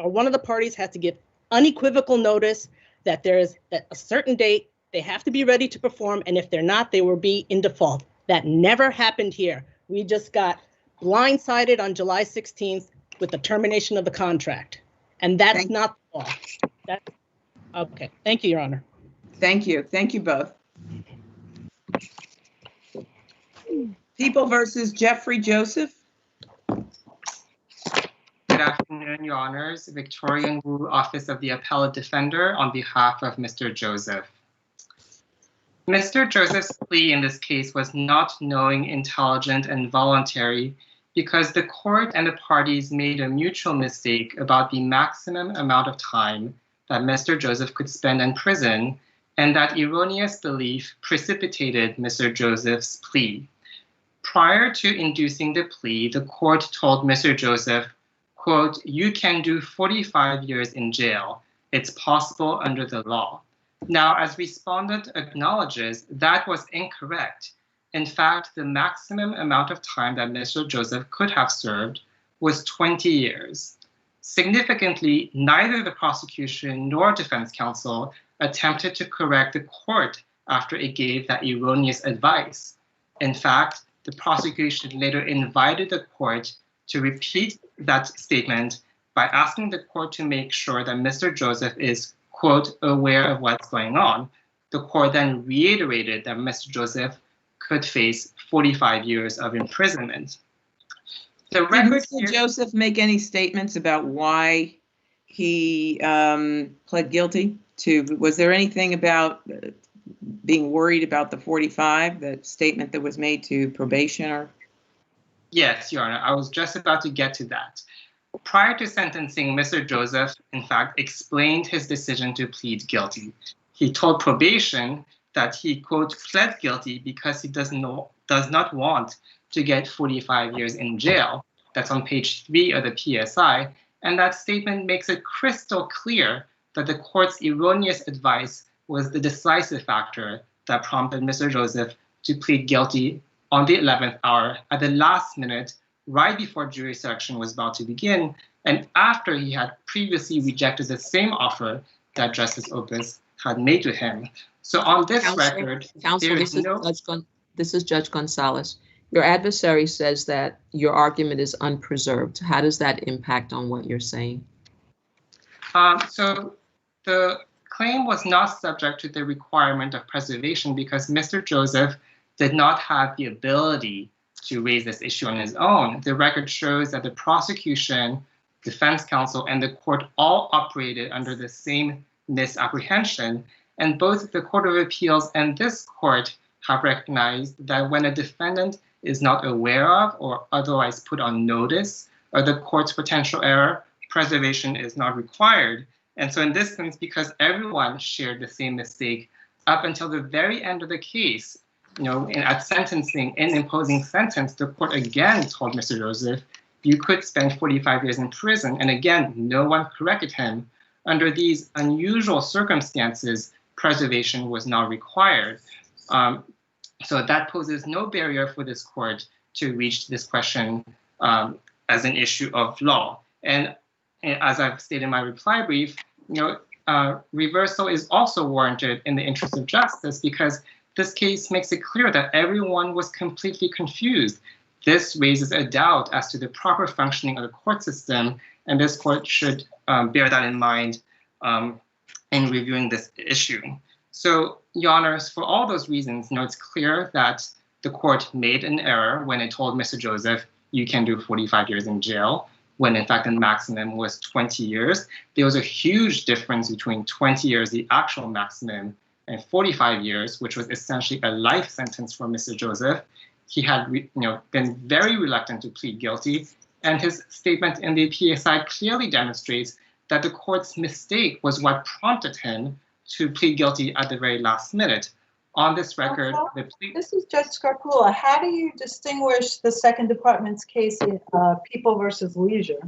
[SPEAKER 20] one of the parties has to give unequivocal notice that there is a certain date. They have to be ready to perform, and if they're not, they will be in default. That never happened here. We just got blindsided on July 16th with the termination of the contract, and that's not the law. Okay. Thank you, Your Honor.
[SPEAKER 1] Thank you. Thank you both. People versus Jeffrey Joseph.
[SPEAKER 21] Good afternoon, Your Honors. Victorian Wu, Office of the Appellate Defender, on behalf of Mr. Joseph. Mr. Joseph's plea in this case was not knowing, intelligent, and voluntary because the court and the parties made a mutual mistake about the maximum amount of time that Mr. Joseph could spend in prison, and that erroneous belief precipitated Mr. Joseph's plea. Prior to inducing the plea, the court told Mr. Joseph, quote, "You can do 45 years in jail. It's possible under the law." Now, as respondent acknowledges, that was incorrect. In fact, the maximum amount of time that Mr. Joseph could have served was 20 years. Significantly, neither the prosecution nor defense counsel attempted to correct the court after it gave that erroneous advice. In fact, the prosecution later invited the court to repeat that statement by asking the court to make sure that Mr. Joseph is, quote, aware of what's going on. The court then reiterated that Mr. Joseph could face 45 years of imprisonment.
[SPEAKER 1] Did Mr. Joseph make any statements about why he pled guilty to? Was there anything about being worried about the 45, that statement that was made to probation? Or?
[SPEAKER 21] Yes, Your Honor, I was just about to get to that. Prior to sentencing, Mr. Joseph, in fact, explained his decision to plead guilty. He told probation that he, quote, pled guilty because he does not want to get 45 years in jail. That's on page 3 of the PSI. And that statement makes it crystal clear that the court's erroneous advice was the decisive factor that prompted Mr. Joseph to plead guilty on the 11th hour at the last minute, right before jury selection was about to begin, and after he had previously rejected the same offer that Justice Opus had made to him. So on this record,
[SPEAKER 7] this is Judge Gonzalez. Your adversary says that your argument is unpreserved. How does that impact on what you're saying?
[SPEAKER 21] So the claim was not subject to the requirement of preservation because Mr. Joseph did not have the ability to raise this issue on his own. The record shows that the prosecution, defense counsel, and the court all operated under the same misapprehension. And both the Court of Appeals and this court have recognized that when a defendant is not aware of or otherwise put on notice of the court's potential error, preservation is not required. And so in this sense, because everyone shared the same mistake up until the very end of the case, at sentencing, in imposing sentence, the court again told Mr. Joseph, you could spend 45 years in prison. And again, no one corrected him. Under these unusual circumstances, preservation was not required. So that poses no barrier for this court to reach this question as an issue of law. And as I've stated in my reply brief, reversal is also warranted in the interest of justice because this case makes it clear that everyone was completely confused. This raises a doubt as to the proper functioning of the court system, and this court should bear that in mind in reviewing this issue. So, Your Honors, for all those reasons, it's clear that the court made an error when it told Mr. Joseph, you can do 45 years in jail, when in fact the maximum was 20 years. There was a huge difference between 20 years, the actual maximum, and 45 years, which was essentially a life sentence for Mr. Joseph. He had been very reluctant to plead guilty, and his statement in the PSI clearly demonstrates that the court's mistake was what prompted him to plead guilty at the very last minute. On this record,
[SPEAKER 5] this is Judge Scarpula. How do you distinguish the Second Department's case in People versus Leisure?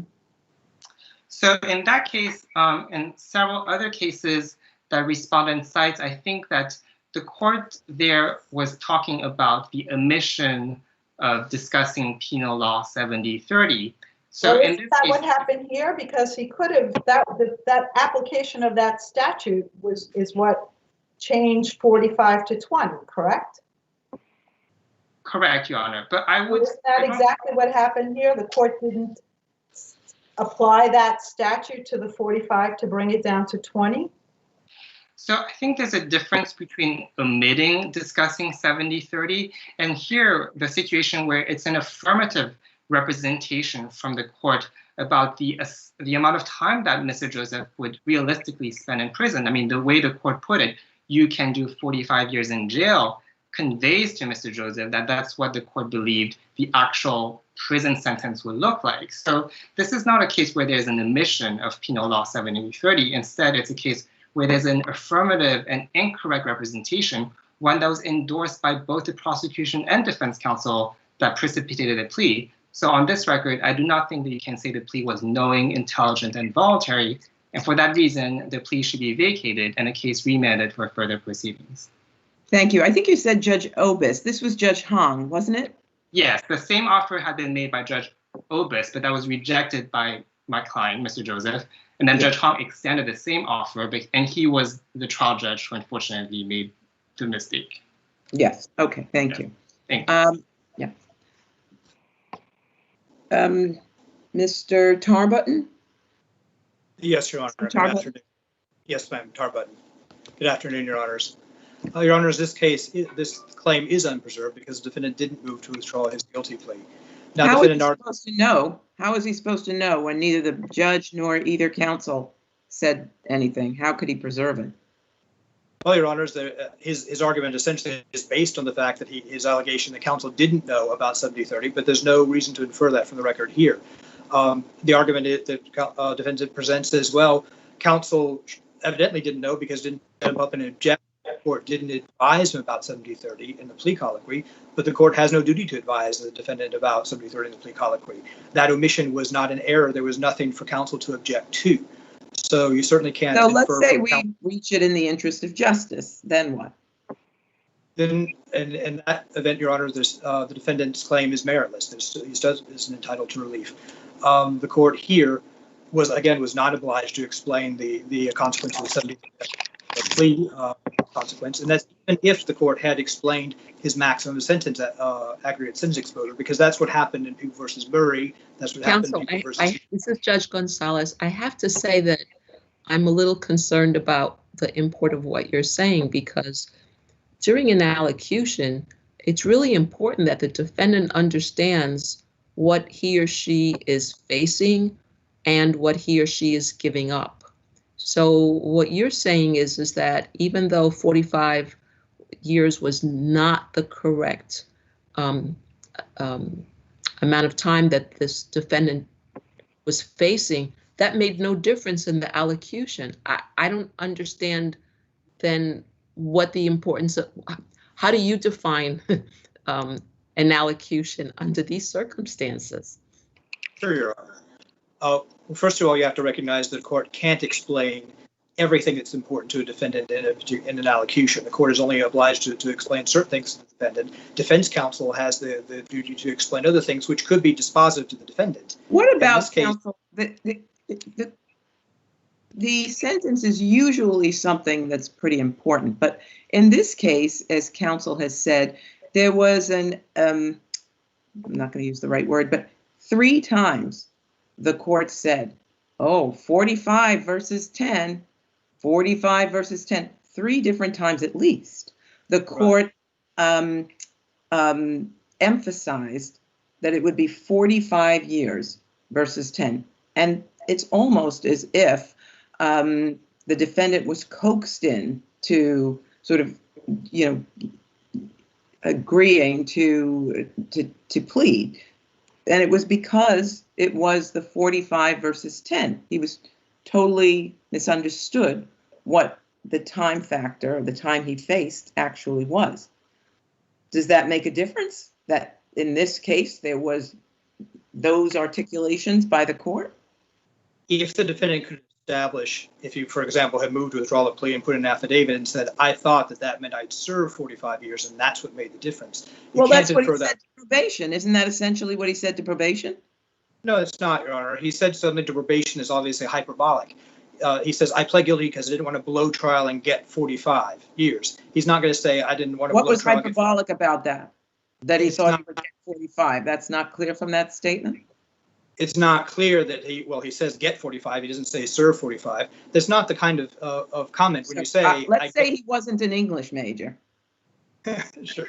[SPEAKER 21] So in that case, and several other cases that respondent cites, I think that the court there was talking about the omission of discussing Penal Law 7030. So
[SPEAKER 5] well,
[SPEAKER 21] in
[SPEAKER 5] isn't
[SPEAKER 21] this
[SPEAKER 5] that
[SPEAKER 21] case,
[SPEAKER 5] what happened here? Because he could have, that application of that statute is what changed 45 to 20, correct?
[SPEAKER 21] Correct, Your Honor. But I would.
[SPEAKER 5] Isn't that exactly what happened here? The court didn't apply that statute to the 45 to bring it down to 20?
[SPEAKER 21] So I think there's a difference between omitting discussing 7030 and here the situation where it's an affirmative representation from the court about the amount of time that Mr. Joseph would realistically spend in prison. I mean, the way the court put it, you can do 45 years in jail, conveys to Mr. Joseph that that's what the court believed the actual prison sentence would look like. So this is not a case where there's an omission of Penal Law 7030. Instead, it's a case where there's an affirmative and incorrect representation, one that was endorsed by both the prosecution and defense counsel that precipitated a plea. So on this record, I do not think that you can say the plea was knowing, intelligent, and voluntary. And for that reason, the plea should be vacated and a case remanded for further proceedings.
[SPEAKER 1] Thank you. I think you said Judge Obis. This was Judge Hong, wasn't it?
[SPEAKER 21] Yes, the same offer had been made by Judge Obis, but that was rejected by my client, Mr. Joseph. And then Judge Hong extended the same offer, and he was the trial judge who unfortunately made the mistake.
[SPEAKER 1] Yes. Okay. Thank you.
[SPEAKER 21] Thank you.
[SPEAKER 1] Mr. Tarbutton?
[SPEAKER 3] Yes, Your Honor. Good afternoon. Yes, ma'am. Tarbutton. Good afternoon, Your Honors. Your Honors, this claim is unpreserved because the defendant didn't move to withdraw his guilty plea. Now,
[SPEAKER 1] How is he supposed to know? How is he supposed to know when neither the judge nor either counsel said anything? How could he preserve it?
[SPEAKER 3] Well, Your Honors, his argument essentially is based on the fact that his allegation that counsel didn't know about 7030, but there's no reason to infer that from the record here. The argument that defendant presents as well, counsel evidently didn't know because didn't step up and object, or didn't advise him about 7030 in the plea colloquy, but the court has no duty to advise the defendant about 7030 in the plea colloquy. That omission was not an error. There was nothing for counsel to object to. So you certainly can't.
[SPEAKER 1] So let's say we reach it in the interest of justice. Then what?
[SPEAKER 3] Then, in that event, Your Honor, the defendant's claim is meritless. He isn't entitled to relief. The court here was not obliged to explain the consequences of 7030 plea consequence, and that's even if the court had explained his maximum sentence, aggregate sentence exposure, because that's what happened in People versus Murray. That's what happened in People versus.
[SPEAKER 7] This is Judge Gonzalez. I have to say that I'm a little concerned about the import of what you're saying, because during an allocution, it's really important that the defendant understands what he or she is facing and what he or she is giving up. So what you're saying is that even though 45 years was not the correct amount of time that this defendant was facing, that made no difference in the allocution. I don't understand then what the importance of, how do you define an allocution under these circumstances?
[SPEAKER 3] Sure, Your Honor. Well, first of all, you have to recognize that the court can't explain everything that's important to a defendant in an allocution. The court is only obliged to explain certain things to the defendant. Defense counsel has the duty to explain other things which could be dispositive to the defendant.
[SPEAKER 1] What about counsel? The sentence is usually something that's pretty important, but in this case, as counsel has said, there was I'm not going to use the right word, but 3 times the court said, oh, 45 versus 10, 45 versus 10, 3 different times at least. The court emphasized that it would be 45 years versus 10. And it's almost as if the defendant was coaxed in to sort of, agreeing to plead. And it was because it was the 45 versus 10. He was totally misunderstood what the time factor, or the time he faced, actually was. Does that make a difference that in this case there was those articulations by the court?
[SPEAKER 3] If the defendant could establish, if you, for example, had moved to withdraw the plea and put in an affidavit and said, I thought that meant I'd serve 45 years, and that's what made the difference.
[SPEAKER 1] Well, that's what he said to probation. Isn't that essentially what he said to probation?
[SPEAKER 3] No, it's not, Your Honor. He said something to probation is obviously hyperbolic. He says, I pled guilty because I didn't want to blow trial and get 45 years. He's not going to say, I didn't want to blow trial.
[SPEAKER 1] What was hyperbolic about that? That he thought he would get 45. That's not clear from that statement?
[SPEAKER 3] It's not clear that he says get 45. He doesn't say serve 45. That's not the kind of comment when you say.
[SPEAKER 1] Let's say he wasn't an English major.
[SPEAKER 3] Sure.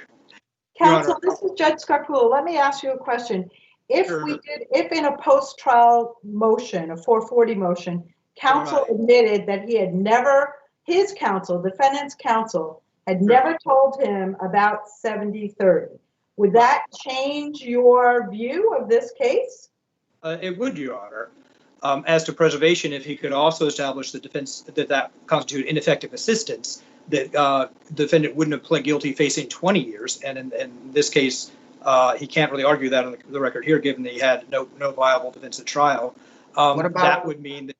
[SPEAKER 5] Counsel, this is Judge Scarpullo. Let me ask you a question. If in a post-trial motion, a 440 motion, counsel admitted that he had never, his counsel, defendant's counsel, had never told him about 70-30, would that change your view of this case?
[SPEAKER 3] It would, Your Honor. As to preservation, if he could also establish the defense that constituted ineffective assistance, that the defendant wouldn't have pled guilty facing 20 years. And in this case, he can't really argue that on the record here, given that he had no viable defense at trial. That would mean that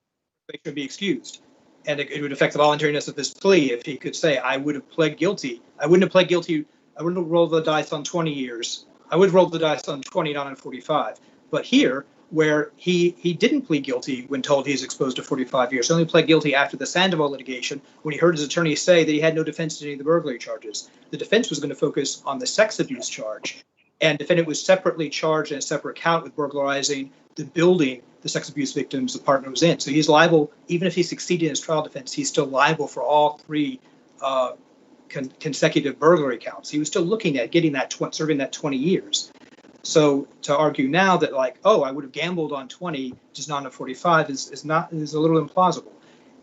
[SPEAKER 3] they should be excused. And it would affect the voluntariness of his plea if he could say, I would have pled guilty. I wouldn't have pled guilty. I wouldn't have rolled the dice on 20 years. I would have rolled the dice on 20, not on 45. But here, where he didn't plead guilty when told he's exposed to 45 years. He only pled guilty after the Sandoval litigation when he heard his attorney say that he had no defense to any of the burglary charges. The defense was going to focus on the sex abuse charge, and the defendant was separately charged in a separate count with burglarizing the building the sex abuse victim's apartment was in. So he's liable, even if he succeeded in his trial defense, he's still liable for all 3 consecutive burglary counts. He was still looking at getting that serving that 20 years. So to argue now that I would have gambled on 20, just not on 45 is a little implausible.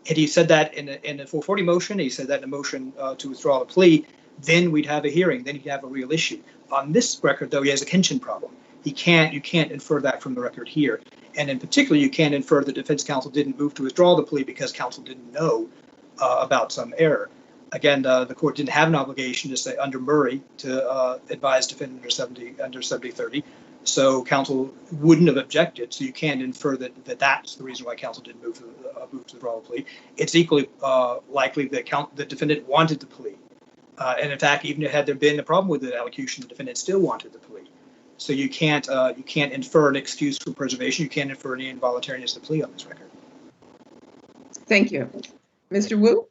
[SPEAKER 3] Had he said that in a 440 motion, he said that in a motion to withdraw the plea, then we'd have a hearing, then he'd have a real issue. On this record, though, he has a Kinchin problem. You can't infer that from the record here. And in particular, you can't infer the defense counsel didn't move to withdraw the plea because counsel didn't know about some error. Again, the court didn't have an obligation to say under Murray to advise defendant under 70-30. So counsel wouldn't have objected. So you can't infer that that's the reason why counsel didn't move to withdraw the plea. It's equally likely that the defendant wanted the plea. And in fact, even had there been a problem with the allocution, the defendant still wanted the plea. So you can't infer an excuse for preservation. You can't infer any involuntariness of the plea on this record.
[SPEAKER 1] Thank you. Mr. Wu?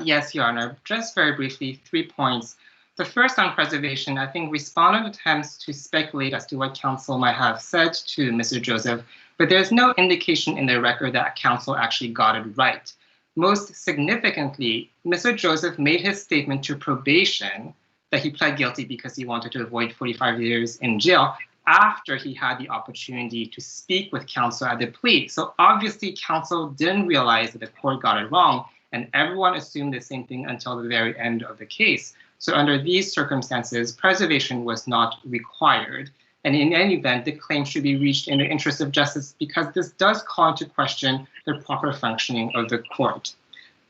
[SPEAKER 21] Yes, Your Honor. Just very briefly, 3 points. The first on preservation, I think respondent attempts to speculate as to what counsel might have said to Mr. Joseph, but there's no indication in the record that counsel actually got it right. Most significantly, Mr. Joseph made his statement to probation that he pled guilty because he wanted to avoid 45 years in jail after he had the opportunity to speak with counsel at the plea. So obviously counsel didn't realize that the court got it wrong, and everyone assumed the same thing until the very end of the case. So under these circumstances, preservation was not required. And in any event, the claim should be reached in the interest of justice because this does call into question the proper functioning of the court.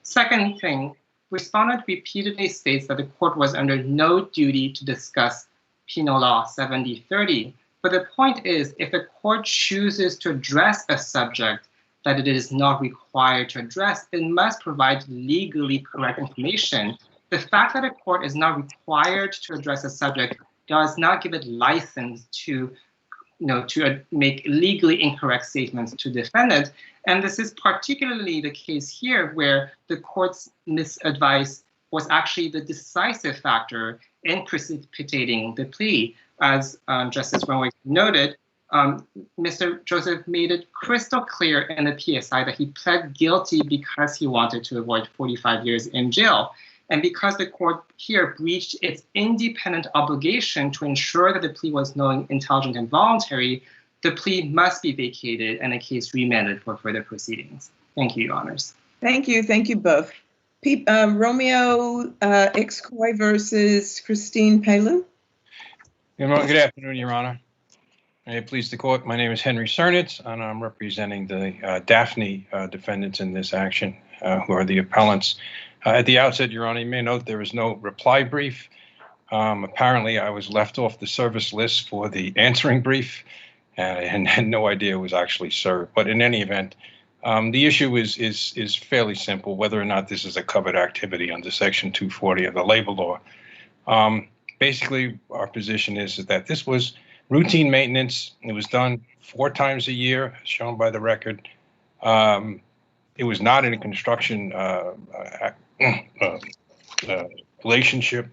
[SPEAKER 21] Second thing, respondent repeatedly states that the court was under no duty to discuss Penal Law 70-30. But the point is, if the court chooses to address a subject that it is not required to address, it must provide legally correct information. The fact that a court is not required to address a subject does not give it license to make legally incorrect statements to defendant. And this is particularly the case here, where the court's misadvice was actually the decisive factor in precipitating the plea. As Justice Renwick noted, Mr. Joseph made it crystal clear in the PSI that he pled guilty because he wanted to avoid 45 years in jail. And because the court here breached its independent obligation to ensure that the plea was knowing, intelligent, and voluntary, the plea must be vacated and the case remanded for further proceedings. Thank you, Your Honors.
[SPEAKER 1] Thank you. Thank you both. Romeo Ixcoy versus Christine Pellew.
[SPEAKER 2] Good afternoon, Your Honor. May it please the court, my name is Henry Cernitz, and I'm representing the Daphne defendants in this action, who are the appellants. At the outset, Your Honor, you may note there is no reply brief. Apparently, I was left off the service list for the answering brief, and had no idea it was actually served. But in any event, the issue is fairly simple, whether or not this is a covered activity under Section 240 of the labor law. Basically, our position is that this was routine maintenance. It was done 4 times a year, as shown by the record. It was not in a construction relationship.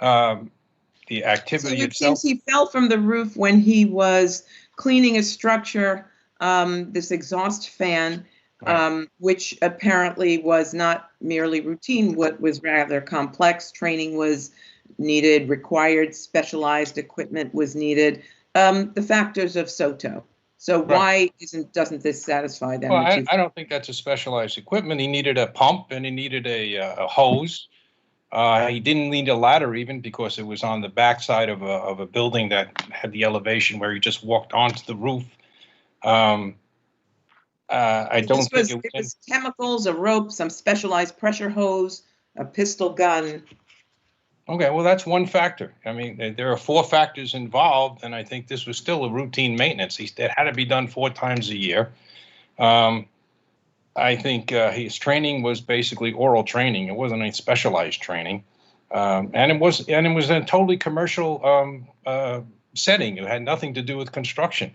[SPEAKER 2] The activity
[SPEAKER 1] so it
[SPEAKER 2] itself.
[SPEAKER 1] seems he fell from the roof when he was cleaning a structure, this exhaust fan, which apparently was not merely routine, what was rather complex. Training was needed, required specialized equipment was needed, the factors of SOTO. So why doesn't this satisfy them?
[SPEAKER 2] Well, I don't think that's a specialized equipment. He needed a pump and he needed a hose. He didn't need a ladder even because it was on the backside of a building that had the elevation where he just walked onto the roof. I don't think
[SPEAKER 1] it was chemicals, a rope, some specialized pressure hose, a pistol gun.
[SPEAKER 2] Okay, well, that's one factor. I mean, there are 4 factors involved, and I think this was still a routine maintenance. It had to be done 4 times a year. I think his training was basically oral training. It wasn't any specialized training, and it was a totally commercial setting. It had nothing to do with construction.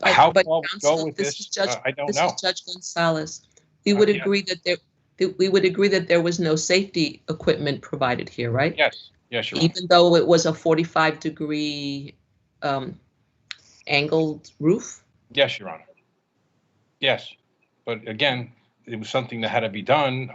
[SPEAKER 2] How far we go with this, I don't know.
[SPEAKER 7] This is Judge Gonzalez. We would agree that there was no safety equipment provided here, right?
[SPEAKER 2] Yes, Your Honor.
[SPEAKER 7] Even though it was a 45-degree angled roof?
[SPEAKER 2] Yes, Your Honor. Yes, but again, it was something that had to be done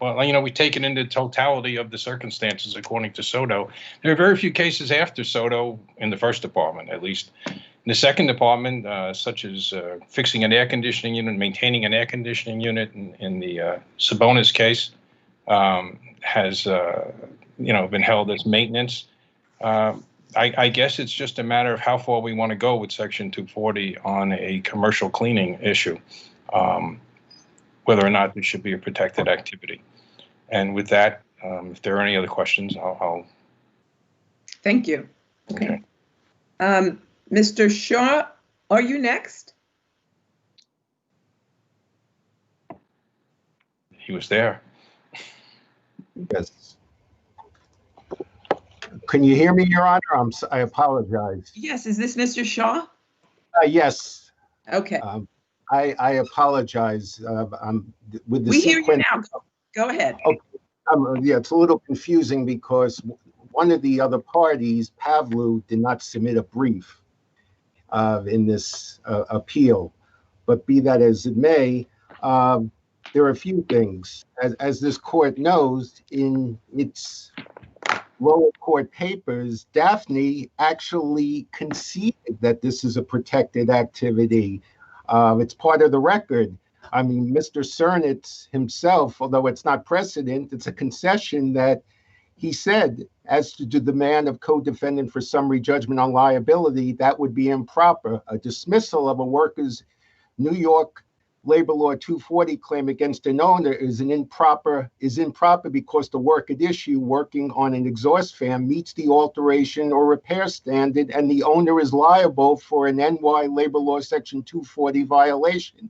[SPEAKER 2] well, we take it into totality of the circumstances according to SOTO. There are very few cases after SOTO in the first department, at least. In the second department, such as fixing an air conditioning unit, maintaining an air conditioning unit in the Sabonis case, has been held as maintenance. I guess it's just a matter of how far we want to go with Section 240 on a commercial cleaning issue, whether or not this should be a protected activity. And with that, if there are any other questions, I'll.
[SPEAKER 1] Thank you. Okay. Mr. Shaw, are you next?
[SPEAKER 2] He was there.
[SPEAKER 22] Yes. Can you hear me, Your Honor? I apologize.
[SPEAKER 1] Yes, is this Mr. Shaw?
[SPEAKER 22] Yes.
[SPEAKER 1] Okay.
[SPEAKER 22] I apologize. With the
[SPEAKER 1] we hear you
[SPEAKER 22] sequence.
[SPEAKER 1] now. Go ahead.
[SPEAKER 22] Okay. Yeah, it's a little confusing because one of the other parties, Pavlu, did not submit a brief in this appeal. But be that as it may, there are a few things. As this court knows, in its lower court papers, Daphne actually conceded that this is a protected activity. It's part of the record. I mean, Mr. Cernitz himself, although it's not precedent, it's a concession that he said, as to the demand of co-defendant for summary judgment on liability, that would be improper. A dismissal of a worker's New York labor law 240 claim against an owner is improper because the work at issue, working on an exhaust fan, meets the alteration or repair standard, and the owner is liable for an NY labor law section 240 violation,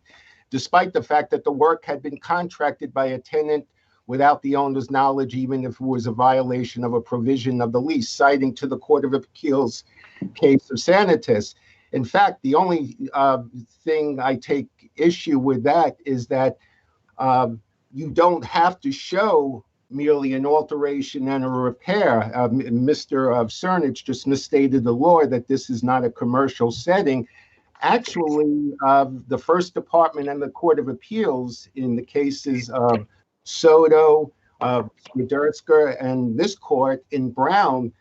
[SPEAKER 22] despite the fact that the work had been contracted by a tenant without the owner's knowledge, even if it was a violation of a provision of the lease, citing to the Court of Appeals case of Sanitas. In fact, the only thing I take issue with that is that you don't have to show merely an alteration and a repair. Mr. Cernich just misstated the law that this is not a commercial setting. Actually, the First Department and the Court of Appeals in the cases of Soto, Swiderska, and this court in Brown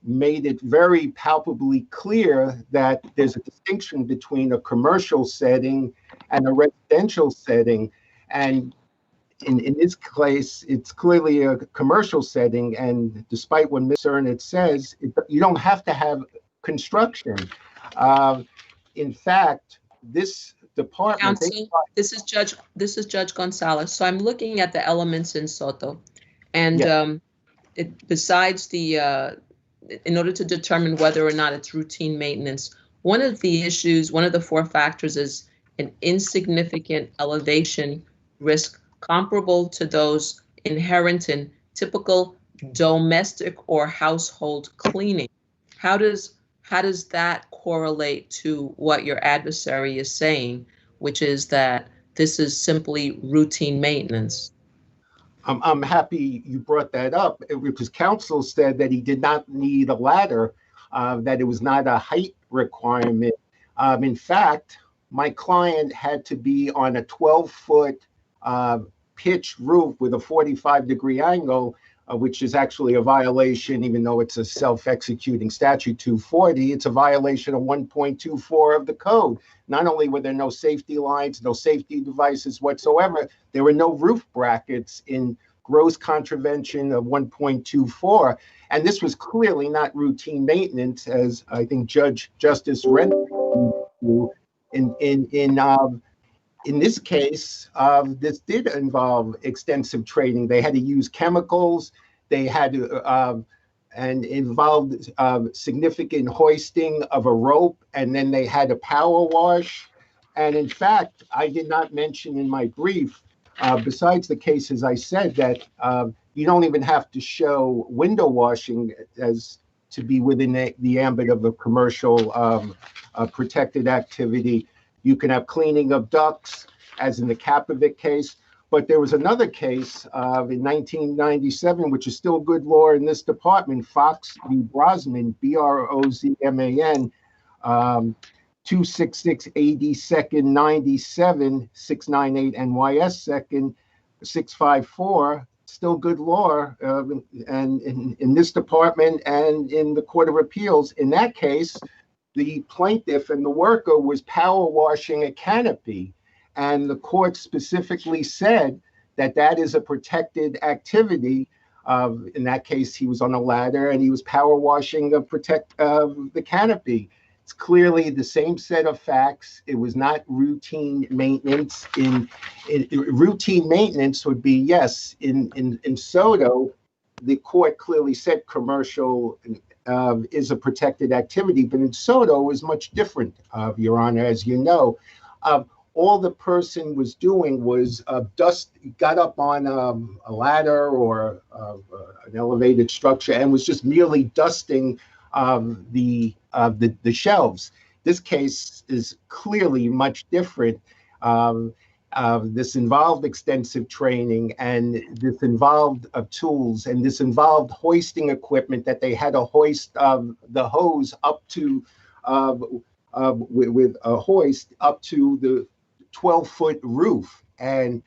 [SPEAKER 22] made it very palpably clear that there's a distinction between a commercial setting and a residential setting. And in this case, it's clearly a commercial setting. And despite what Ms. Cernich says, you don't have to have construction. In fact, this department—
[SPEAKER 7] Counsel, this is Judge Gonzalez. So I'm looking at the elements in Soto, and yes. Besides in order to determine whether or not it's routine maintenance, one of the 4 factors is an insignificant elevation risk comparable to those inherent in typical domestic or household cleaning. How does that correlate to what your adversary is saying, which is that this is simply routine maintenance?
[SPEAKER 22] I'm happy you brought that up because counsel said that he did not need a ladder, that it was not a height requirement. In fact, my client had to be on a 12-foot pitched roof with a 45-degree angle, which is actually a violation, even though it's a self-executing statute 240, it's a violation of 1.24 of the code. Not only were there no safety lines, no safety devices whatsoever, there were no roof brackets, in gross contravention of 1.24. And this was clearly not routine maintenance, as I think Justice Renfrew in this case, this did involve extensive training. They had to use chemicals. They had to, and involved significant hoisting of a rope, and then they had a power wash. And in fact, I did not mention in my brief, besides the cases I said, that you don't even have to show window washing as to be within the ambit of a commercial protected activity. You can have cleaning of ducts, as in the Kapovic case. But there was another case in 1997, which is still good law in this department, Fox v. Brosman, B-R-O-Z-M-A-N, 266 AD 2nd 97, 698 NYS 2nd 654, still good law, and in this department and in the Court of Appeals. In that case, the plaintiff and the worker was power washing a canopy, and the court specifically said that that is a protected activity. In that case, he was on a ladder and he was power washing the canopy. It's clearly the same set of facts. It was not routine maintenance. Routine maintenance would be, yes, in Soto, the court clearly said commercial is a protected activity, but in Soto is much different, Your Honor, as you know. All the person was doing was got up on a ladder or an elevated structure and was just merely dusting the shelves. This case is clearly much different. This involved extensive training, and this involved tools, and this involved hoisting equipment that they had to hoist the hose up to with a hoist up to the 12-foot roof, and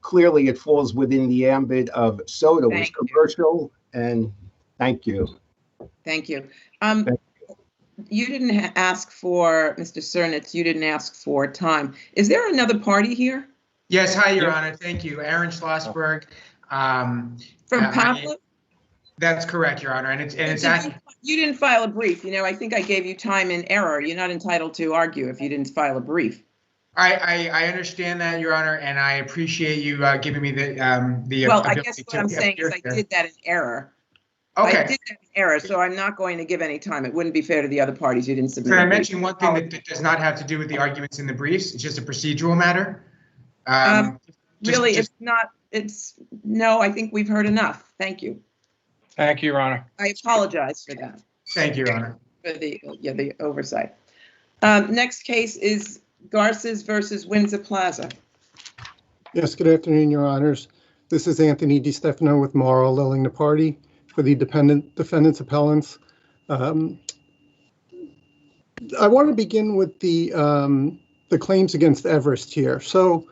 [SPEAKER 22] clearly it falls within the ambit of Soto. It's commercial, and thank you.
[SPEAKER 1] Thank you. You didn't ask for, Mr. Cernich, you didn't ask for time. Is there another party here?
[SPEAKER 6] Yes, hi, Your Honor. Thank you. Aaron Schlossberg.
[SPEAKER 1] From Appellate?
[SPEAKER 6] That's correct, Your Honor. And it's actually—
[SPEAKER 1] You didn't file a brief. You know, I think I gave you time in error. You're not entitled to argue if you didn't file a brief.
[SPEAKER 6] I understand that, Your Honor, and I appreciate you giving me the
[SPEAKER 1] Well, I
[SPEAKER 6] ability
[SPEAKER 1] guess what
[SPEAKER 6] to
[SPEAKER 1] I'm saying is
[SPEAKER 6] appear
[SPEAKER 1] I
[SPEAKER 6] here.
[SPEAKER 1] did that in error.
[SPEAKER 6] Okay.
[SPEAKER 1] I did that in error, so I'm not going to give any time. It wouldn't be fair to the other parties. You didn't submit.
[SPEAKER 6] Can I
[SPEAKER 1] a brief.
[SPEAKER 6] mention one thing that does not have to do with the arguments in the briefs? It's just a procedural matter.
[SPEAKER 1] Really, it's not. No, I think we've heard enough. Thank you.
[SPEAKER 2] Thank you, Your Honor.
[SPEAKER 1] I apologize for that.
[SPEAKER 6] Thank you, Your Honor.
[SPEAKER 1] For the oversight. Next case is Garces versus Windsor Plaza.
[SPEAKER 9] Yes, good afternoon, Your Honors. This is Anthony DiStefano with Morrow, Lilling the party for the defendants appellants. I want to begin with the claims against Everest here. So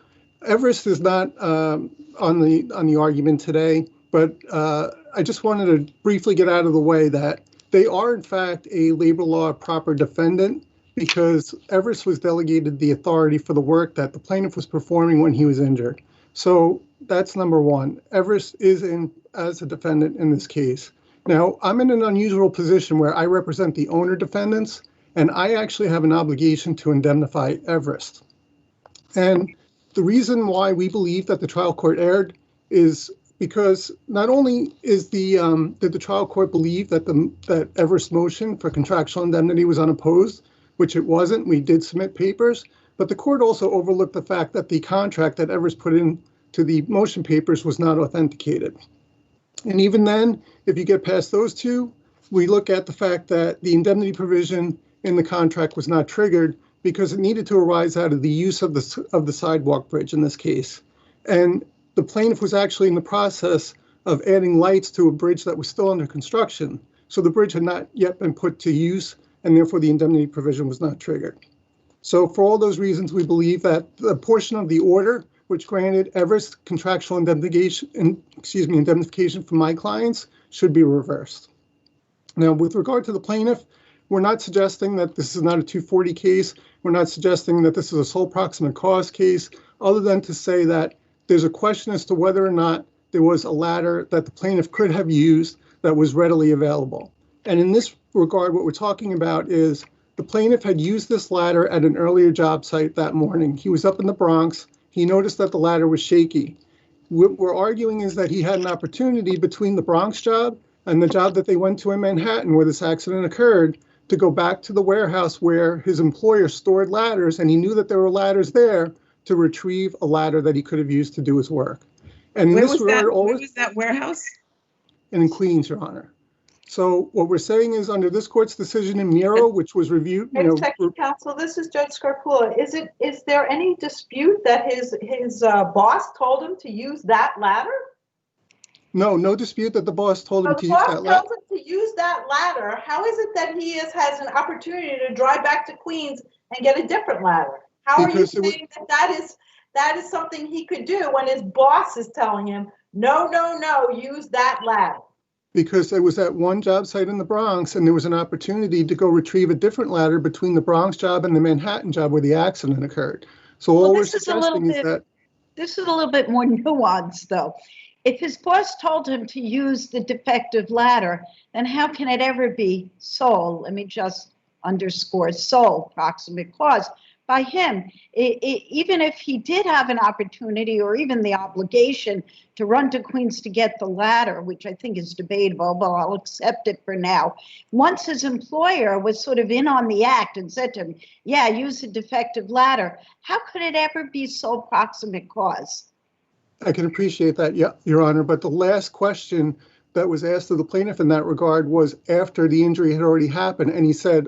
[SPEAKER 9] Everest is not on the argument today, but I just wanted to briefly get out of the way that they are in fact a labor law proper defendant, because Everest was delegated the authority for the work that the plaintiff was performing when he was injured. So that's number one. Everest is in as a defendant in this case. Now, I'm in an unusual position where I represent the owner defendants, and I actually have an obligation to indemnify Everest. And the reason why we believe that the trial court erred is because not only is did the trial court believe that Everest's motion for contractual indemnity was unopposed, which it wasn't. We did submit papers, but the court also overlooked the fact that the contract that Everest put into the motion papers was not authenticated. And even then, if you get past those two, we look at the fact that the indemnity provision in the contract was not triggered because it needed to arise out of the use of the sidewalk bridge in this case. And the plaintiff was actually in the process of adding lights to a bridge that was still under construction. So the bridge had not yet been put to use, and therefore the indemnity provision was not triggered. So for all those reasons, we believe that the portion of the order which granted Everest contractual indemnification from my clients should be reversed. Now, with regard to the plaintiff, we're not suggesting that this is not a 240 case. We're not suggesting that this is a sole proximate cause case, other than to say that there's a question as to whether or not there was a ladder that the plaintiff could have used that was readily available. And in this regard, what we're talking about is the plaintiff had used this ladder at an earlier job site that morning. He was up in the Bronx. He noticed that the ladder was shaky. What we're arguing is that he had an opportunity between the Bronx job and the job that they went to in Manhattan where this accident occurred to go back to the warehouse where his employer stored ladders, and he knew that there were ladders there to retrieve a ladder that he could have used to do his work. And
[SPEAKER 1] where was that warehouse?
[SPEAKER 9] In Queens, Your Honor. So what we're saying is under this court's decision in Miro, which was reviewed,
[SPEAKER 5] Counsel, this is Judge Scarpula. Is there any dispute that his boss told him to use that ladder?
[SPEAKER 9] No dispute that the boss told him to use that ladder.
[SPEAKER 5] The boss tells him to use that ladder. How is it that he has an opportunity to drive back to Queens and get a different ladder? How are you saying that is something he could do when his boss is telling him, no, use that ladder?
[SPEAKER 9] Because there was that one job site in the Bronx, and there was an opportunity to go retrieve a different ladder between the Bronx job and the Manhattan job where the accident occurred. So all we're suggesting is that
[SPEAKER 8] this is a little bit more nuanced, though. If his boss told him to use the defective ladder, then how can it ever be sole? Let me just underscore sole proximate cause by him. Even if he did have an opportunity or even the obligation to run to Queens to get the ladder, which I think is debatable, but I'll accept it for now. Once his employer was sort of in on the act and said to him, yeah, use a defective ladder, how could it ever be sole proximate cause?
[SPEAKER 9] I can appreciate that, yeah, Your Honor, but the last question that was asked of the plaintiff in that regard was after the injury had already happened, and he said,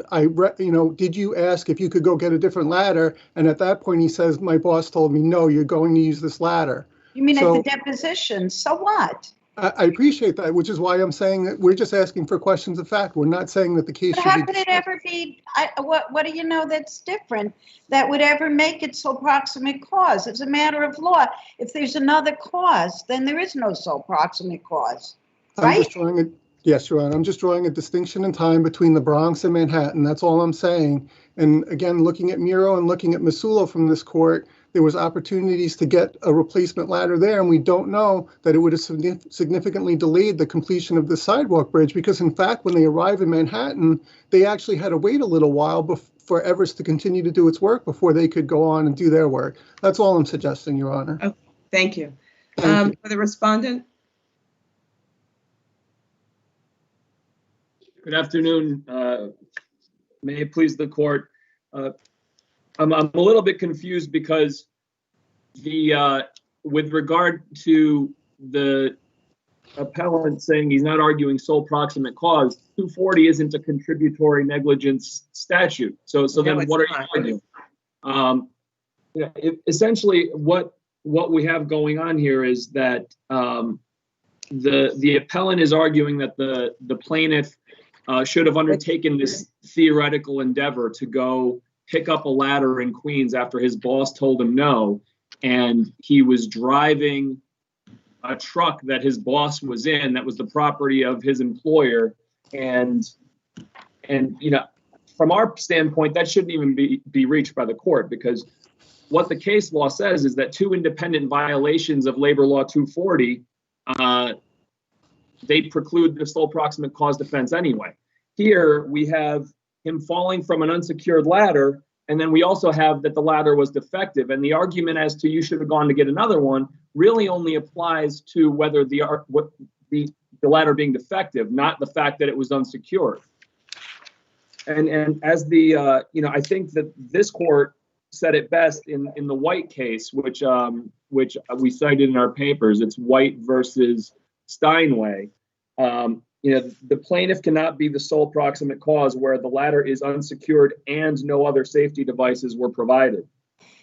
[SPEAKER 9] did you ask if you could go get a different ladder? And at that point he says, my boss told me, no, you're going to use this ladder.
[SPEAKER 8] You mean at the deposition? So what?
[SPEAKER 9] I appreciate that, which is why I'm saying that we're just asking for questions of fact. We're not saying that the case should be.
[SPEAKER 8] How could it ever be? What do you know that's different that would ever make it sole proximate cause? It's a matter of law. If there's another cause, then there is no sole proximate cause, right?
[SPEAKER 9] Yes, Your Honor. I'm just drawing a distinction in time between the Bronx and Manhattan. That's all I'm saying. And again, looking at Miro and looking at Masulo from this court, There was opportunities to get a replacement ladder there, and we don't know that it would have significantly delayed the completion of the sidewalk bridge, because in fact, when they arrive in Manhattan, they actually had to wait a little while for Everest to continue to do its work before they could go on and do their work. That's all I'm suggesting, Your Honor.
[SPEAKER 1] Oh, thank you.
[SPEAKER 9] Thank you.
[SPEAKER 1] For the respondent?
[SPEAKER 11] Good afternoon. May it please the court. I'm a little bit confused because with regard to the appellant saying he's not arguing sole proximate cause, 240 isn't a contributory negligence statute. So then what are you arguing? Essentially, what we have going on here is that the appellant is arguing that the plaintiff should have undertaken this theoretical endeavor to go pick up a ladder in Queens after his boss told him no, and he was driving a truck that his boss was in that was the property of his employer, and from our standpoint, that shouldn't even be reached by the court, because what the case law says is that two independent violations of Labor Law 240 they preclude the sole proximate cause defense anyway. Here we have him falling from an unsecured ladder, and then we also have that the ladder was defective. And the argument as to you should have gone to get another one really only applies to whether the ladder being defective, not the fact that it was unsecured. And as I think that this court said it best in the White case, which we cited in our papers. It's White versus Steinway. The plaintiff cannot be the sole proximate cause where the ladder is unsecured and no other safety devices were provided.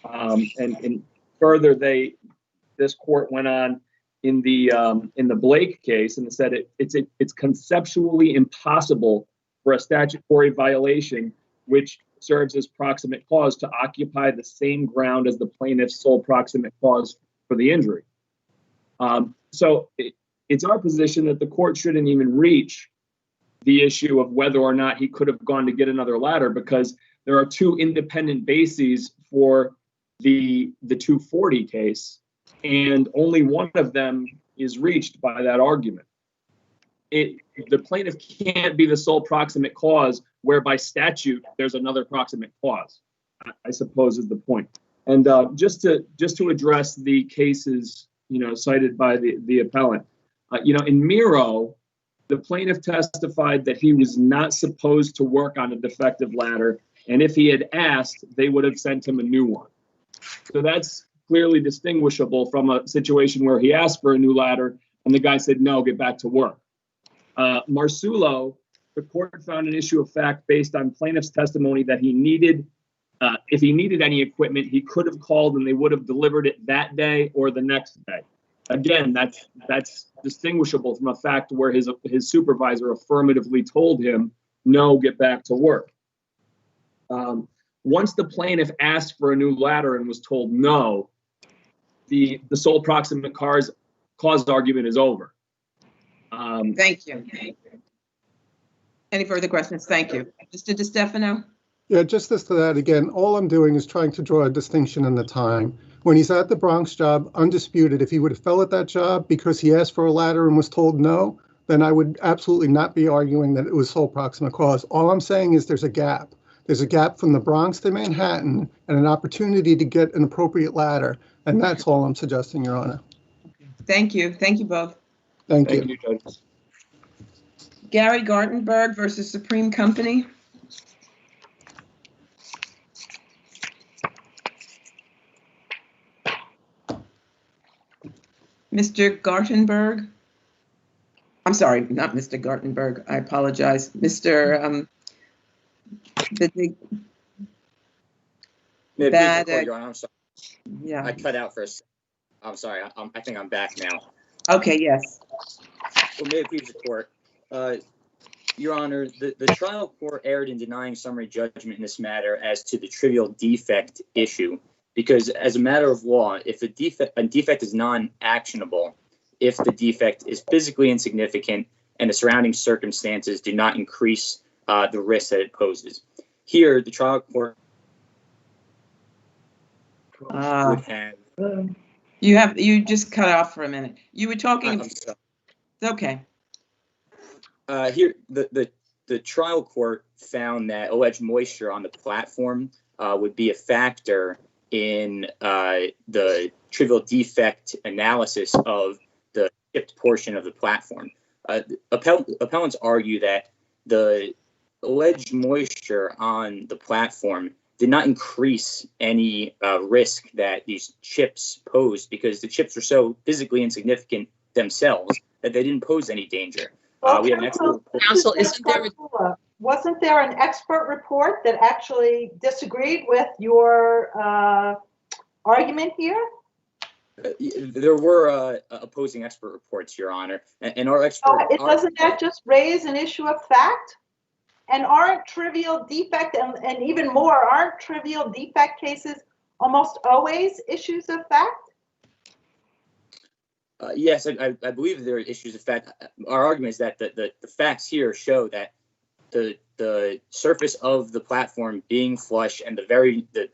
[SPEAKER 11] And further, this court went on in the Blake case and said it's conceptually impossible for a statutory violation which serves as proximate cause to occupy the same ground as the plaintiff's sole proximate cause for the injury. So it's our position that the court shouldn't even reach the issue of whether or not he could have gone to get another ladder, because there are two independent bases for the 240 case, and only one of them is reached by that argument. The plaintiff can't be the sole proximate cause where by statute there's another proximate cause, I suppose is the point. And just to address the cases cited by the appellant, in Miro, the plaintiff testified that he was not supposed to work on a defective ladder, and if he had asked, they would have sent him a new one. So that's clearly distinguishable from a situation where he asked for a new ladder and the guy said, no, get back to work. Marsulo, the court found an issue of fact based on plaintiff's testimony that he needed, if he needed any equipment, he could have called and they would have delivered it that day or the next day. Again, that's distinguishable from a fact where his supervisor affirmatively told him, no, get back to work. Once the plaintiff asked for a new ladder and was told no, the sole proximate cause argument is over.
[SPEAKER 1] Thank you. Any further questions? Thank you. Mr. DiStefano?
[SPEAKER 9] Yeah, just as to that again, all I'm doing is trying to draw a distinction in the time. When he's at the Bronx job, undisputed, if he would have fell at that job because he asked for a ladder and was told no, then I would absolutely not be arguing that it was sole proximate cause. All I'm saying is there's a gap. There's a gap from the Bronx to Manhattan and an opportunity to get an appropriate ladder. And that's all I'm suggesting, Your Honor.
[SPEAKER 1] Thank you. Thank you both.
[SPEAKER 9] Thank you.
[SPEAKER 11] Judges.
[SPEAKER 1] Gary Gartenberg versus Supreme Company. Mr. Gartenberg. I'm sorry, not Mr. Gartenberg. I apologize. Mr.
[SPEAKER 12] I'm sorry.
[SPEAKER 1] Yeah.
[SPEAKER 12] I cut out for a second. I'm sorry. I think I'm back now.
[SPEAKER 1] Okay, yes.
[SPEAKER 12] Well, may it please the court. Your Honor, the trial court erred in denying summary judgment in this matter as to the trivial defect issue, because as a matter of law, if a defect is non-actionable, if the defect is physically insignificant and the surrounding circumstances do not increase the risk that it poses. Here, the trial court would have.
[SPEAKER 1] You just cut off for a minute. You were talking.
[SPEAKER 12] I'm sorry.
[SPEAKER 1] Okay.
[SPEAKER 12] Here, the trial court found that alleged moisture on the platform would be a factor in the trivial defect analysis of the chipped portion of the platform. Appellants argue that the alleged moisture on the platform did not increase any risk that these chips posed because the chips were so physically insignificant themselves that they didn't pose any danger. We have an expert
[SPEAKER 7] Counsel,
[SPEAKER 5] wasn't there an expert report that actually disagreed with your argument here?
[SPEAKER 12] There were opposing expert reports, Your Honor, and our expert.
[SPEAKER 5] Doesn't that just raise an issue of fact? And aren't trivial defect and even more, aren't trivial defect cases almost always issues of fact?
[SPEAKER 12] Yes, I believe there are issues of fact. Our argument is that the facts here show that the surface of the platform being flush and the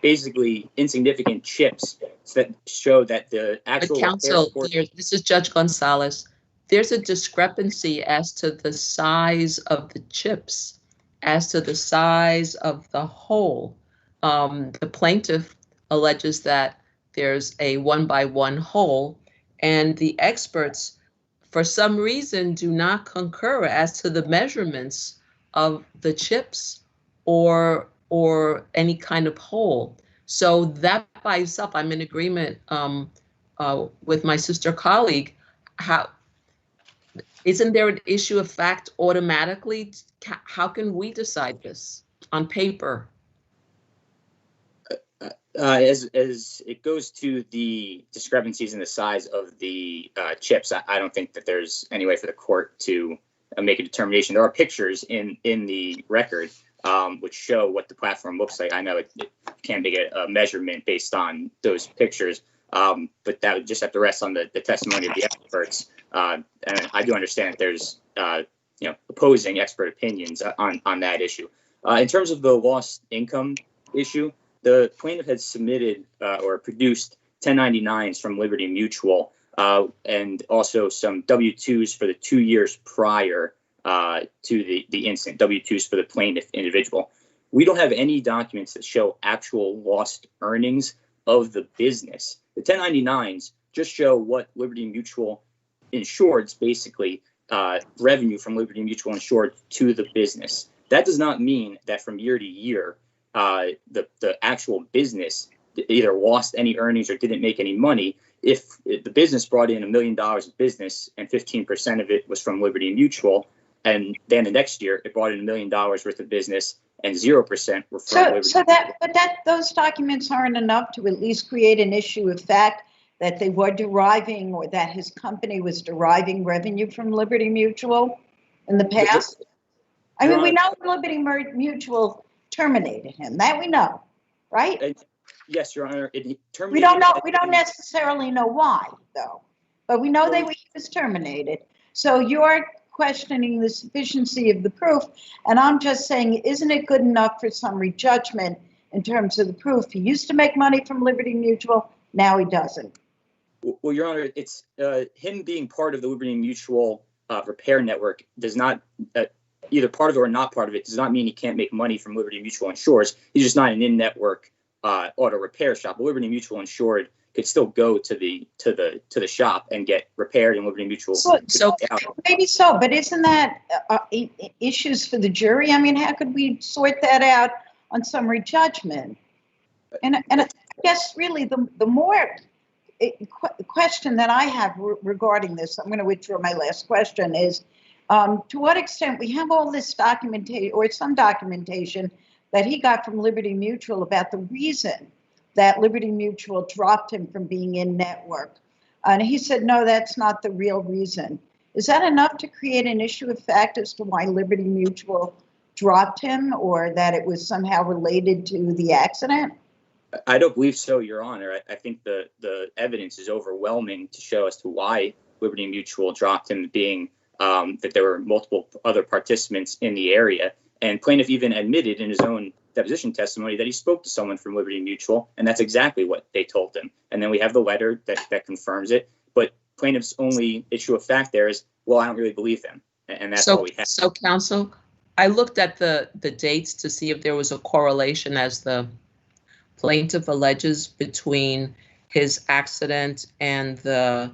[SPEAKER 12] basically insignificant chips that show that the actual
[SPEAKER 7] counsel, this is Judge Gonzalez. There's a discrepancy as to the size of the chips, as to the size of the hole. The plaintiff alleges that there's a 1-by-1 hole, and the experts, for some reason, do not concur as to the measurements of the chips or any kind of hole. So that by itself, I'm in agreement with my sister colleague. Isn't there an issue of fact automatically? How can we decide this on paper?
[SPEAKER 12] As it goes to the discrepancies in the size of the chips, I don't think that there's any way for the court to make a determination. There are pictures in the record which show what the platform looks like. I know it can't make a measurement based on those pictures, but that would just have to rest on the testimony of the experts. And I do understand that there's opposing expert opinions on that issue. In terms of the lost income issue, the plaintiff had submitted or produced 1099s from Liberty Mutual and also some W-2s for the 2 years prior to the incident, W-2s for the plaintiff individual. We don't have any documents that show actual lost earnings of the business. The 1099s just show what Liberty Mutual insured's basically revenue from Liberty Mutual insured to the business. That does not mean that from year to year, the actual business either lost any earnings or didn't make any money. If the business brought in $1 million of business and 15% of it was from Liberty Mutual, and then the next year it brought in $1 million worth of business and 0% were from Liberty.
[SPEAKER 8] Those documents aren't enough to at least create an issue of fact that they were deriving or that his company was deriving revenue from Liberty Mutual in the past. I mean, we know Liberty Mutual terminated him. That we know, right?
[SPEAKER 12] Yes, Your Honor.
[SPEAKER 8] We don't know. We don't necessarily know why, though, but we know he was terminated. So you're questioning the sufficiency of the proof, and I'm just saying, isn't it good enough for summary judgment in terms of the proof? He used to make money from Liberty Mutual. Now he doesn't.
[SPEAKER 12] Well, Your Honor, it's him being part of the Liberty Mutual repair network does not. Either part of it or not part of it does not mean he can't make money from Liberty Mutual Insures. He's just not an in-network auto repair shop. But Liberty Mutual Insured could still go to the shop and get repaired, and Liberty Mutual.
[SPEAKER 8] So maybe so, but isn't that issues for the jury? I mean, how could we sort that out on summary judgment? And I guess really the more question that I have regarding this, I'm going to withdraw my last question, is to what extent we have all this documentation or some documentation that he got from Liberty Mutual about the reason that Liberty Mutual dropped him from being in network. And he said, no, that's not the real reason. Is that enough to create an issue of fact as to why Liberty Mutual dropped him, or that it was somehow related to the accident?
[SPEAKER 12] I don't believe so, Your Honor. I think the evidence is overwhelming to show as to why Liberty Mutual dropped him, being that there were multiple other participants in the area. And plaintiff even admitted in his own deposition testimony that he spoke to someone from Liberty Mutual, and that's exactly what they told him. And then we have the letter that confirms it. But plaintiff's only issue of fact there is, well, I don't really believe him, and that's all we have.
[SPEAKER 7] So, counsel, I looked at the dates to see if there was a correlation, as the plaintiff alleges, between his accident and the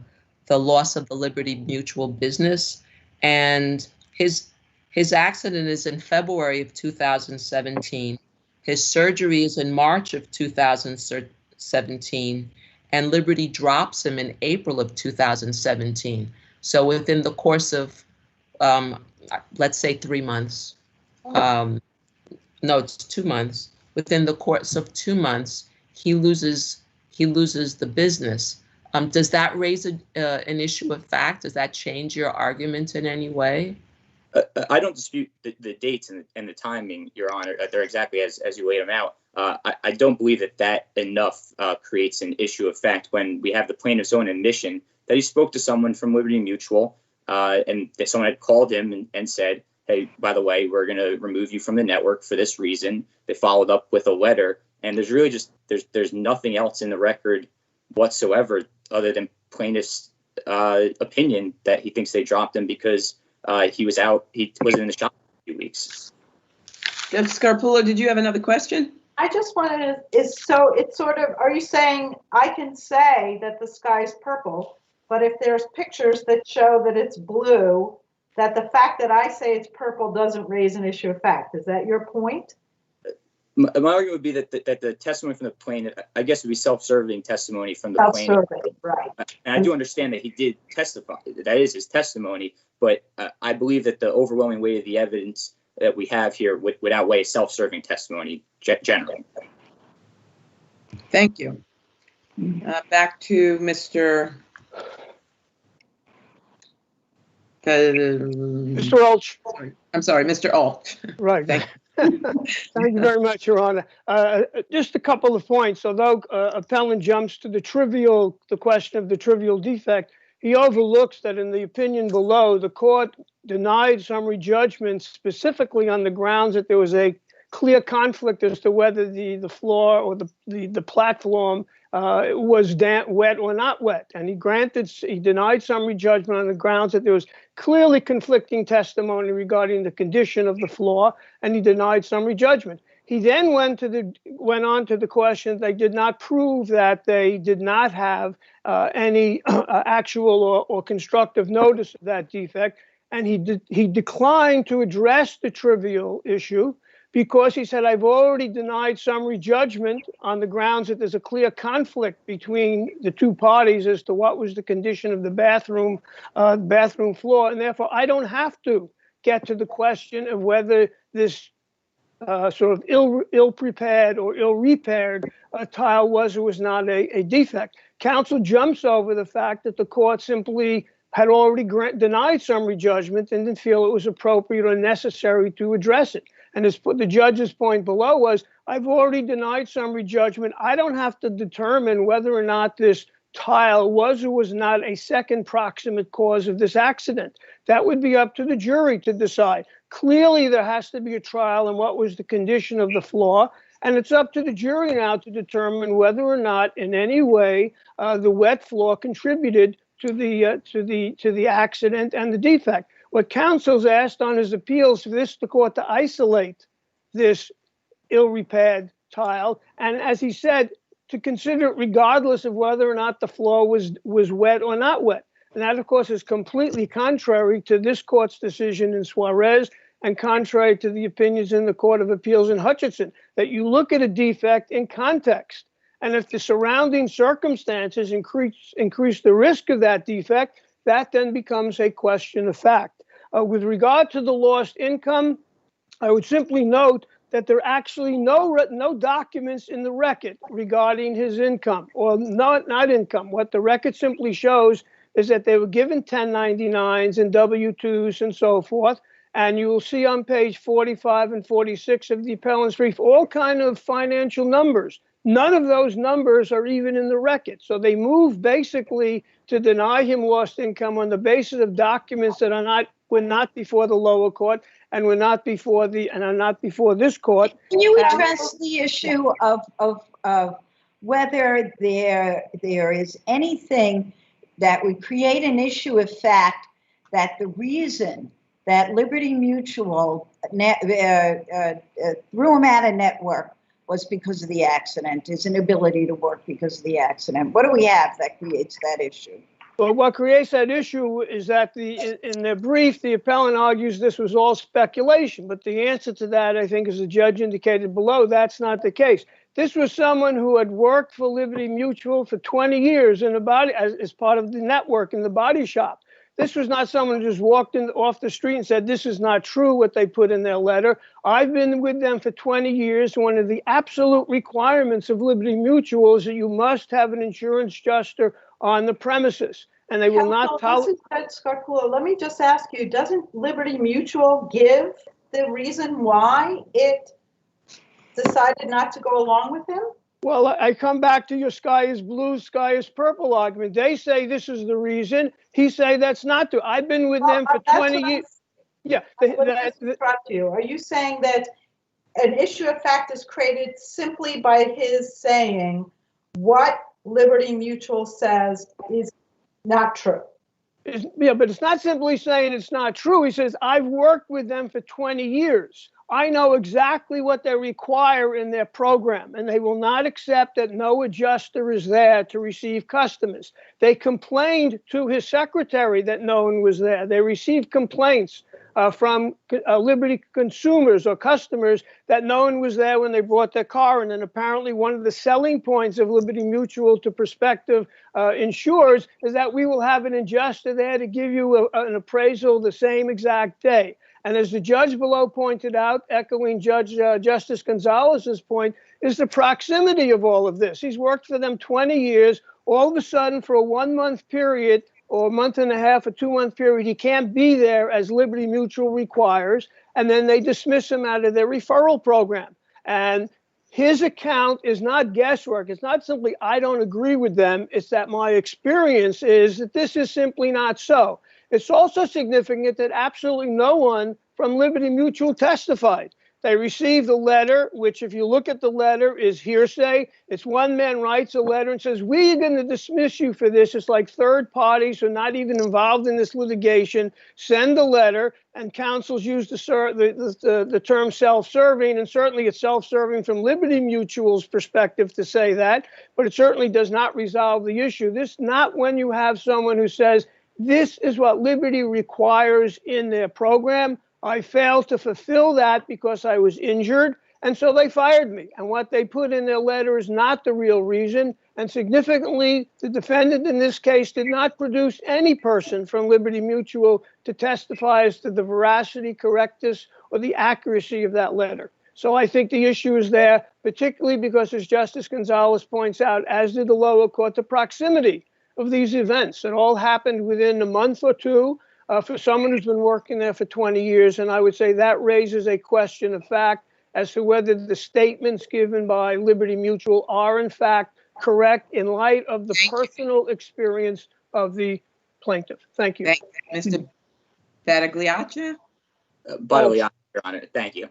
[SPEAKER 7] loss of the Liberty Mutual business. And his accident is in February of 2017. His surgery is in March of 2017, and Liberty drops him in April of 2017. So within the course of, let's say 3 months, no, it's 2 months. Within the course of 2 months, he loses the business. Does that raise an issue of fact? Does that change your argument in any way?
[SPEAKER 12] I don't dispute the dates and the timing, Your Honor. They're exactly as you laid them out. I don't believe that enough creates an issue of fact when we have the plaintiff's own admission that he spoke to someone from Liberty Mutual, and that someone had called him and said, hey, by the way, we're going to remove you from the network for this reason. They followed up with a letter, and there's really just there's nothing else in the record whatsoever other than plaintiff's opinion that he thinks they dropped him because he was out. He wasn't in the shop for a few weeks.
[SPEAKER 1] Judge Scarpullo, did you have another question?
[SPEAKER 5] I just wanted to, it's sort of, are you saying I can say that the sky's purple, but if there's pictures that show that it's blue, that the fact that I say it's purple doesn't raise an issue of fact? Is that your point?
[SPEAKER 12] My argument would be that the testimony from the plaintiff, I guess, would be self-serving testimony from the plaintiff.
[SPEAKER 5] Right.
[SPEAKER 12] And I do understand that he did testify. That is his testimony. But I believe that the overwhelming weight of the evidence that we have here would outweigh self-serving testimony generally.
[SPEAKER 1] Thank you. Back to Mr.
[SPEAKER 10] Mr. Ulch.
[SPEAKER 1] I'm sorry, Mr. Ulch.
[SPEAKER 10] Right.
[SPEAKER 1] Thank you.
[SPEAKER 10] Thank you very much, Your Honor. Just a couple of points. Although appellant jumps to the question of the trivial defect, he overlooks that in the opinion below, the court denied summary judgment specifically on the grounds that there was a clear conflict as to whether the floor or the platform was wet or not wet. And he denied summary judgment on the grounds that there was clearly conflicting testimony regarding the condition of the floor, and he denied summary judgment. He then went on to the question they did not prove that they did not have any actual or constructive notice of that defect, and he declined to address the trivial issue because he said, I've already denied summary judgment on the grounds that there's a clear conflict between the two parties as to what was the condition of the bathroom floor, and therefore I don't have to get to the question of whether this sort of ill-prepared or ill-repaired tile was or was not a defect. Counsel jumps over the fact that the court simply had already denied summary judgment and didn't feel it was appropriate or necessary to address it. And the judge's point below was, I've already denied summary judgment. I don't have to determine whether or not this tile was or was not a second proximate cause of this accident. That would be up to the jury to decide. Clearly, there has to be a trial on what was the condition of the floor, and it's up to the jury now to determine whether or not in any way the wet floor contributed to the accident and the defect. What counsel's asked on his appeals for the court to isolate this ill-repaired tile, and as he said, to consider it regardless of whether or not the floor was wet or not wet. And that, of course, is completely contrary to this court's decision in Suarez and contrary to the opinions in the Court of Appeals in Hutchinson, that you look at a defect in context. And if the surrounding circumstances increase the risk of that defect, that then becomes a question of fact. With regard to the lost income, I would simply note that there are actually no documents in the record regarding his income or not income. What the record simply shows is that they were given 1099s and W-2s and so forth. And you will see on page 45 and 46 of the appellant's brief all kind of financial numbers None of those numbers are even in the record. So they move basically to deny him lost income on the basis of documents that were not before the lower court and are not before this court.
[SPEAKER 8] Can you address the issue of whether there is anything that would create an issue of fact that the reason that Liberty Mutual threw him out of network was because of the accident, his inability to work because of the accident? What do we have that creates that issue?
[SPEAKER 10] Well, what creates that issue is that in their brief, the appellant argues this was all speculation. But the answer to that, I think, as the judge indicated below, that's not the case. This was someone who had worked for Liberty Mutual for 20 years as part of the network in the body shop. This was not someone who just walked off the street and said, this is not true, what they put in their letter. I've been with them for 20 years. One of the absolute requirements of Liberty Mutual is that you must have an insurance adjuster on the premises, and they will not tolerate.
[SPEAKER 5] Let me just ask you, doesn't Liberty Mutual give the reason why it decided not to go along with him?
[SPEAKER 10] Well, I come back to your sky is blue, sky is purple argument. They say this is the reason. He say that's not true. I've been with them for 20 years. Yeah.
[SPEAKER 5] Are you saying that an issue of fact is created simply by his saying what Liberty Mutual says is not true?
[SPEAKER 10] Yeah, but it's not simply saying it's not true. He says, I've worked with them for 20 years. I know exactly what they require in their program, and they will not accept that no adjuster is there to receive customers. They complained to his secretary that no one was there. They received complaints from Liberty consumers or customers that no one was there when they brought their car in. And apparently one of the selling points of Liberty Mutual to prospective insurers is that we will have an adjuster there to give you an appraisal the same exact day. And as the judge below pointed out, echoing Justice Gonzalez's point, is the proximity of all of this. He's worked for them 20 years. All of a sudden, for a 1 month period or a month and a half, a 2 month period, he can't be there as Liberty Mutual requires. And then they dismiss him out of their referral program. And his account is not guesswork. It's not simply, I don't agree with them. It's that my experience is that this is simply not so. It's also significant that absolutely no one from Liberty Mutual testified. They received a letter, which if you look at the letter is hearsay. It's one man writes a letter and says, we're going to dismiss you for this. It's like third parties who are not even involved in this litigation send a letter, and counsels use the term self-serving, and certainly it's self-serving from Liberty Mutual's perspective to say that, but it certainly does not resolve the issue. This not when you have someone who says, this is what Liberty requires in their program. I failed to fulfill that because I was injured, and so they fired me. And what they put in their letter is not the real reason. And significantly, the defendant in this case did not produce any person from Liberty Mutual to testify as to the veracity, correctness, or the accuracy of that letter. So I think the issue is there, particularly because, as Justice Gonzalez points out, as did the lower court, the proximity of these events. It all happened within a month or two for someone who's been working there for 20 years. And I would say that raises a question of fact as to whether the statements given by Liberty Mutual are in fact correct in light of the personal experience of the plaintiff. Thank you.
[SPEAKER 1] Thank you. Mr. Battagliaccia?
[SPEAKER 12] Battagliaccia, Your Honor. Thank you.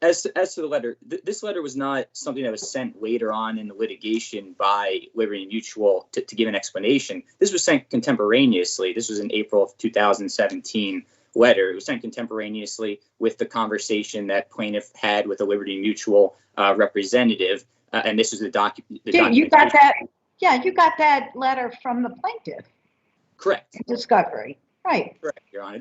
[SPEAKER 12] As to the letter, this letter was not something that was sent later on in the litigation by Liberty Mutual to give an explanation. This was sent contemporaneously. This was in April of 2017 letter. It was sent contemporaneously with the conversation that plaintiff had with a Liberty Mutual representative, and this was the document.
[SPEAKER 8] You got that? Yeah, you got that letter from the plaintiff.
[SPEAKER 12] Correct.
[SPEAKER 8] Discovery. Right.
[SPEAKER 12] Correct, Your Honor.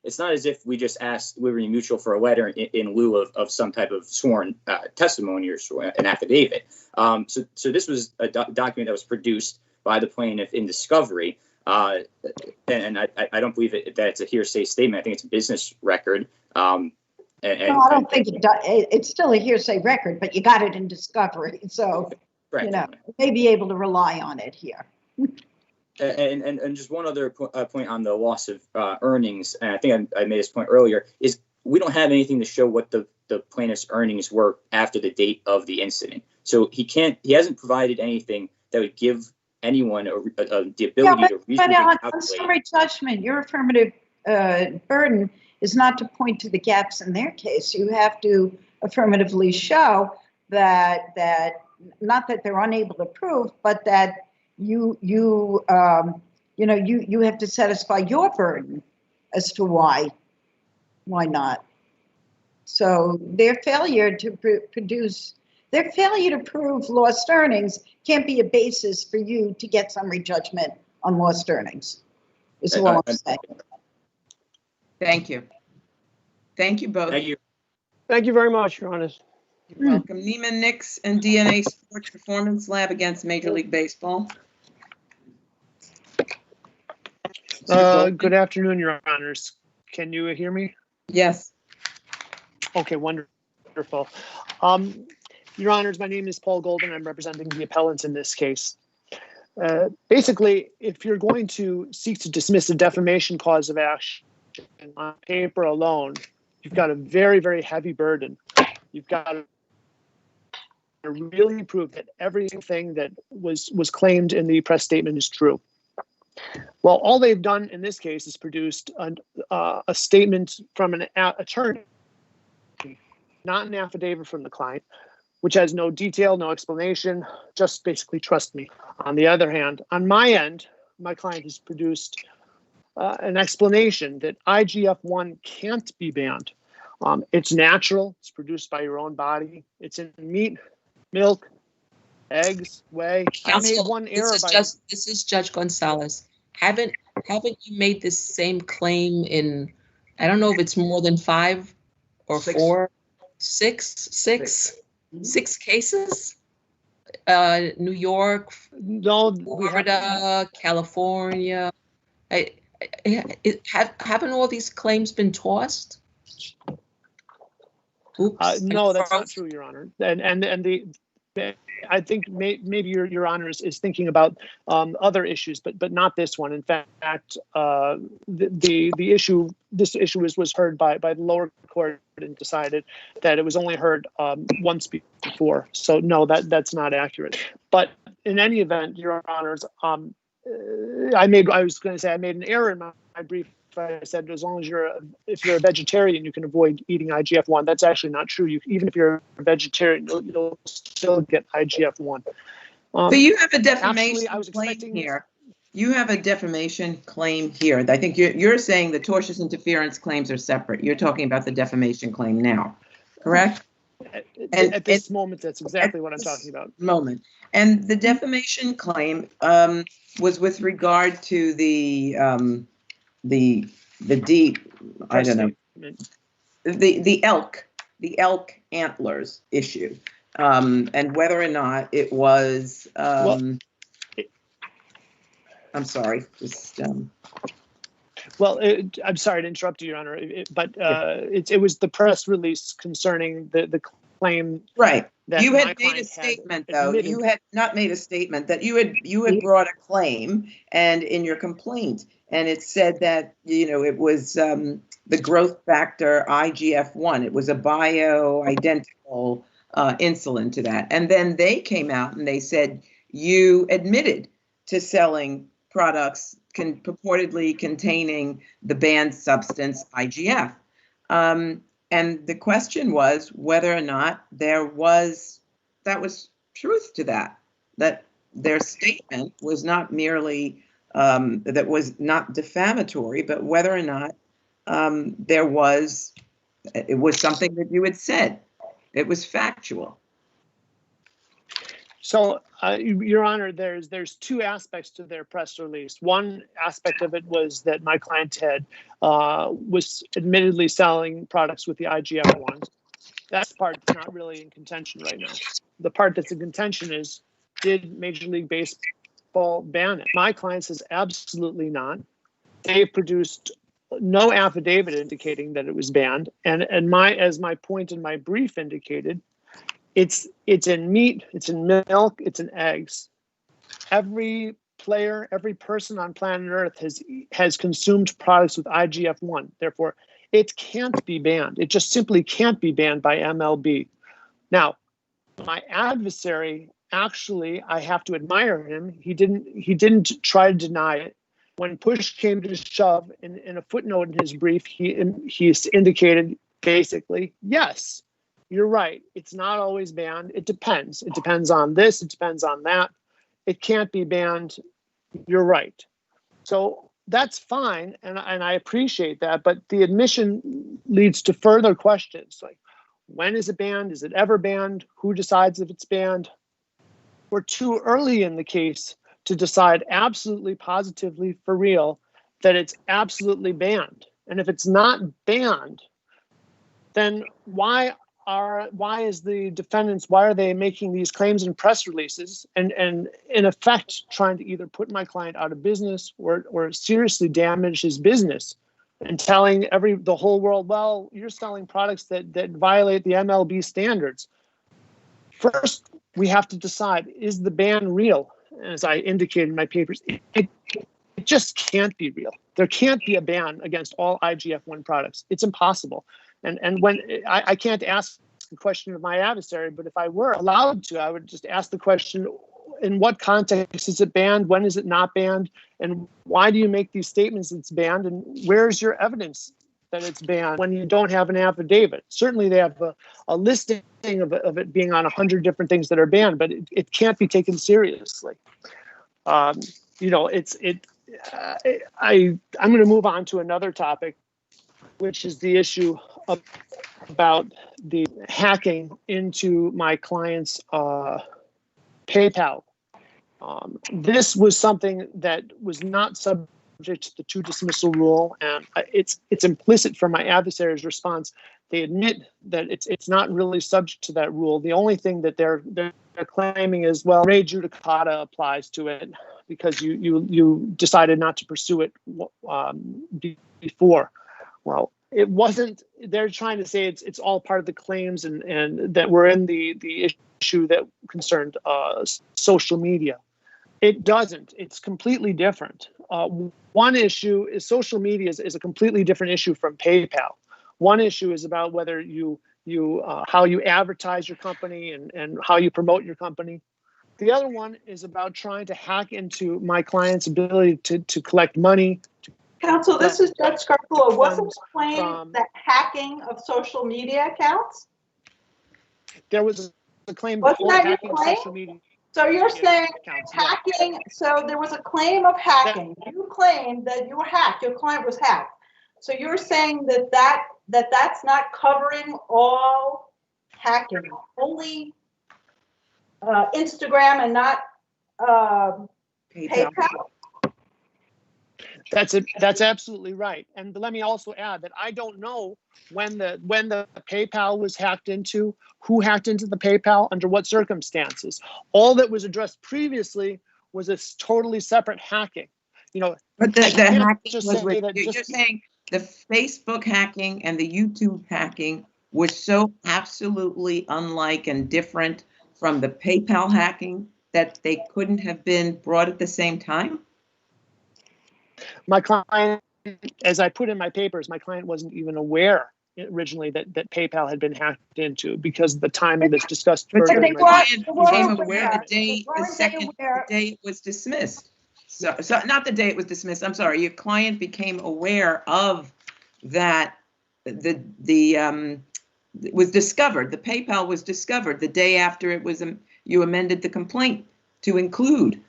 [SPEAKER 12] It's not as if we just asked Liberty Mutual for a letter in lieu of some type of sworn testimony or an affidavit. So this was a document that was produced by the plaintiff in discovery. And I don't believe that it's a hearsay statement. I think it's a business record. No,
[SPEAKER 8] I don't think it does. It's still a hearsay record, but you got it in discovery. So,
[SPEAKER 12] correct.
[SPEAKER 8] You may be able to rely on it here.
[SPEAKER 12] And just one other point on the loss of earnings, and I think I made this point earlier, is we don't have anything to show what the plaintiff's earnings were after the date of the incident. So he hasn't provided anything that would give anyone the ability to reasonably calculate.
[SPEAKER 8] On summary judgment, your affirmative burden is not to point to the gaps in their case. You have to affirmatively show that not that they're unable to prove, but that you have to satisfy your burden as to why not. So their failure to prove lost earnings can't be a basis for you to get summary judgment on lost earnings, is all I'm saying.
[SPEAKER 1] Thank you. Thank you both.
[SPEAKER 12] Thank you.
[SPEAKER 10] Thank you very much, Your Honor.
[SPEAKER 1] You're welcome. Neiman Nix and DNA Sports Performance Lab against Major League Baseball.
[SPEAKER 13] Good afternoon, Your Honors. Can you hear me?
[SPEAKER 1] Yes.
[SPEAKER 13] Okay, wonderful. Your Honors, my name is Paul Golden. I'm representing the appellants in this case. Basically, if you're going to seek to dismiss a defamation cause of action on paper alone, you've got a very, very heavy burden. You've got to really prove that everything that was claimed in the press statement is true. Well, all they've done in this case is produced a statement from an attorney, not an affidavit from the client, which has no detail, no explanation, just basically trust me. On the other hand, on my end, my client has produced an explanation that IGF-1 can't be banned. It's natural, it's produced by your own body, it's in meat, milk, eggs, whey.
[SPEAKER 7] Counsel,
[SPEAKER 13] I made one error.
[SPEAKER 7] This is Judge Gonzalez. Haven't you made this same claim in, I don't know if it's more than 5 or 4, 6 cases? New York, Florida, California. Haven't all these claims been tossed? Oops.
[SPEAKER 13] No, that's not true, Your Honor. I think maybe Your Honor is thinking about other issues, but not this one. In fact, this issue was heard by the lower court and decided that it was only heard once before. So no, that's not accurate. But in any event, Your Honors, I made an error in my brief. I said as long as if you're a vegetarian, you can avoid eating IGF-1. That's actually not true. Even if you're a vegetarian, you'll still get IGF-1.
[SPEAKER 1] So you have a defamation claim here. You have a defamation claim here. I think you're saying the tortious interference claims are separate. You're talking about the defamation claim now, correct?
[SPEAKER 13] At this moment, that's exactly what I'm talking about.
[SPEAKER 1] And the defamation claim was with regard to the elk antlers issue, and whether or not it was. I'm sorry.
[SPEAKER 13] Well, I'm sorry to interrupt you, Your Honor, but it was the press release concerning the claim.
[SPEAKER 1] Right. You had made a statement, though. You had not made a statement that you had brought a claim, and in your complaint, and it said that it was the growth factor IGF-1. It was a bioidentical insulin to that, and then they came out and they said you admitted to selling products purportedly containing the banned substance IGF. And the question was whether or not that was truth to that their statement was not merely, that was not defamatory, but whether or not it was something that you had said. It was factual.
[SPEAKER 13] So, Your Honor, there's 2 aspects to their press release. One aspect of it was that my client was admittedly selling products with the IGF-1. That part's not really in contention right now. The part that's in contention is, did Major League Baseball ban it? My client says absolutely not. They produced no affidavit indicating that it was banned, and as my point in my brief indicated, it's in meat, it's in milk, it's in eggs. Every player, every person on planet Earth has consumed products with IGF-1. Therefore, it can't be banned. It just simply can't be banned by MLB. Now, my adversary, actually, I have to admire him. He didn't try to deny it. When push came to shove, in a footnote in his brief, he indicated basically, yes, you're right. It's not always banned. It depends. It depends on this. It depends on that. It can't be banned. You're right. So that's fine, and I appreciate that. But the admission leads to further questions like, when is it banned? Is it ever banned? Who decides if it's banned? We're too early in the case to decide absolutely positively for real that it's absolutely banned. And if it's not banned, then why are they making these claims in press releases and in effect trying to either put my client out of business or seriously damage his business and telling the whole world, well, you're selling products that violate the MLB standards. First, we have to decide, is the ban real? As I indicated in my papers, it just can't be real. There can't be a ban against all IGF-1 products. It's impossible. And when I can't ask the question of my adversary, but if I were allowed to, I would just ask the question, in what context is it banned? When is it not banned? And why do you make these statements it's banned? And where's your evidence that it's banned when you don't have an affidavit? Certainly they have a listing of it being on 100 different things that are banned, but it can't be taken seriously. I'm going to move on to another topic, which is the issue about the hacking into my client's PayPal. This was something that was not subject to the two dismissal rule, and it's implicit from my adversary's response. They admit that it's not really subject to that rule. The only thing that they're claiming is, well, re judicata applies to it because you decided not to pursue it before. Well, it wasn't. They're trying to say it's all part of the claims and that were in the issue that concerned social media. It doesn't. It's completely different. One issue is social media is a completely different issue from PayPal. One issue is about whether how you advertise your company and how you promote your company. The other one is about trying to hack into my client's ability to collect money.
[SPEAKER 5] Counsel, this is Judge Scarpullo. Wasn't the claim that hacking of social media accounts?
[SPEAKER 13] There was a claim.
[SPEAKER 5] Wasn't that your claim?
[SPEAKER 13] Social media.
[SPEAKER 5] So you're saying hacking, so there was a claim of hacking. You claimed that you were hacked, your client was hacked. So you're saying that's not covering all hacking, only Instagram and not PayPal?
[SPEAKER 13] That's absolutely right. And let me also add that I don't know when the PayPal was hacked into, who hacked into the PayPal, under what circumstances. All that was addressed previously was a totally separate hacking.
[SPEAKER 1] But the hacking was you're saying the Facebook hacking and the YouTube hacking was so absolutely unlike and different from the PayPal hacking that they couldn't have been brought at the same time?
[SPEAKER 13] My client, as I put in my papers, my client wasn't even aware originally that PayPal had been hacked into because the timing that's discussed further.
[SPEAKER 1] The client became aware the day it was dismissed. So not the day it was dismissed. I'm sorry. Your client became aware of that. It was discovered. The PayPal was discovered the day after it was. You amended the complaint to include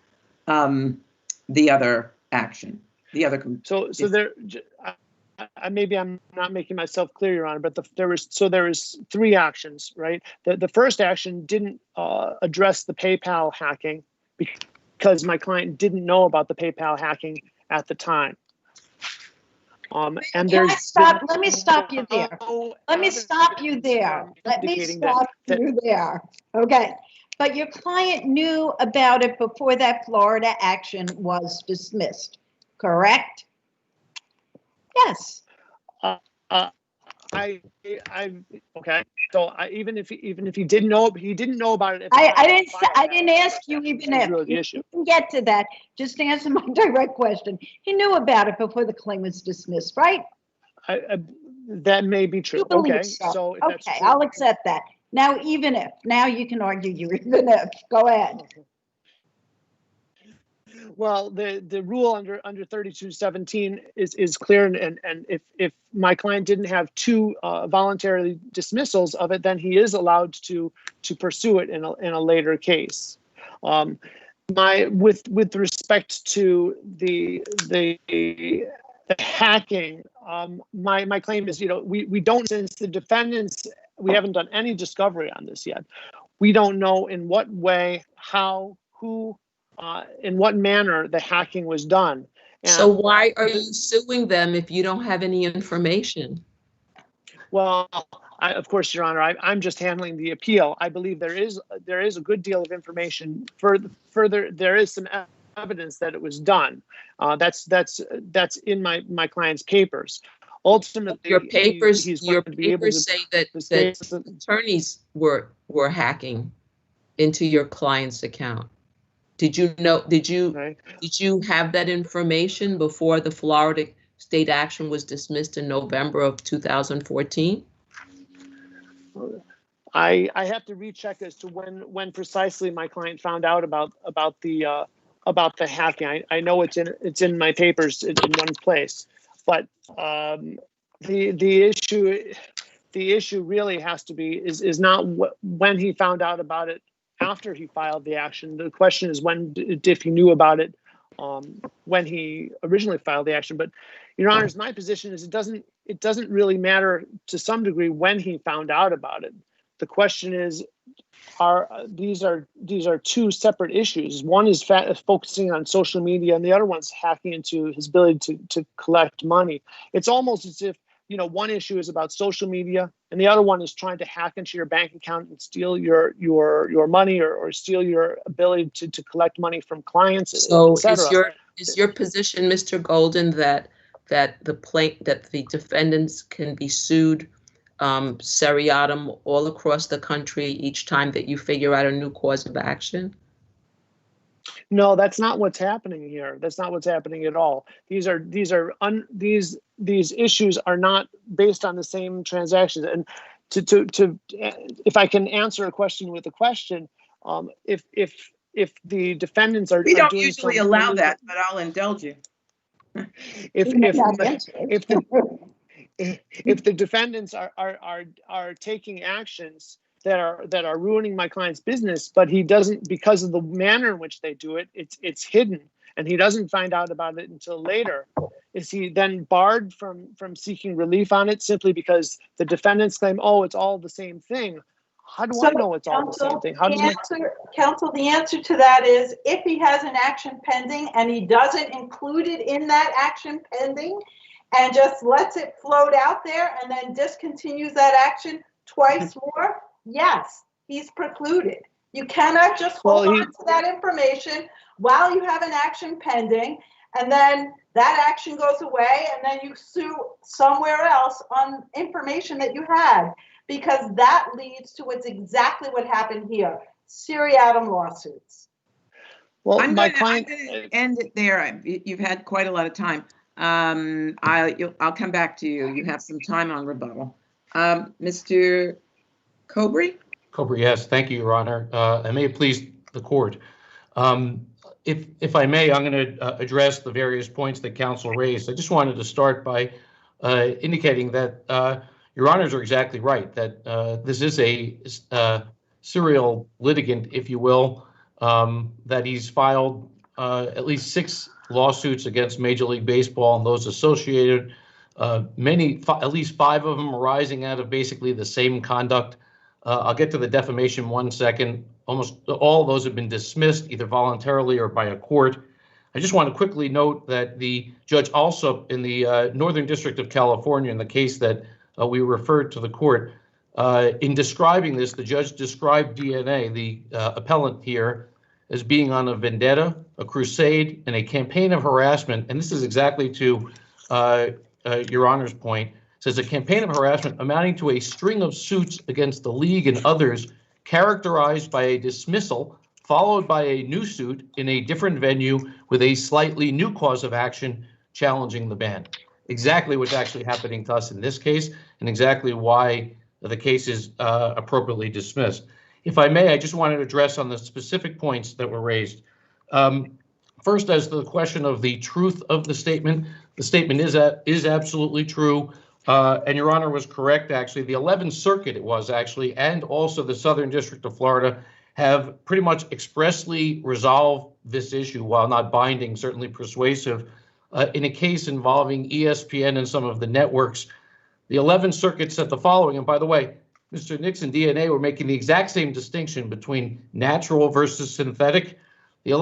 [SPEAKER 1] the other action.
[SPEAKER 13] So there, maybe I'm not making myself clear, Your Honor, but there was three actions, right? The first action didn't address the PayPal hacking because my client didn't know about the PayPal hacking at the time. And
[SPEAKER 8] Let me stop you there. Let me stop you there. Okay. But your client knew about it before that Florida action was dismissed, correct? Yes.
[SPEAKER 13] Okay. So even if he didn't know, he didn't know about it.
[SPEAKER 8] I didn't ask you even if.
[SPEAKER 13] Really the
[SPEAKER 8] You
[SPEAKER 13] issue.
[SPEAKER 8] can get to that. Just answer my direct question. He knew about it before the claim was dismissed, right?
[SPEAKER 13] That may be true.
[SPEAKER 8] You believe
[SPEAKER 13] Okay,
[SPEAKER 8] so.
[SPEAKER 13] if that's
[SPEAKER 8] Okay,
[SPEAKER 13] true,
[SPEAKER 8] I'll accept that. Now, even if. Now you can argue your even if. Go ahead.
[SPEAKER 13] well, the rule under 3217 is clear, and if my client didn't have two voluntary dismissals of it, then he is allowed to pursue it in a later case. With respect to the hacking, my claim is, we don't, since the defendants, we haven't done any discovery on this yet. We don't know in what way, how, who, in what manner the hacking was done. And
[SPEAKER 7] so why are you suing them if you don't have any information?
[SPEAKER 13] Well, of course, Your Honor, I'm just handling the appeal. I believe there is a good deal of information. Further, there is some evidence that it was done. That's in my client's papers. Ultimately,
[SPEAKER 7] your papers
[SPEAKER 13] say
[SPEAKER 7] that attorneys were hacking into your client's account. Did you know? Did you have that information before the Florida state action was dismissed in November of 2014?
[SPEAKER 13] I have to recheck as to when precisely my client found out about the hacking. I know it's in my papers in one place, but the issue really has to be is not when he found out about it after he filed the action. The question is if he knew about it when he originally filed the action. But Your Honors, my position is it doesn't really matter to some degree when he found out about it. The question is, these are two separate issues. One is focusing on social media, and the other one's hacking into his ability to collect money. It's almost as if, one issue is about social media, and the other one is trying to hack into your bank account and steal your money or steal your ability to collect money from clients.
[SPEAKER 7] So is your position, Mr. Golden, that the defendants can be sued seriatim all across the country each time that you figure out a new cause of action?
[SPEAKER 13] No, that's not what's happening here. That's not what's happening at all. These issues are not based on the same transactions. And if I can answer a question with a question, if the defendants are,
[SPEAKER 1] we don't usually allow that, but I'll indulge you.
[SPEAKER 13] If the defendants are taking actions that are ruining my client's business, but he doesn't, because of the manner in which they do it, it's hidden, and he doesn't find out about it until later, is he then barred from seeking relief on it simply because the defendants claim, oh, it's all the same thing? How do I know it's all the same thing?
[SPEAKER 5] Counsel, the answer to that is, if he has an action pending and he doesn't include it in that action pending and just lets it float out there and then discontinues that action twice more, yes, he's precluded. You cannot just hold on to that information while you have an action pending, and then that action goes away, and then you sue somewhere else on information that you had, because that leads to exactly what happened here: seriatim lawsuits.
[SPEAKER 1] Well, I'm going to end it there. You've had quite a lot of time. I'll come back to you. You have some time on rebuttal. Mr. Cobry?
[SPEAKER 2] Cobry, yes. Thank you, Your Honor. I may please the court. If I may, I'm going to address the various points that counsel raised. I just wanted to start by indicating that Your Honors are exactly right, that this is a serial litigant, if you will, that he's filed at least 6 lawsuits against Major League Baseball and those associated. At least 5 of them arising out of basically the same conduct. I'll get to the defamation one second. Almost all of those have been dismissed either voluntarily or by a court. I just want to quickly note that the judge also in the Northern District of California, in the case that we referred to the court, in describing this, the judge described DNA, the appellant here, as being on a vendetta, a crusade, and a campaign of harassment. And this is exactly to Your Honor's point.
[SPEAKER 14] says a campaign of harassment amounting to a string of suits against the league and others characterized by a dismissal followed by a new suit in a different venue with a slightly new cause of action challenging the ban. Exactly what's actually happening to us in this case, and exactly why the case is appropriately dismissed. If I may, I just wanted to address on the specific points that were raised. First, as to the question of the truth of the statement is absolutely true. And Your Honor was correct, actually. The 11th Circuit, it was actually, and also the Southern District of Florida have pretty much expressly resolved this issue, while not binding, certainly persuasive. In a case involving ESPN and some of the networks, the 11th Circuit said the following, and by the way, Mr. Nixon, DNA were making the exact same distinction between natural versus synthetic. The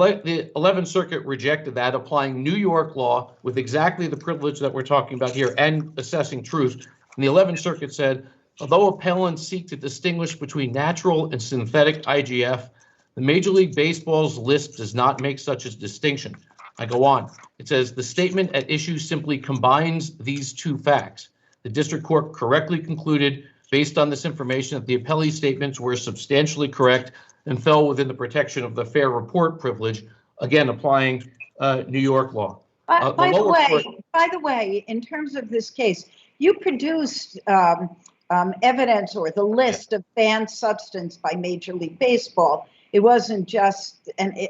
[SPEAKER 14] 11th Circuit rejected that, applying New York law with exactly the privilege that we're talking about here and assessing truth. And the 11th Circuit said, although appellants seek to distinguish between natural and synthetic IGF, the Major League Baseball's list does not make such a distinction. I go on. It says the statement at issue simply combines these two facts. The district court correctly concluded, based on this information, that the appellee statements were substantially correct and fell within the protection of the fair report privilege, again applying New York law.
[SPEAKER 8] By the way, in terms of this case, you produced evidence or the list of banned substance by Major League Baseball. It wasn't just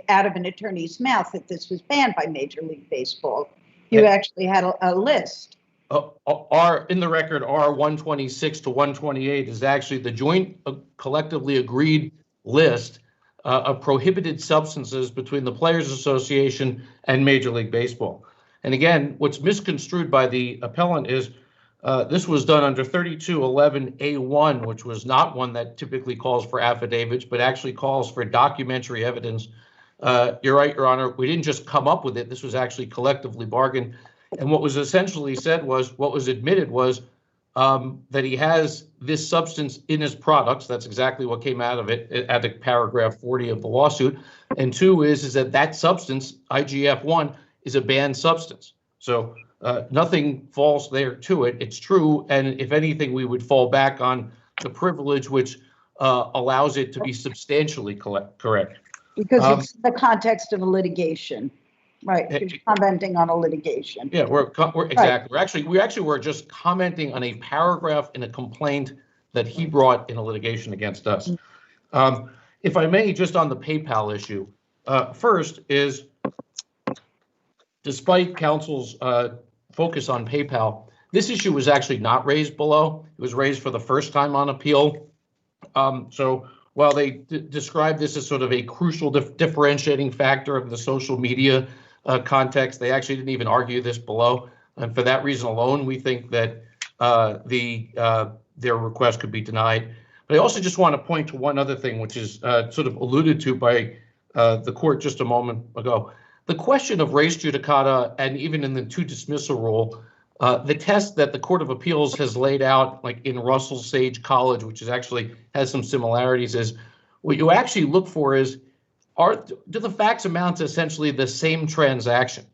[SPEAKER 8] out of an attorney's mouth that this was banned by Major League Baseball. You actually had a list. In the record, R126 to 128 is actually the joint collectively agreed list of prohibited substances between the Players Association and Major League Baseball. And again, what's misconstrued by the appellant is this was done under 3211A1, which was not one that typically calls for affidavits, but actually calls for documentary evidence. You're right, Your Honor. We didn't just come up with it. This was actually collectively bargained. And what was essentially said was, what was admitted was that he has this substance in his products. That's exactly what came out of it at the paragraph 40 of the lawsuit. And two is that that substance, IGF-1, is a banned substance. So nothing false there to it. It's true. And if anything, we would fall back on the privilege which allows it to be substantially correct. Because it's the context of a litigation. Right, you're commenting on a litigation.
[SPEAKER 14] Yeah, we're exactly. Right. We actually were just commenting on a paragraph in a complaint that he brought in a litigation against us. If I may, just on the PayPal issue, first is, despite counsel's focus on PayPal, this issue was actually not raised below. It was raised for the first time on appeal. So while they describe this as sort of a crucial differentiating factor of the social media context, they actually didn't even argue this below. And for that reason alone, we think that their request could be denied. But I also just want to point to one other thing, which is sort of alluded to by the court just a moment ago. The question of res judicata, and even in the two dismissal rule, the test that the Court of Appeals has laid out, like in Russell Sage College, which is actually has some similarities, is what you actually look for is, do the facts amount to essentially the same transaction?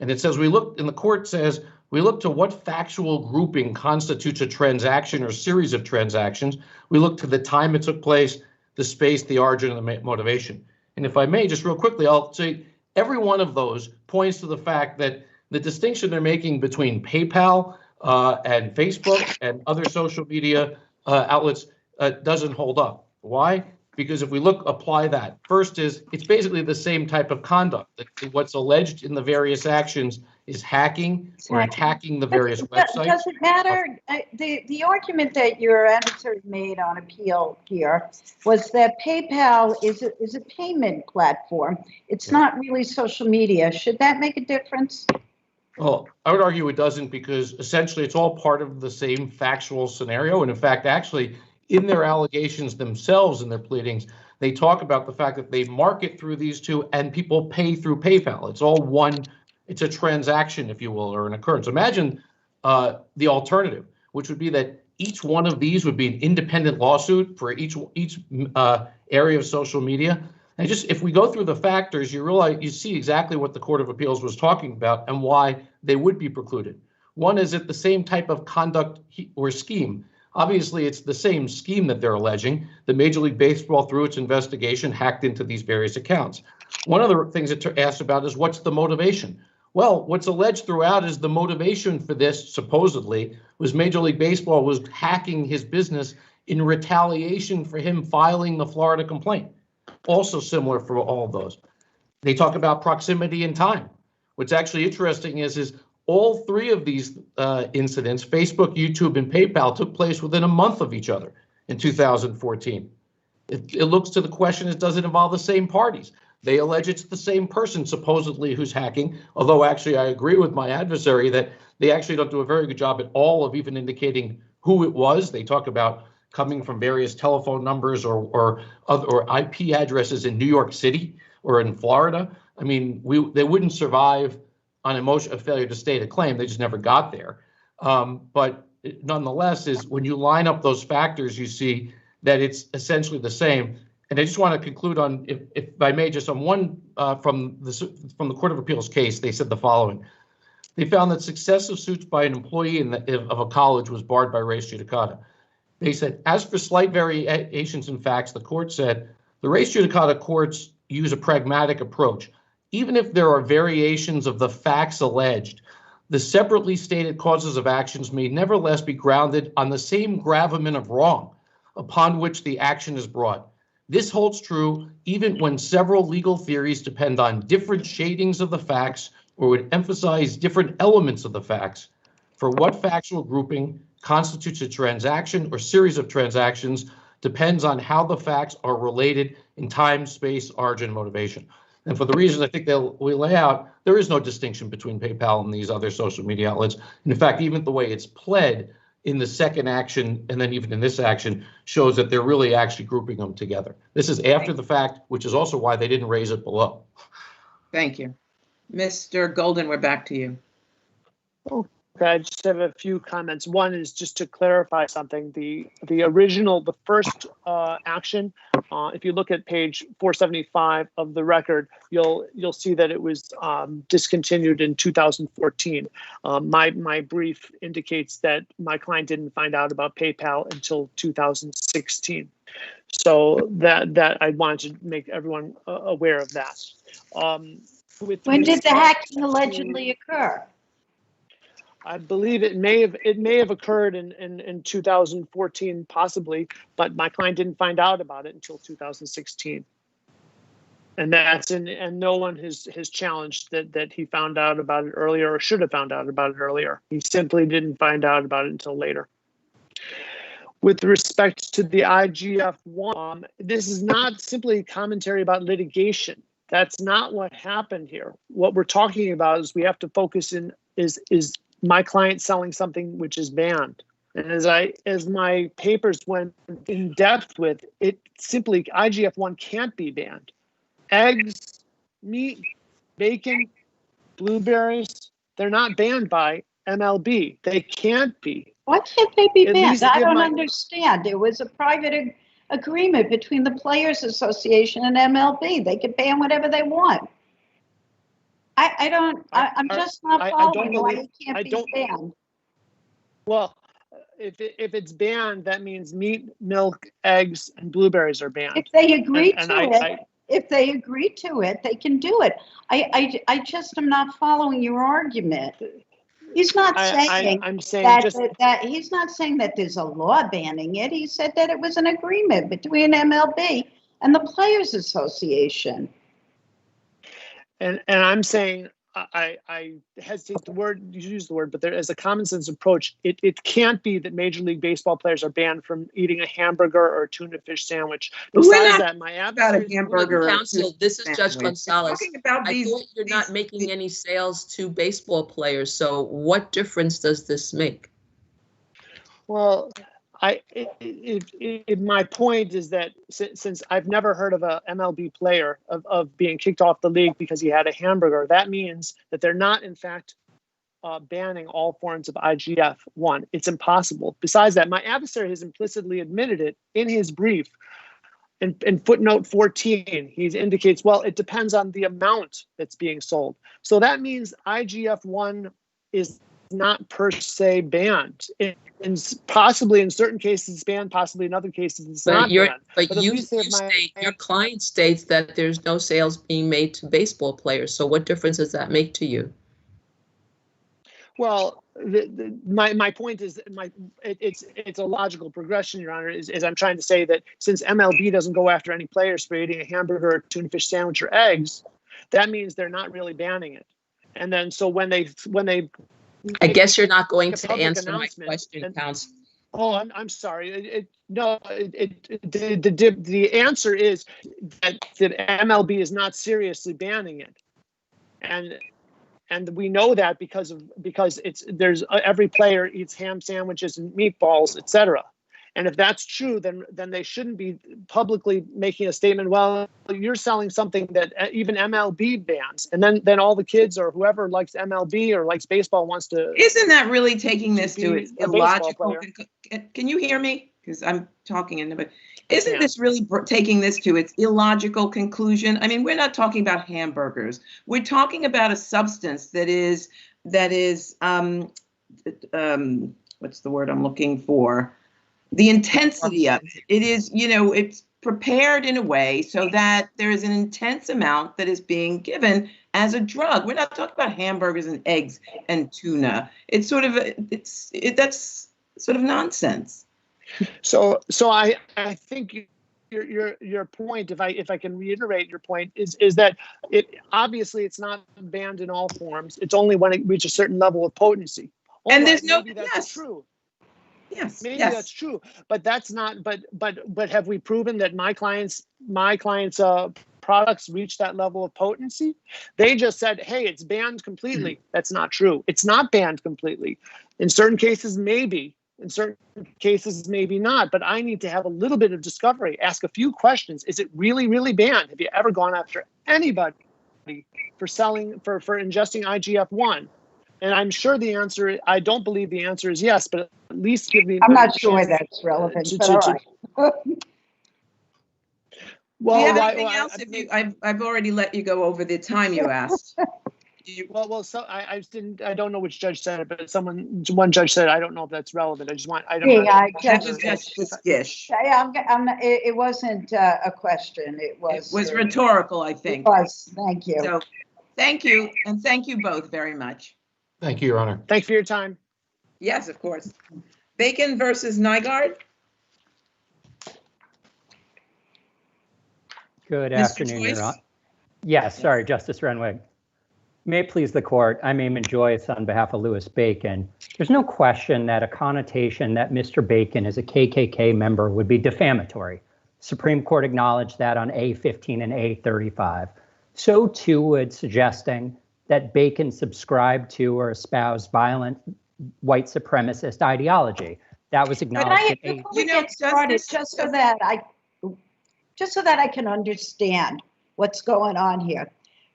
[SPEAKER 14] And it says the court says, we look to what factual grouping constitutes a transaction or series of transactions. We look to the time it took place, the space, the origin, and the motivation. And if I may, just real quickly, I'll say every one of those points to the fact that the distinction they're making between PayPal and Facebook and other social media outlets doesn't hold up. Why? Because if we apply that, first is it's basically the same type of conduct. What's alleged in the various actions is hacking or attacking the various websites.
[SPEAKER 8] Does it matter? The argument that your adversary made on appeal here was that PayPal is a payment platform. It's not really social media. Should that make a difference?
[SPEAKER 14] Well, I would argue it doesn't, because essentially it's all part of the same factual scenario. And in fact, actually, in their allegations themselves, in their pleadings, they talk about the fact that they market through these two and people pay through PayPal. It's all one. It's a transaction, if you will, or an occurrence. Imagine the alternative, which would be that each one of these would be an independent lawsuit for each area of social media. And just if we go through the factors, you see exactly what the Court of Appeals was talking about and why they would be precluded. One, is it the same type of conduct or scheme? Obviously, it's the same scheme that they're alleging. The Major League Baseball, through its investigation, hacked into these various accounts. One of the things it asked about is what's the motivation? Well, what's alleged throughout is the motivation for this, supposedly, was Major League Baseball was hacking his business in retaliation for him filing the Florida complaint. Also similar for all of those. They talk about proximity and time. What's actually interesting is all three of these incidents, Facebook, YouTube, and PayPal, took place within a month of each other in 2014. It looks to the question is, does it involve the same parties? They allege it's the same person, supposedly, who's hacking, although actually I agree with my adversary that they actually don't do a very good job at all of even indicating who it was. They talk about coming from various telephone numbers or IP addresses in New York City or in Florida. I mean, they wouldn't survive on a failure to state a claim. They just never got there. But nonetheless, is when you line up those factors, you see that it's essentially the same. And I just want to conclude on, if I may, just on one from the Court of Appeals case, they said the following. They found that successive suits by an employee of a college was barred by res judicata. They said, as for slight variations in facts, the court said, the res judicata courts use a pragmatic approach. Even if there are variations of the facts alleged, the separately stated causes of actions may nevertheless be grounded on the same gravamen of wrong upon which the action is brought. This holds true even when several legal theories depend on different shadings of the facts or would emphasize different elements of the facts. For what factual grouping constitutes a transaction or series of transactions depends on how the facts are related in time, space, origin, motivation. And for the reasons I think we lay out, there is no distinction between PayPal and these other social media outlets. And in fact, even the way it's pled in the second action and then even in this action shows that they're really actually grouping them together. This is after the fact, which is also why they didn't raise it below.
[SPEAKER 1] Thank you. Mr. Golden, we're back to you.
[SPEAKER 13] Okay, I just have a few comments. One is just to clarify something. The first action, if you look at page 475 of the record, you'll see that it was discontinued in 2014. My brief indicates that my client didn't find out about PayPal until 2016. So that I wanted to make everyone aware of that.
[SPEAKER 8] When did the hacking allegedly occur?
[SPEAKER 13] I believe it may have occurred in 2014, possibly, but my client didn't find out about it until 2016. And and no one has challenged that he found out about it earlier or should have found out about it earlier. He simply didn't find out about it until later. With respect to the IGF-1, this is not simply commentary about litigation. That's not what happened here. What we're talking about is we have to focus in is my client selling something which is banned. And as my papers went in depth with it, simply IGF-1 can't be banned. Eggs, meat, bacon, blueberries, they're not banned by MLB. They can't be.
[SPEAKER 8] Why can't they be banned? I don't understand. It was a private agreement between the Players Association and MLB. They could ban whatever they want. I'm just not following why it can't be banned.
[SPEAKER 13] Well, if it's banned, that means meat, milk, eggs, and blueberries are banned.
[SPEAKER 8] If they agree to it, they can do it. I just am not following your argument. He's not saying he's not saying that there's a law banning it. He said that it was an agreement between MLB and the Players Association.
[SPEAKER 13] And I'm saying, I hesitate to use the word, but there is a common sense approach. It can't be that Major League Baseball players are banned from eating a hamburger or a tuna fish sandwich. Besides that, my adversary
[SPEAKER 7] counsel, this is Judge Gonzalez. I thought you're not making any sales to baseball players. So what difference does this make?
[SPEAKER 13] Well, my point is that since I've never heard of a MLB player of being kicked off the league because he had a hamburger, that means that they're not, in fact, banning all forms of IGF-1. It's impossible. Besides that, my adversary has implicitly admitted it in his brief. In footnote 14, he indicates, well, it depends on the amount that's being sold. So that means IGF-1 is not per se banned. Possibly in certain cases it's banned, possibly in other cases it's not banned.
[SPEAKER 7] But
[SPEAKER 13] at
[SPEAKER 7] you
[SPEAKER 13] least they have
[SPEAKER 7] state, your client states that there's no sales being made to baseball players. So what difference does that make to you?
[SPEAKER 13] Well, my point is it's a logical progression, Your Honor. Is I'm trying to say that since MLB doesn't go after any players for eating a hamburger, or tuna fish sandwich, or eggs, that means they're not really banning it. And then so when they
[SPEAKER 7] I guess you're not going to
[SPEAKER 13] public
[SPEAKER 7] answer my
[SPEAKER 13] announcement
[SPEAKER 7] question, counsel.
[SPEAKER 13] Oh, I'm sorry. The answer is that MLB is not seriously banning it, and we know that because there's every player eats ham sandwiches and meatballs, etc. And if that's true, then they shouldn't be publicly making a statement. Well, you're selling something that even MLB bans, and then all the kids or whoever likes MLB or likes baseball wants to.
[SPEAKER 1] Isn't that really taking this to its illogical?
[SPEAKER 13] player.
[SPEAKER 1] Can you hear me? Because I'm talking in the. But isn't this really taking this to its illogical conclusion? I mean, we're not talking about hamburgers. We're talking about a substance that is what's the word I'm looking for? The intensity of it. It is, it's prepared in a way so that there is an intense amount that is being given as a drug. We're not talking about hamburgers and eggs and tuna. It's sort of that's sort of nonsense.
[SPEAKER 13] So I think your point, if I can reiterate your point, is that obviously it's not banned in all forms. It's only when it reaches a certain level of potency.
[SPEAKER 1] And there's no
[SPEAKER 13] that's true.
[SPEAKER 1] Yes,
[SPEAKER 13] maybe that's true, but that's not. But have we proven that my clients' products reach that level of potency? They just said, "Hey, it's banned completely." That's not true. It's not banned completely. In certain cases, maybe. In certain cases, maybe not. But I need to have a little bit of discovery. Ask a few questions. Is it really, really banned? Have you ever gone after anybody for ingesting IGF-1? And I'm sure the answer, I don't believe the answer is yes, but at least give me.
[SPEAKER 8] I'm not sure that's relevant, but all right.
[SPEAKER 1] Well, do you have anything else? I've already let you go over the time you asked.
[SPEAKER 13] So I don't know which judge said it, but one judge said, I don't know if that's relevant.
[SPEAKER 1] Justice Gish.
[SPEAKER 8] It wasn't a question. It was
[SPEAKER 1] rhetorical, I think.
[SPEAKER 8] It was. Thank you.
[SPEAKER 1] So, thank you, and thank you both very much.
[SPEAKER 14] Thank you, Your Honor.
[SPEAKER 13] Thanks for your time.
[SPEAKER 1] Yes, of course. Bacon versus Nygaard.
[SPEAKER 15] Good afternoon, Your Honor. Yes, sorry, Justice Renwig. May it please the court, I'm Eamon Joyce on behalf of Louis Bacon. There's no question that a connotation that Mr. Bacon is a KKK member would be defamatory. Supreme Court acknowledged that on A15 and A35. So too would suggesting that Bacon subscribed to or espoused violent white supremacist ideology. That was acknowledged.
[SPEAKER 8] Before we get started, just so that I can understand what's going on here.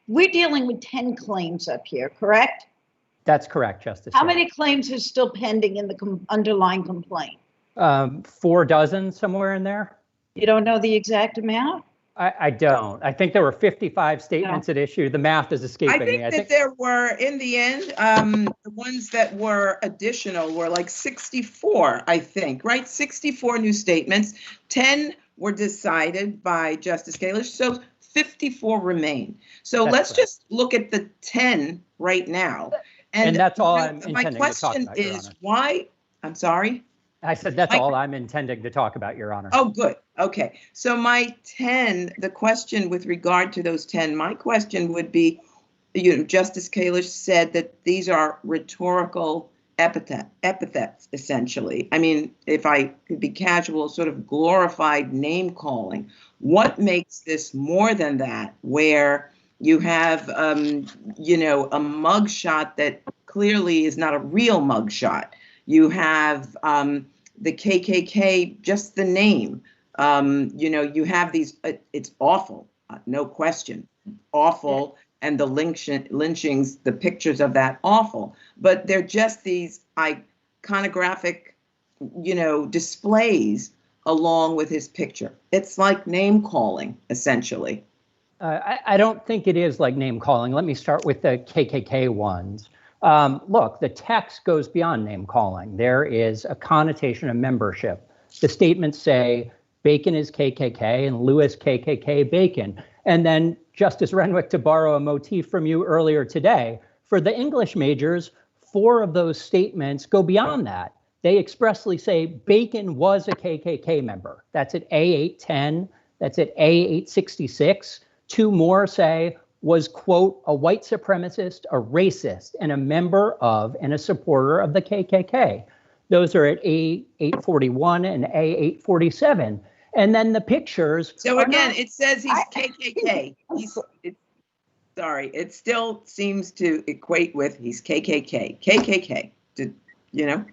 [SPEAKER 8] We're dealing with 10 claims up here, correct?
[SPEAKER 15] That's correct, Justice.
[SPEAKER 8] How many claims are still pending in the underlying complaint?
[SPEAKER 15] 4 dozen, somewhere in there.
[SPEAKER 8] You don't know the exact amount?
[SPEAKER 15] I don't. I think there were 55 statements at issue. The math is escaping me.
[SPEAKER 1] I think there were, in the end, the ones that were additional were like 64, I think, right? 64 new statements. 10 were decided by Justice Kalish, so 54 remain. So let's just look at the 10 right now.
[SPEAKER 15] And that's all I'm intending
[SPEAKER 1] my
[SPEAKER 15] to talk
[SPEAKER 1] question
[SPEAKER 15] about, Your
[SPEAKER 1] is
[SPEAKER 15] Honor.
[SPEAKER 1] why, I'm sorry?
[SPEAKER 15] I said that's all I'm intending to talk about, Your Honor.
[SPEAKER 1] Oh, good. Okay. So my 10, the question with regard to those 10, my question would be, Justice Kalish said that these are rhetorical epithets, essentially. I mean, if I could be casual, sort of glorified name calling. What makes this more than that, where you have, a mugshot that clearly is not a real mugshot? You have the KKK, just the name. You have these, it's awful, no question, awful. And the lynchings, the pictures of that, awful. But they're just these iconographic, displays along with his picture. It's like name calling, essentially.
[SPEAKER 15] I don't think it is like name calling. Let me start with the KKK ones. Look, the text goes beyond name calling. There is a connotation of membership. The statements say Bacon is KKK and Lewis KKK Bacon. And then Justice Renwick, to borrow a motif from you earlier today, for the English majors, 4 of those statements go beyond that. They expressly say Bacon was a KKK member. That's at A810, that's at A866. 2 more say was, quote, a white supremacist, a racist, and a member of and a supporter of the KKK. Those are at A841 and A847. And then the pictures.
[SPEAKER 1] So again, it says he's KKK. Sorry, it still seems to equate with he's KKK. KKK, you know?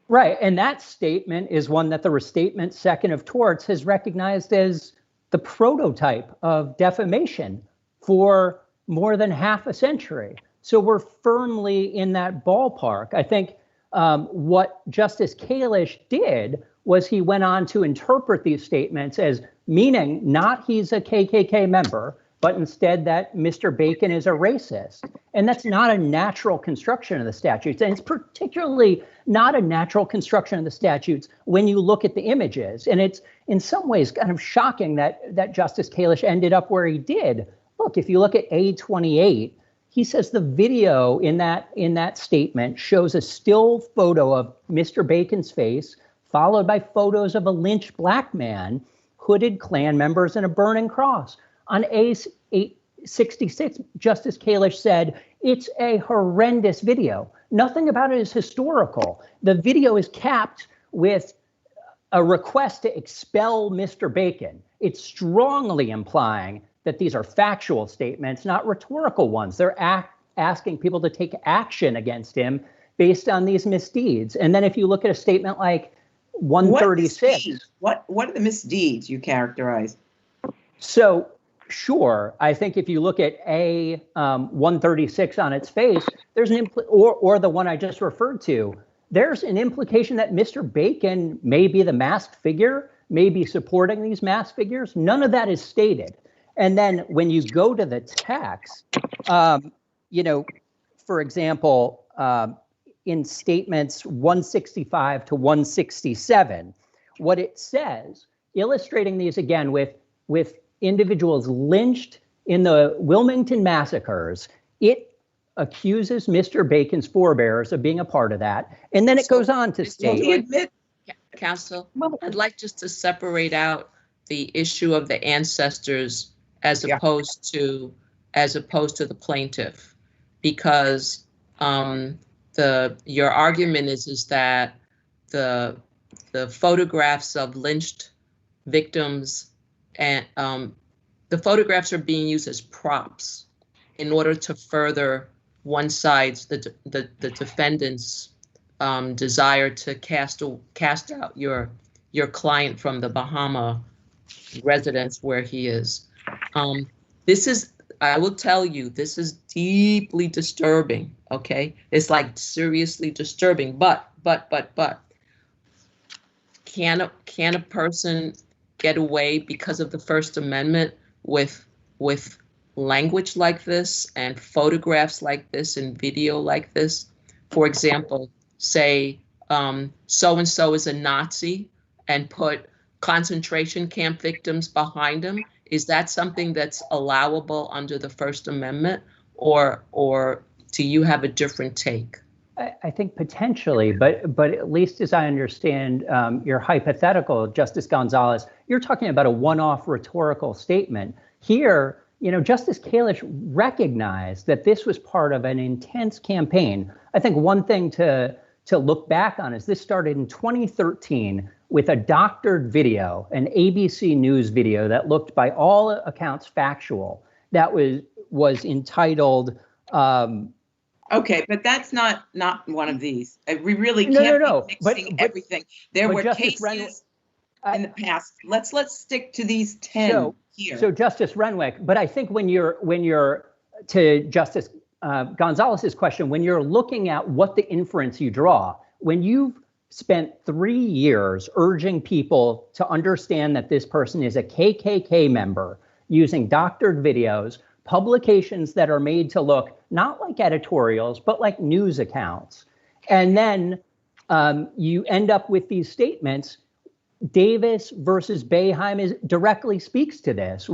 [SPEAKER 15] Right, and that statement is one that the Restatement Second of Torts has recognized as the prototype of defamation for more than half a century. So we're firmly in that ballpark. I think what Justice Kalish did was he went on to interpret these statements as meaning not he's a KKK member, but instead that Mr. Bacon is a racist. And that's not a natural construction of the statutes. And it's particularly not a natural construction of the statutes when you look at the images. And it's in some ways kind of shocking that Justice Kalish ended up where he did. Look, if you look at A28, he says the video in that statement shows a still photo of Mr. Bacon's face, followed by photos of a lynched black man, hooded Klan members, and a burning cross. On A866, Justice Kalish said, it's a horrendous video. Nothing about it is historical. The video is capped with a request to expel Mr. Bacon. It's strongly implying that these are factual statements, not rhetorical ones. They're asking people to take action against him based on these misdeeds. And then if you look at a statement like 136.
[SPEAKER 1] What are the misdeeds you characterize?
[SPEAKER 15] So, sure, I think if you look at A136 on its face, there's an or the one I just referred to, there's an implication that Mr. Bacon may be the masked figure, may be supporting these masked figures. None of that is stated. And then when you go to the text, for example, in statements 165 to 167, what it says, illustrating these again with individuals lynched in the Wilmington massacres, it accuses Mr. Bacon's forebears of being a part of that. And then it goes on to state.
[SPEAKER 7] Counsel, I'd like just to separate out the issue of the ancestors as opposed to the plaintiff, because your argument is that the photographs of lynched victims and the photographs are being used as props in order to further one side's the defendant's desire to cast out your client from the Bahama residence where he is. This is, I will tell you, this is deeply disturbing. Okay, it's like seriously disturbing. But can a person get away because of the First Amendment with language like this and photographs like this and video like this? For example, say so-and-so is a Nazi and put concentration camp victims behind him. Is that something that's allowable under the First Amendment, or do you have a different take?
[SPEAKER 15] I think potentially, but at least as I understand your hypothetical, Justice Gonzalez, you're talking about a one-off rhetorical statement. Here, Justice Kalish recognized that this was part of an intense campaign. I think one thing to look back on is this started in 2013 with a doctored video, an ABC News video that looked by all accounts factual, that was entitled
[SPEAKER 1] okay, but that's not one of these. We really can't be mixing everything. There were cases in the past. Let's stick to these 10 here.
[SPEAKER 15] So Justice Renwick, but I think when you're to Justice Gonzalez's question, when you're looking at what the inference you draw, when you've spent 3 years urging people to understand that this person is a KKK member using doctored videos, publications that are made to look not like editorials, but like news accounts. And then you end up with these statements. Davis versus Boeheim directly speaks to this.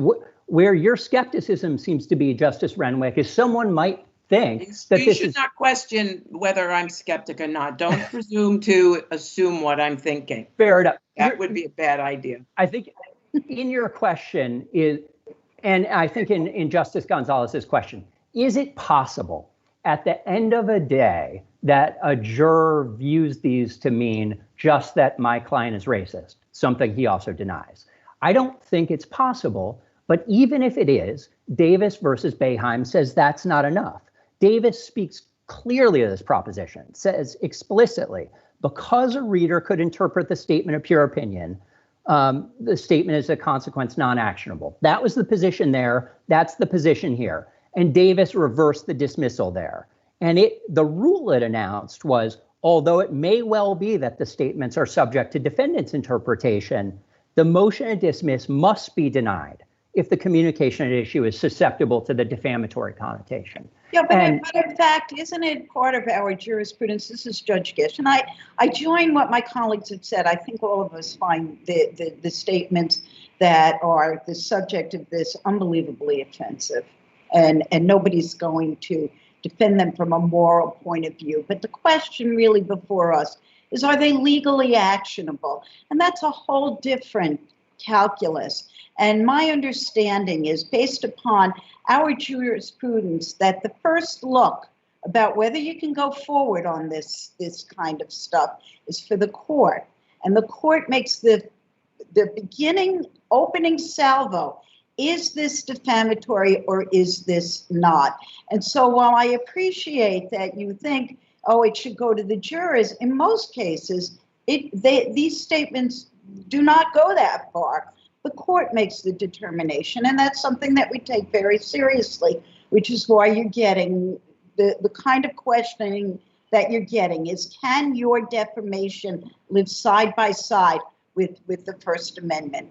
[SPEAKER 15] Where your skepticism seems to be, Justice Renwick, is someone might think that
[SPEAKER 1] you should not question whether I'm skeptic or not. Don't presume to assume what I'm thinking.
[SPEAKER 15] Fair enough.
[SPEAKER 1] That would be a bad idea.
[SPEAKER 15] I think in your question is, and I think in Justice Gonzalez's question, is it possible at the end of a day that a juror views these to mean just that my client is racist, something he also denies? I don't think it's possible, but even if it is, Davis versus Boeheim says that's not enough. Davis speaks clearly of this proposition, says explicitly, because a reader could interpret the statement of pure opinion, the statement is a consequence non-actionable. That was the position there. That's the position here. And Davis reversed the dismissal there. And the rule it announced was, although it may well be that the statements are subject to defendant's interpretation, the motion to dismiss must be denied if the communication at issue is susceptible to the defamatory connotation.
[SPEAKER 8] Yeah, but in fact, isn't it part of our jurisprudence? This is Judge Gish, and I join what my colleagues have said. I think all of us find the statements that are the subject of this unbelievably offensive, and nobody's going to defend them from a moral point of view. But the question really before us is, are they legally actionable? And that's a whole different calculus. And my understanding is, based upon our jurisprudence, that the first look about whether you can go forward on this kind of stuff is for the court. And the court makes the beginning, opening salvo. Is this defamatory or is this not? And so while I appreciate that you think, oh, it should go to the jurors, in most cases, these statements do not go that far. The court makes the determination, and that's something that we take very seriously, which is why you're getting the kind of questioning that you're getting is, can your defamation live side by side with the First Amendment?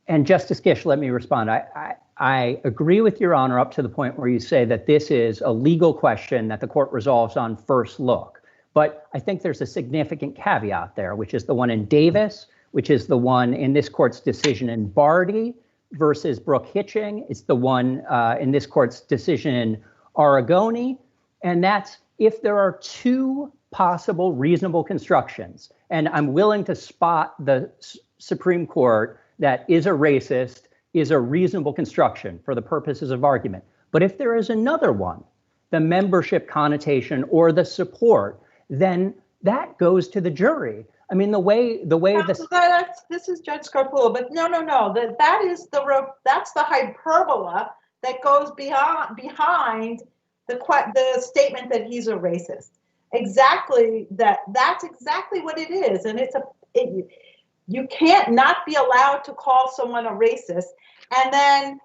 [SPEAKER 15] And Justice Gish, let me respond. I agree with Your Honor up to the point where you say that this is a legal question that the court resolves on first look. But I think there's a significant caveat there, which is the one in Davis, which is the one in this court's decision in Barty versus Brooke Hitching. It's the one in this court's decision in Aragoni. And that's if there are two possible reasonable constructions, and I'm willing to spot the Supreme Court that is a racist is a reasonable construction for the purposes of argument. But if there is another one, the membership connotation or the support, then that goes to the jury. I mean, the way
[SPEAKER 5] this is Judge Scarpullo, but no. That's the hyperbola that goes behind the statement that he's a racist. Exactly that's exactly what it is, and you can't not be allowed to call someone a racist and then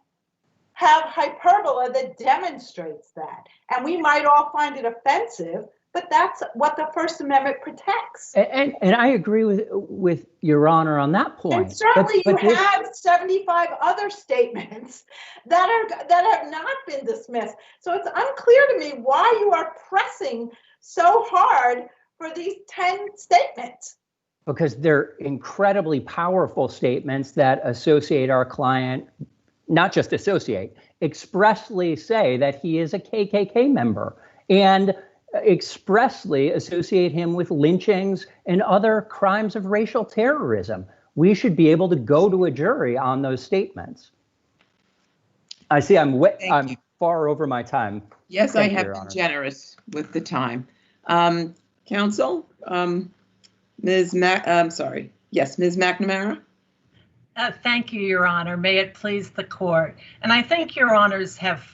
[SPEAKER 5] have hyperbola that demonstrates that. And we might all find it offensive, but that's what the First Amendment protects.
[SPEAKER 15] And I agree with Your Honor on that point.
[SPEAKER 5] And certainly you have 75 other statements that have not been dismissed. So it's unclear to me why you are pressing so hard for these 10 statements.
[SPEAKER 15] Because they're incredibly powerful statements that associate our client, not just associate, expressly say that he is a KKK member and expressly associate him with lynchings and other crimes of racial terrorism. We should be able to go to a jury on those statements. I see I'm far over my time.
[SPEAKER 1] Yes, I have been generous with the time. Counsel, Ms. McNamara.
[SPEAKER 16] Thank you, Your Honor. May it please the court. And I think Your Honors have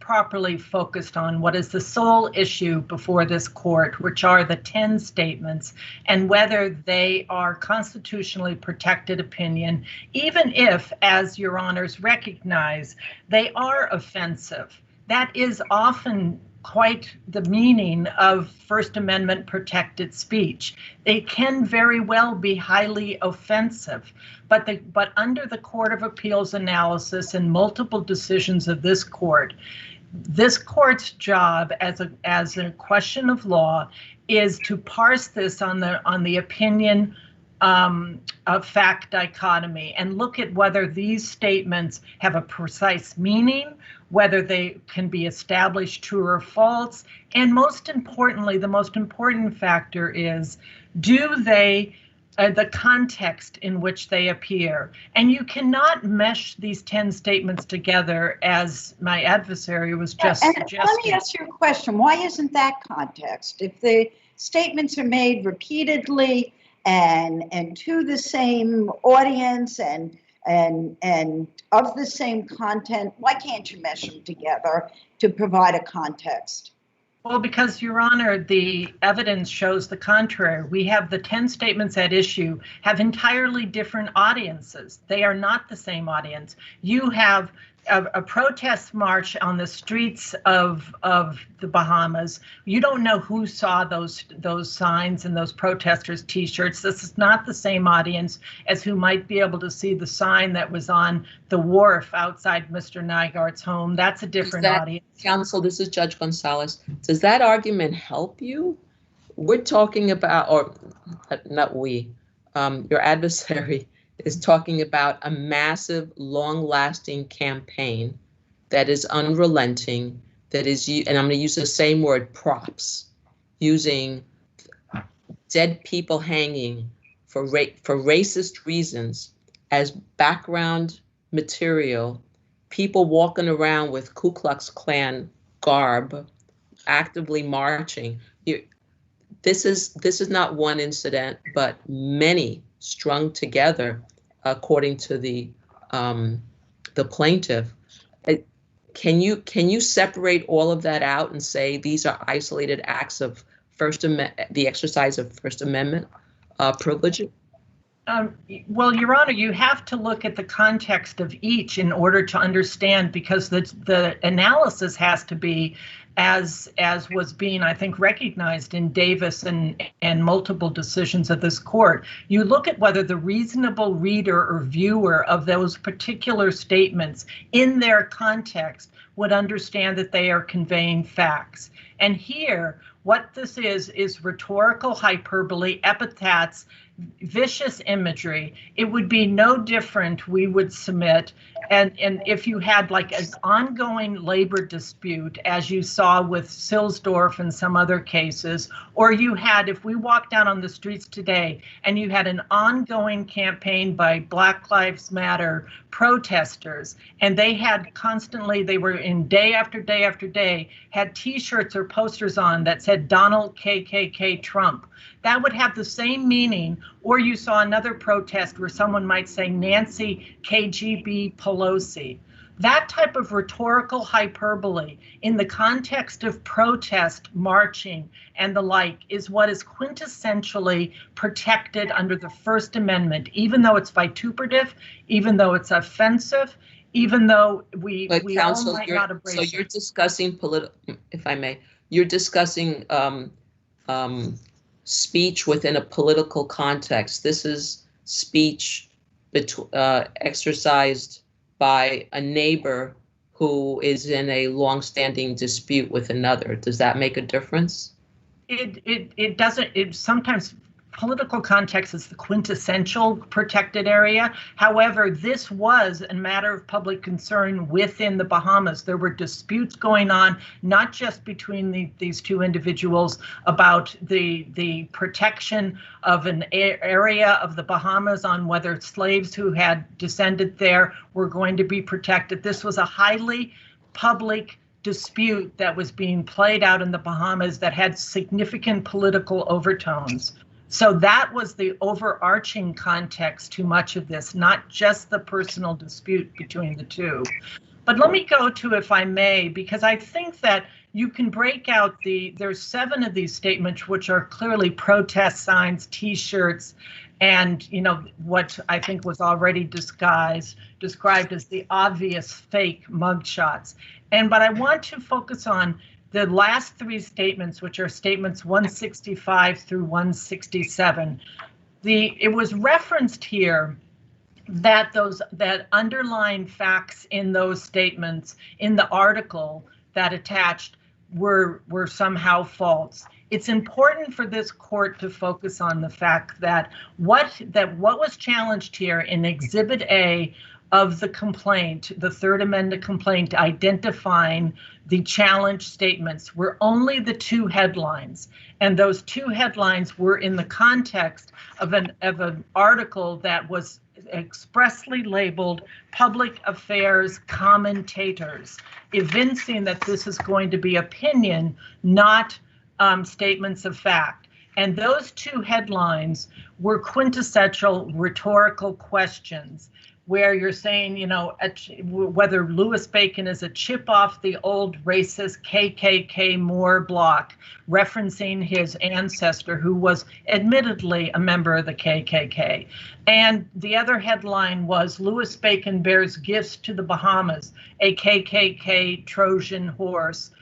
[SPEAKER 16] properly focused on what is the sole issue before this court, which are the 10 statements and whether they are constitutionally protected opinion, even if, as Your Honors recognize, they are offensive. That is often quite the meaning of First Amendment protected speech. They can very well be highly offensive, but under the Court of Appeals analysis and multiple decisions of this court, this court's job as a question of law is to parse this on the opinion of fact dichotomy and look at whether these statements have a precise meaning, whether they can be established true or false, and most importantly, the most important factor is, do they the context in which they appear. And you cannot mesh these 10 statements together as my adversary was just suggesting.
[SPEAKER 8] Let me ask you a question. Why isn't that context? If the statements are made repeatedly and to the same audience and of the same content, why can't you mesh them together to provide a context?
[SPEAKER 16] Well, because, Your Honor, the evidence shows the contrary. We have the 10 statements at issue have entirely different audiences. They are not the same audience. You have a protest march on the streets of the Bahamas. You don't know who saw those signs and those protesters' T-shirts. This is not the same audience as who might be able to see the sign that was on the wharf outside Mr. Nygaard's home. That's a different audience.
[SPEAKER 7] Counsel, this is Judge Gonzalez. Does that argument help you? We're talking about, or not we, your adversary is talking about a massive, long-lasting campaign that is unrelenting, that is, and I'm going to use the same word, props, using dead people hanging for racist reasons as background material, people walking around with Ku Klux Klan garb, actively marching. This is not one incident, but many strung together, according to the plaintiff. Can you separate all of that out and say these are isolated acts of the exercise of First Amendment privilege?
[SPEAKER 16] Well, Your Honor, you have to look at the context of each in order to understand, because the analysis has to be as was being, I think, recognized in Davis and multiple decisions of this court. You look at whether the reasonable reader or viewer of those particular statements in their context would understand that they are conveying facts. And here, what this is rhetorical hyperbole, epithets, vicious imagery. It would be no different, we would submit, and if you had like an ongoing labor dispute, as you saw with Silsdorf and some other cases, or you had, if we walked down on the streets today and you had an ongoing campaign by Black Lives Matter protesters, and they had constantly, they were in day after day after day, had T-shirts or posters on that said Donald KKK Trump. That would have the same meaning. Or you saw another protest where someone might say Nancy KGB Pelosi. That type of rhetorical hyperbole in the context of protest, marching, and the like is what is quintessentially protected under the First Amendment, even though it's vituperative, even though it's offensive, even though we
[SPEAKER 7] Counsel,
[SPEAKER 16] all might not embrace it.
[SPEAKER 7] So you're discussing if I may, you're discussing speech within a political context. This is speech exercised by a neighbor who is in a long-standing dispute with another. Does that make a difference?
[SPEAKER 16] It doesn't. It sometimes political context is the quintessential protected area. However, this was a matter of public concern within the Bahamas. There were disputes going on, not just between these two individuals about the protection of an area of the Bahamas on whether slaves who had descended there were going to be protected. This was a highly public dispute that was being played out in the Bahamas that had significant political overtones. So that was the overarching context to much of this, not just the personal dispute between the two. But let me go to, if I may, because I think that you can break out there's 7 of these statements which are clearly protest signs, T-shirts, and what I think was already described as the obvious fake mugshots. But I want to focus on the last 3 statements, which are statements 165 through 167. It was referenced here that underlying facts in those statements in the article that attached were somehow false. It's important for this court to focus on the fact that what was challenged here in Exhibit A of the complaint, the Third Amendment complaint identifying the challenged statements, were only the two headlines. And those two headlines were in the context of an article that was expressly labeled public affairs commentators, evincing that this is going to be opinion, not statements of fact. And those two headlines were quintessential rhetorical questions, where you're saying, you know, whether Louis Bacon is a chip off the old racist KKK Moore block, referencing his ancestor who was admittedly a member of the KKK. And the other headline was Louis Bacon bears gifts to the Bahamas, a KKK Trojan horse, ?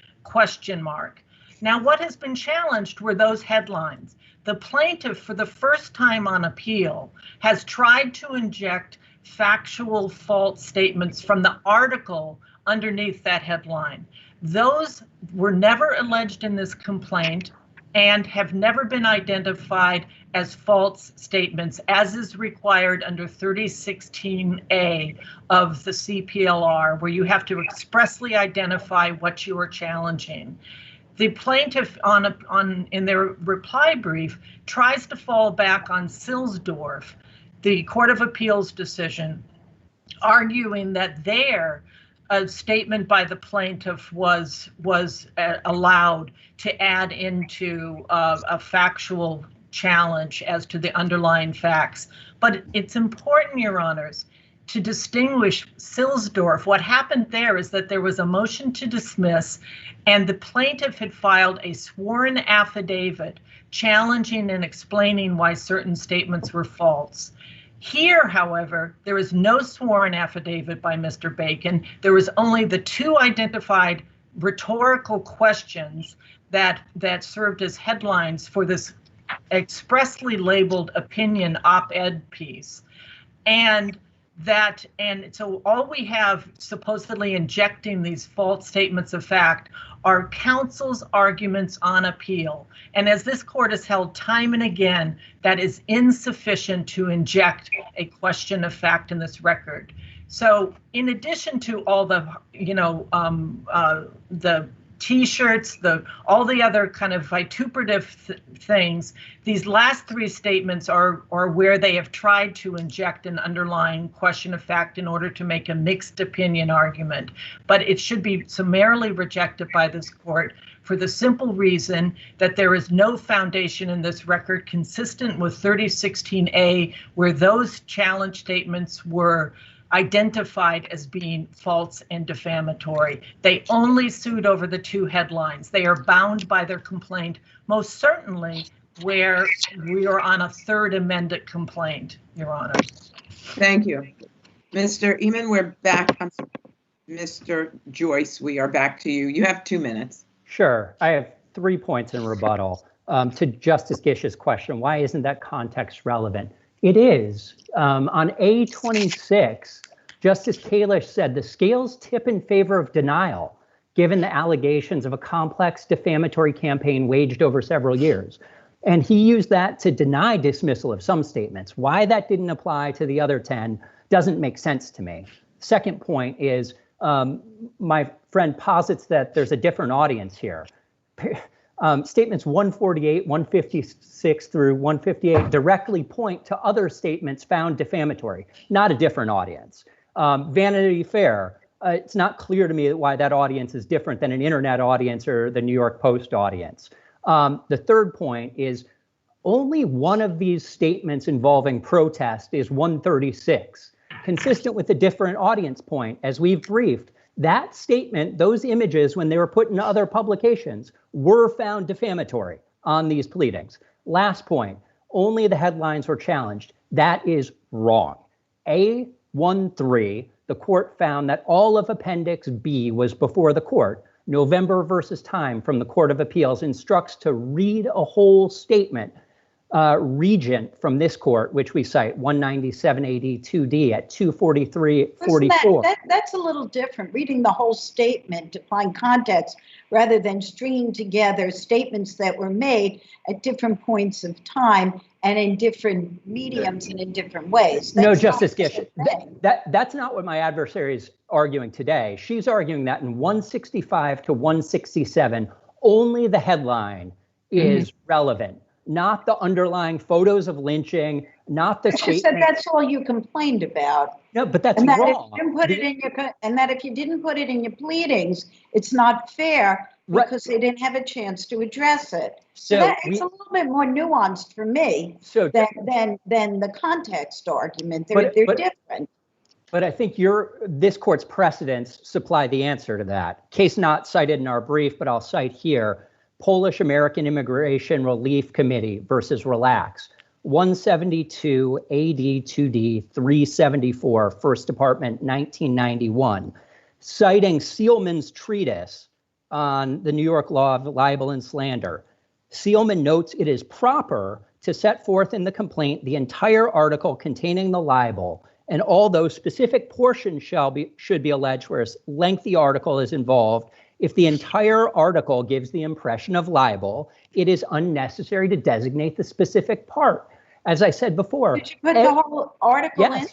[SPEAKER 16] Now, what has been challenged were those headlines. The plaintiff, for the first time on appeal, has tried to inject factual false statements from the article underneath that headline. Those were never alleged in this complaint and have never been identified as false statements, as is required under 3016A of the CPLR, where you have to expressly identify what you are challenging. The plaintiff in their reply brief tries to fall back on Silsdorf, the Court of Appeals decision, arguing that a statement by the plaintiff was allowed to add into a factual challenge as to the underlying facts. But it's important, Your Honors, to distinguish Silsdorf. What happened there is that there was a motion to dismiss, and the plaintiff had filed a sworn affidavit challenging and explaining why certain statements were false. Here, however, there is no sworn affidavit by Mr. Bacon. There was only the two identified rhetorical questions that served as headlines for this expressly labeled opinion op-ed piece. And so all we have supposedly injecting these false statements of fact are counsel's arguments on appeal. And as this court has held time and again, that is insufficient to inject a question of fact in this record. So in addition to all the, the T-shirts, all the other kind of vituperative things, these last three statements are where they have tried to inject an underlying question of fact in order to make a mixed opinion argument. But it should be summarily rejected by this court for the simple reason that there is no foundation in this record consistent with 3016A, where those challenge statements were identified as being false and defamatory. They only sued over the two headlines. They are bound by their complaint, most certainly where we are on a third amended complaint, Your Honor.
[SPEAKER 1] Thank you. Mr. Eamon, we're back. Mr. Joyce, we are back to you. You have 2 minutes.
[SPEAKER 15] Sure. I have 3 points in rebuttal to Justice Gish's question. Why isn't that context relevant? It is. On A26, Justice Kalish said the scales tip in favor of denial, given the allegations of a complex defamatory campaign waged over several years. And he used that to deny dismissal of some statements. Why that didn't apply to the other 10 doesn't make sense to me. Second point is my friend posits that there's a different audience here. Statements 148, 156 through 158 directly point to other statements found defamatory, not a different audience. Vanity Fair, it's not clear to me why that audience is different than an internet audience or the New York Post audience. The third point is only one of these statements involving protest is 136, consistent with a different audience point. As we've briefed, that statement, those images, when they were put in other publications, were found defamatory on these pleadings. Last point, only the headlines were challenged. That is wrong. A13, the court found that all of Appendix B was before the court. November versus Time from the Court of Appeals instructs to read a whole statement. Regent from this court, which we cite, 197-82D at 243-44.
[SPEAKER 8] That's a little different. Reading the whole statement to find context rather than stringing together statements that were made at different points of time and in different mediums and in different ways.
[SPEAKER 15] No, Justice Gish, that's not what my adversary is arguing today. She's arguing that in 165 to 167, only the headline is relevant, not the underlying photos of lynching, not the statement.
[SPEAKER 8] She said that's all you complained about.
[SPEAKER 15] No, but that's
[SPEAKER 8] and that
[SPEAKER 15] wrong.
[SPEAKER 8] If you didn't put it in your, and that if you didn't put it in your pleadings, it's not fair because they didn't have a chance to address it. So it's a little bit more nuanced for me than the context argument. They're different.
[SPEAKER 15] But I think this court's precedents supply the answer to that. Case not cited in our brief, but I'll cite here. Polish American Immigration Relief Committee versus Relax, 172 AD 2D 374, First Department, 1991, citing Sealman's treatise on the New York law of libel and slander. Sealman notes it is proper to set forth in the complaint the entire article containing the libel, and all those specific portions should be alleged, whereas lengthy article is involved. If the entire article gives the impression of libel, it is unnecessary to designate the specific part. As I said before.
[SPEAKER 8] Did you put the whole article in?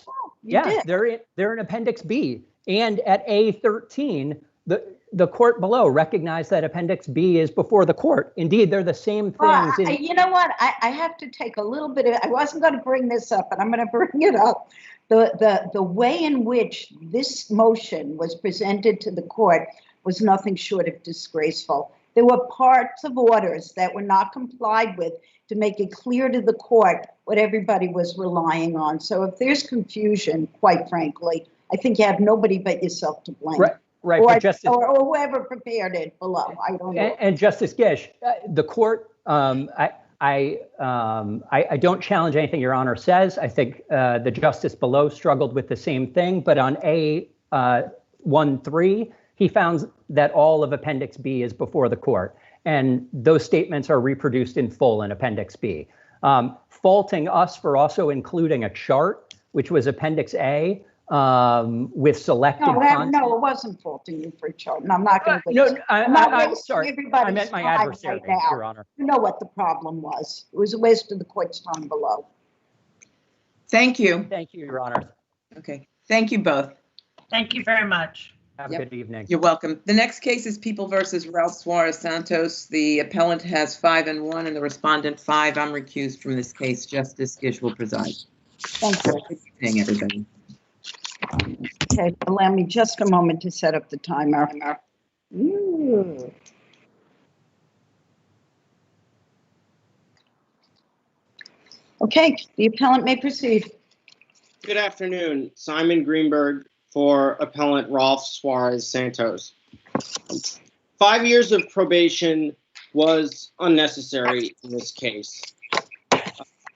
[SPEAKER 15] Yes, they're in Appendix B. And at A13, the court below recognized that Appendix B is before the court. Indeed, they're the same things.
[SPEAKER 8] You know what? I have to take a little bit of, I wasn't going to bring this up, but I'm going to bring it up. The way in which this motion was presented to the court was nothing short of disgraceful. There were parts of orders that were not complied with to make it clear to the court what everybody was relying on. So if there's confusion, quite frankly, I think you have nobody but yourself to blame.
[SPEAKER 15] Right,
[SPEAKER 8] or whoever prepared it below. I don't know.
[SPEAKER 15] And Justice Gish, the court, I don't challenge anything Your Honor says. I think the justice below struggled with the same thing, but on A13, he found that all of Appendix B is before the court, and those statements are reproduced in full in Appendix B. Faulting us for also including a chart, which was Appendix A, with selected content.
[SPEAKER 8] No, it wasn't faulting you for a chart, and I'm not going to.
[SPEAKER 15] I'm sorry. I meant my adversary, Your Honor.
[SPEAKER 8] You know what the problem was. It was a waste of the court's time below.
[SPEAKER 1] Thank you.
[SPEAKER 15] Thank you, Your Honor.
[SPEAKER 1] Okay. Thank you both.
[SPEAKER 16] Thank you very much.
[SPEAKER 15] Have a good evening.
[SPEAKER 1] You're welcome. The next case is People versus Ralph Suarez Santos. The appellant has 5 and 1 and the respondent 5. I'm recused from this case. Justice Gish will preside.
[SPEAKER 8] Thank you.
[SPEAKER 1] Good evening, everybody.
[SPEAKER 8] Okay, allow me just a moment to set up the timer. Okay, the appellant may proceed.
[SPEAKER 17] Good afternoon. Simon Greenberg for appellant Ralph Suarez Santos. 5 years of probation was unnecessary in this case.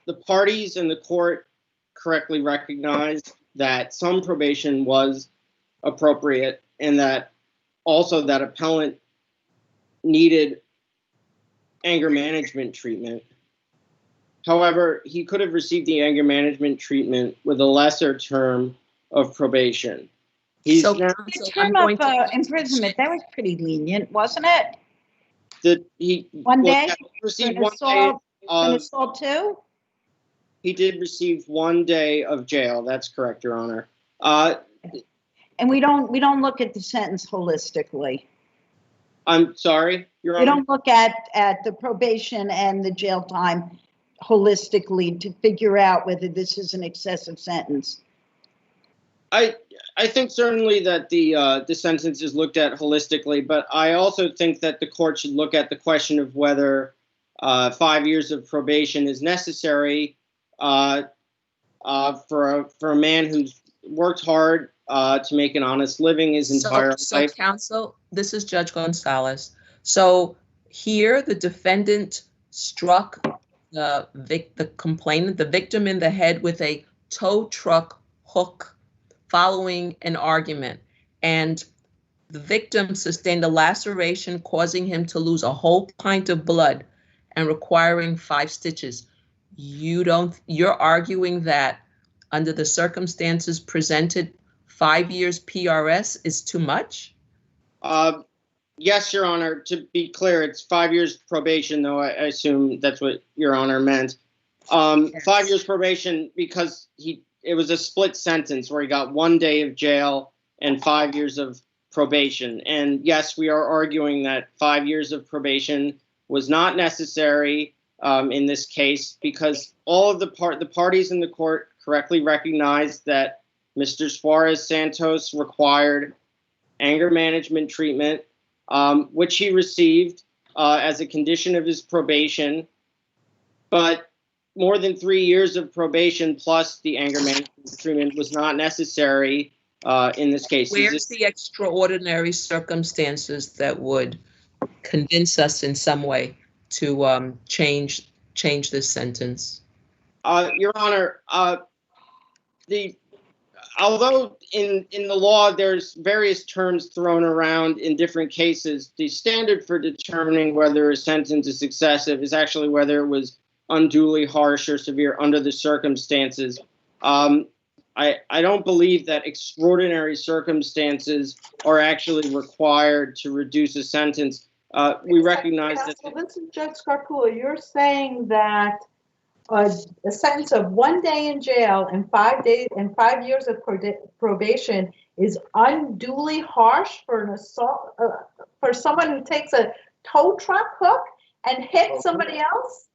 [SPEAKER 17] The parties in the court correctly recognized that some probation was appropriate and that also that appellant needed anger management treatment. However, he could have received the anger management treatment with a lesser term of probation. He's
[SPEAKER 8] the term of imprisonment, that was pretty lenient, wasn't it? One day?
[SPEAKER 17] Received one day
[SPEAKER 8] of assault too?
[SPEAKER 17] He did receive 1 day of jail. That's correct, Your Honor.
[SPEAKER 8] And we don't look at the sentence holistically.
[SPEAKER 17] I'm sorry, Your Honor.
[SPEAKER 8] We don't look at the probation and the jail time holistically to figure out whether this is an excessive sentence.
[SPEAKER 17] I think certainly that the sentence is looked at holistically, but I also think that the court should look at the question of whether 5 years of probation is necessary for a man who's worked hard to make an honest living his entire life.
[SPEAKER 7] So counsel, this is Judge Gonzalez. So here the defendant struck the complainant, the victim, in the head with a tow truck hook following an argument, and the victim sustained a laceration causing him to lose a whole pint of blood and requiring 5 stitches. you're arguing that under the circumstances presented, 5 years PRS is too much?
[SPEAKER 17] Yes, Your Honor. To be clear, it's 5 years probation, though I assume that's what Your Honor meant. 5 years probation because it was a split sentence where he got 1 day of jail and 5 years of probation. And yes, we are arguing that 5 years of probation was not necessary in this case because all of the parties in the court correctly recognized that Mr. Suarez Santos required anger management treatment, which he received as a condition of his probation. But more than 3 years of probation plus the anger management treatment was not necessary in this case.
[SPEAKER 7] Where's the extraordinary circumstances that would convince us in some way to change this sentence?
[SPEAKER 17] Your Honor, although in the law there's various terms thrown around in different cases, the standard for determining whether a sentence is excessive is actually whether it was unduly harsh or severe under the circumstances. I don't believe that extraordinary circumstances are actually required to reduce a sentence. We recognize that.
[SPEAKER 5] So this is Judge Scarpula. You're saying that a sentence of 1 day in jail and 5 years of probation is unduly harsh for an assault, for someone who takes a tow truck hook and hits somebody else?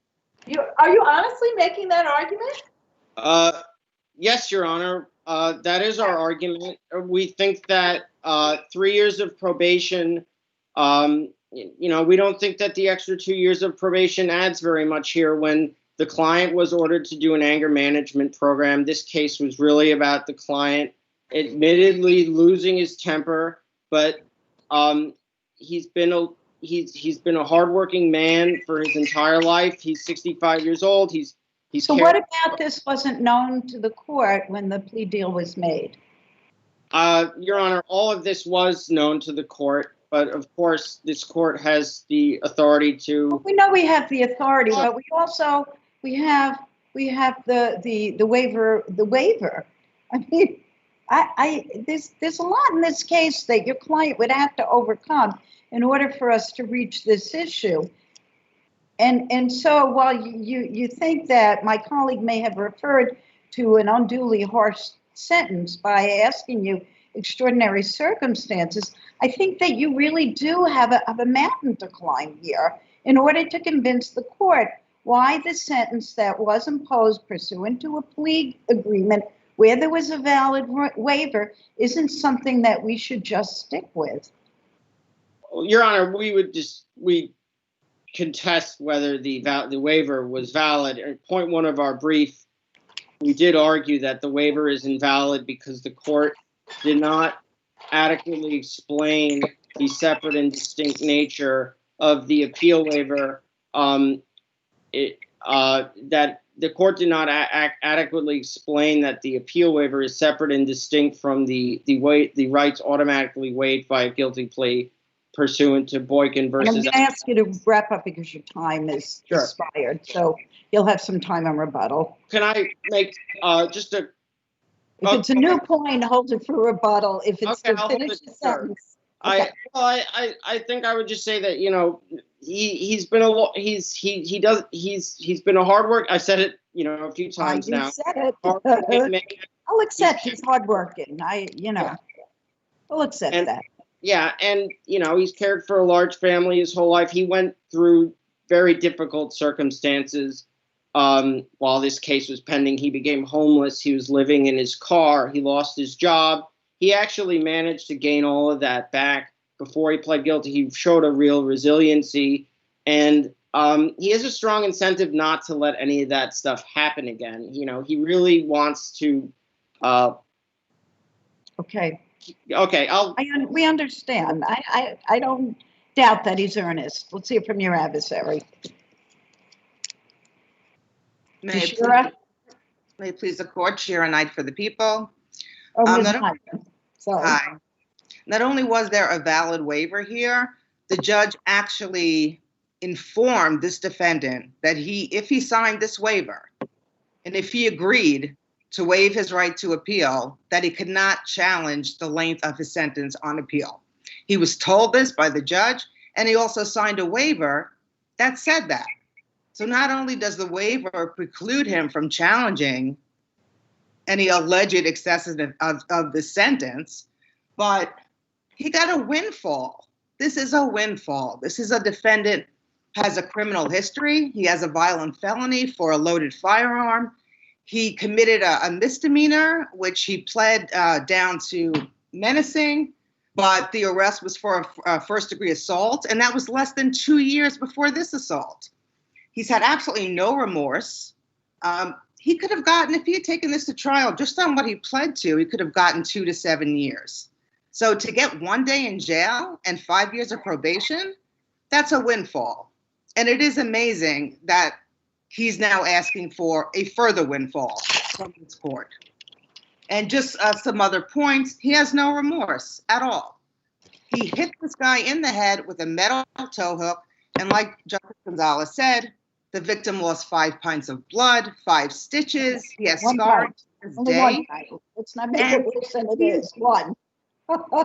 [SPEAKER 5] Are you honestly making that argument?
[SPEAKER 17] Yes, Your Honor. That is our argument. We think that 3 years of probation, we don't think that the extra 2 years of probation adds very much here. When the client was ordered to do an anger management program, this case was really about the client admittedly losing his temper, but he's been a hardworking man for his entire life. He's 65 years old.
[SPEAKER 8] So what about this wasn't known to the court when the plea deal was made?
[SPEAKER 17] Your Honor, all of this was known to the court, but of course this court has the authority to.
[SPEAKER 8] We know we have the authority, but we also we have the waiver. The waiver. I mean, there's a lot in this case that your client would have to overcome in order for us to reach this issue. And so while you think that my colleague may have referred to an unduly harsh sentence by asking you extraordinary circumstances, I think that you really do have a mountain to climb here in order to convince the court why the sentence that was imposed pursuant to a plea agreement where there was a valid waiver isn't something that we should just stick with.
[SPEAKER 17] Your Honor, we contest whether the waiver was valid. In point 1 of our brief, we did argue that the waiver is invalid because the court did not adequately explain the separate and distinct nature of the appeal waiver. That the court did not adequately explain that the appeal waiver is separate and distinct from the rights automatically waived by a guilty plea pursuant to Boykin versus.
[SPEAKER 8] And I'm going to ask you to wrap up because your time is expired, so you'll have some time on rebuttal.
[SPEAKER 17] Can I make just a?
[SPEAKER 8] If it's a new point, hold it for rebuttal. If it's to finish the sentence.
[SPEAKER 17] Okay. I think I would just say that he's been a hard work. I said it a few times now.
[SPEAKER 8] You said it. I'll accept he's hardworking. We'll accept that.
[SPEAKER 17] Yeah, and he's cared for a large family his whole life. He went through very difficult circumstances while this case was pending. He became homeless. He was living in his car. He lost his job. He actually managed to gain all of that back before he pled guilty. He showed a real resiliency, and he has a strong incentive not to let any of that stuff happen again. He really wants to.
[SPEAKER 8] Okay.
[SPEAKER 17] Okay.
[SPEAKER 8] We understand. I don't doubt that he's earnest. Let's hear from your adversary.
[SPEAKER 4] May it please the court, Shira Knight for the people. Hi. Not only was there a valid waiver here, the judge actually informed this defendant that if he signed this waiver, and if he agreed to waive his right to appeal, that he could not challenge the length of his sentence on appeal. He was told this by the judge, and he also signed a waiver that said that. So not only does the waiver preclude him from challenging any alleged excessiveness of the sentence, but he got a windfall. This is a windfall. This is a defendant has a criminal history. He has a violent felony for a loaded firearm. He committed a misdemeanor, which he pled down to menacing, but the arrest was for a first-degree assault, and that was less than 2 years before this assault. He's had absolutely no remorse. He could have gotten, if he had taken this to trial, just on what he pled to, he could have gotten 2 to 7 years. So to get 1 day in jail and 5 years of probation, that's a windfall. And it is amazing that he's now asking for a further windfall from this court. And just some other points, he has no remorse at all. He hit this guy in the head with a metal tow hook, and like Justice Gonzalez said, the victim lost 5 pints of blood, 5 stitches. He has scars to this day.
[SPEAKER 8] Let's not make it worse than it is. One.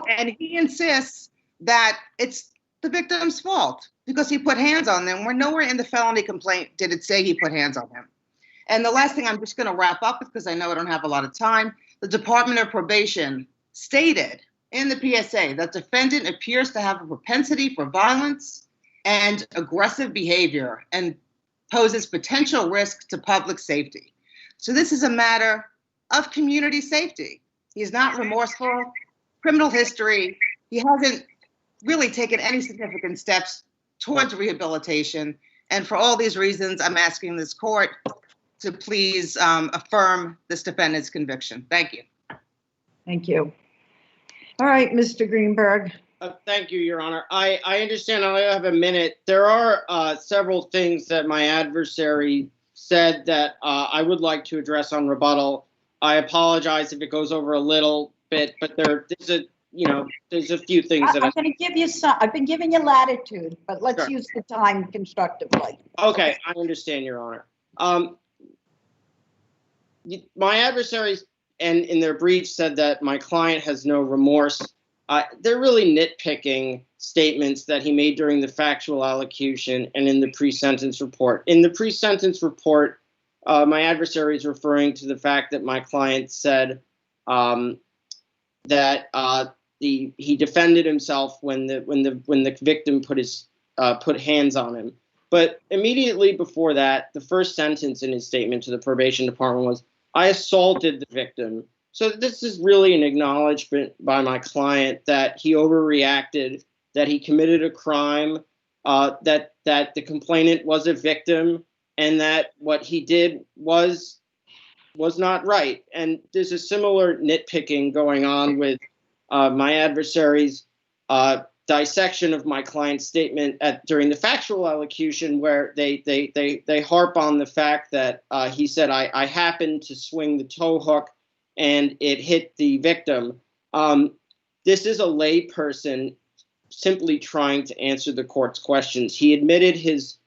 [SPEAKER 4] And he insists that it's the victim's fault because he put hands on them. We're nowhere in the felony complaint did it say he put hands on him. And the last thing I'm just going to wrap up with, because I know I don't have a lot of time, the Department of Probation stated in the PSA that defendant appears to have a propensity for violence and aggressive behavior and poses potential risk to public safety. So this is a matter of community safety. He's not remorseful, criminal history. He hasn't really taken any significant steps towards rehabilitation. And for all these reasons, I'm asking this court to please affirm this defendant's conviction. Thank you.
[SPEAKER 8] Thank you. All right, Mr. Greenberg.
[SPEAKER 17] Thank you, Your Honor. I understand I only have a minute. There are several things that my adversary said that I would like to address on rebuttal. I apologize if it goes over a little bit, but there's a few things that
[SPEAKER 8] I'm going to give you some. I've been giving you latitude, but let's use the time constructively.
[SPEAKER 17] Okay, I understand, Your Honor. My adversaries, and in their brief, said that my client has no remorse. They're really nitpicking statements that he made during the factual allocution and in the pre-sentence report. In the pre-sentence report, my adversary is referring to the fact that my client said that he defended himself when the victim put hands on him. But immediately before that, the first sentence in his statement to the probation department was, "I assaulted the victim." So this is really an acknowledgement by my client that he overreacted, that he committed a crime, that the complainant was a victim, and that what he did was not right. And there's a similar nitpicking going on with my adversary's dissection of my client's statement during the factual allocution, where they harp on the fact that he said, I happened to swing the tow hook and it hit the victim. This is a lay person simply trying to answer the court's questions. He admitted his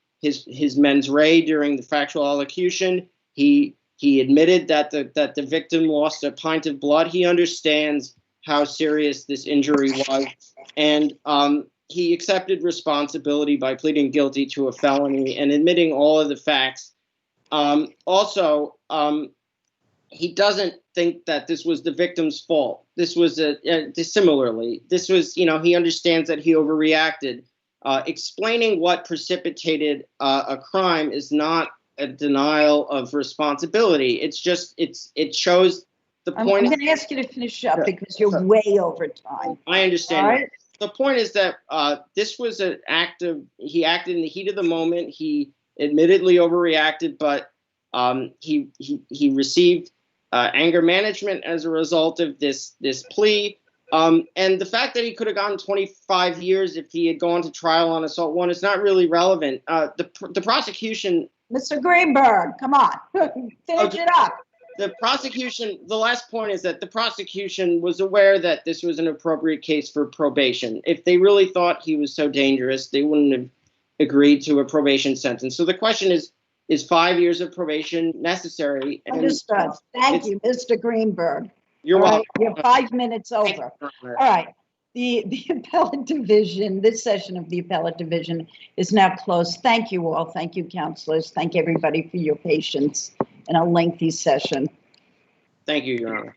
[SPEAKER 17] mens rea during the factual allocution. He admitted that the victim lost a pint of blood. He understands how serious this injury was, and he accepted responsibility by pleading guilty to a felony and admitting all of the facts. Also, he doesn't think that this was the victim's fault. This was similarly. This was, he understands that he overreacted. Explaining what precipitated a crime is not a denial of responsibility. It's just it shows the point.
[SPEAKER 8] I'm going to ask you to finish up because you're way over time.
[SPEAKER 17] I understand.
[SPEAKER 8] All right?
[SPEAKER 17] The point is that this was an act of, he acted in the heat of the moment. He admittedly overreacted, but he received anger management as a result of this plea. And the fact that he could have gotten 25 years if he had gone to trial on assault 1 is not really relevant. The prosecution.
[SPEAKER 8] Mr. Greenberg, come on, finish it up.
[SPEAKER 17] The prosecution, the last point is that the prosecution was aware that this was an appropriate case for probation. If they really thought he was so dangerous, they wouldn't have agreed to a probation sentence. So the question is, is 5 years of probation necessary. And,
[SPEAKER 8] Understood. Thank you, Mr. Greenberg.
[SPEAKER 17] You're
[SPEAKER 8] All
[SPEAKER 17] welcome.
[SPEAKER 8] right, you're 5 minutes over. All right. The appellate division, this session of the appellate division is now closed. Thank you all. Thank you, counselors. Thank everybody for your patience in a lengthy session.
[SPEAKER 17] Thank you, Your Honor.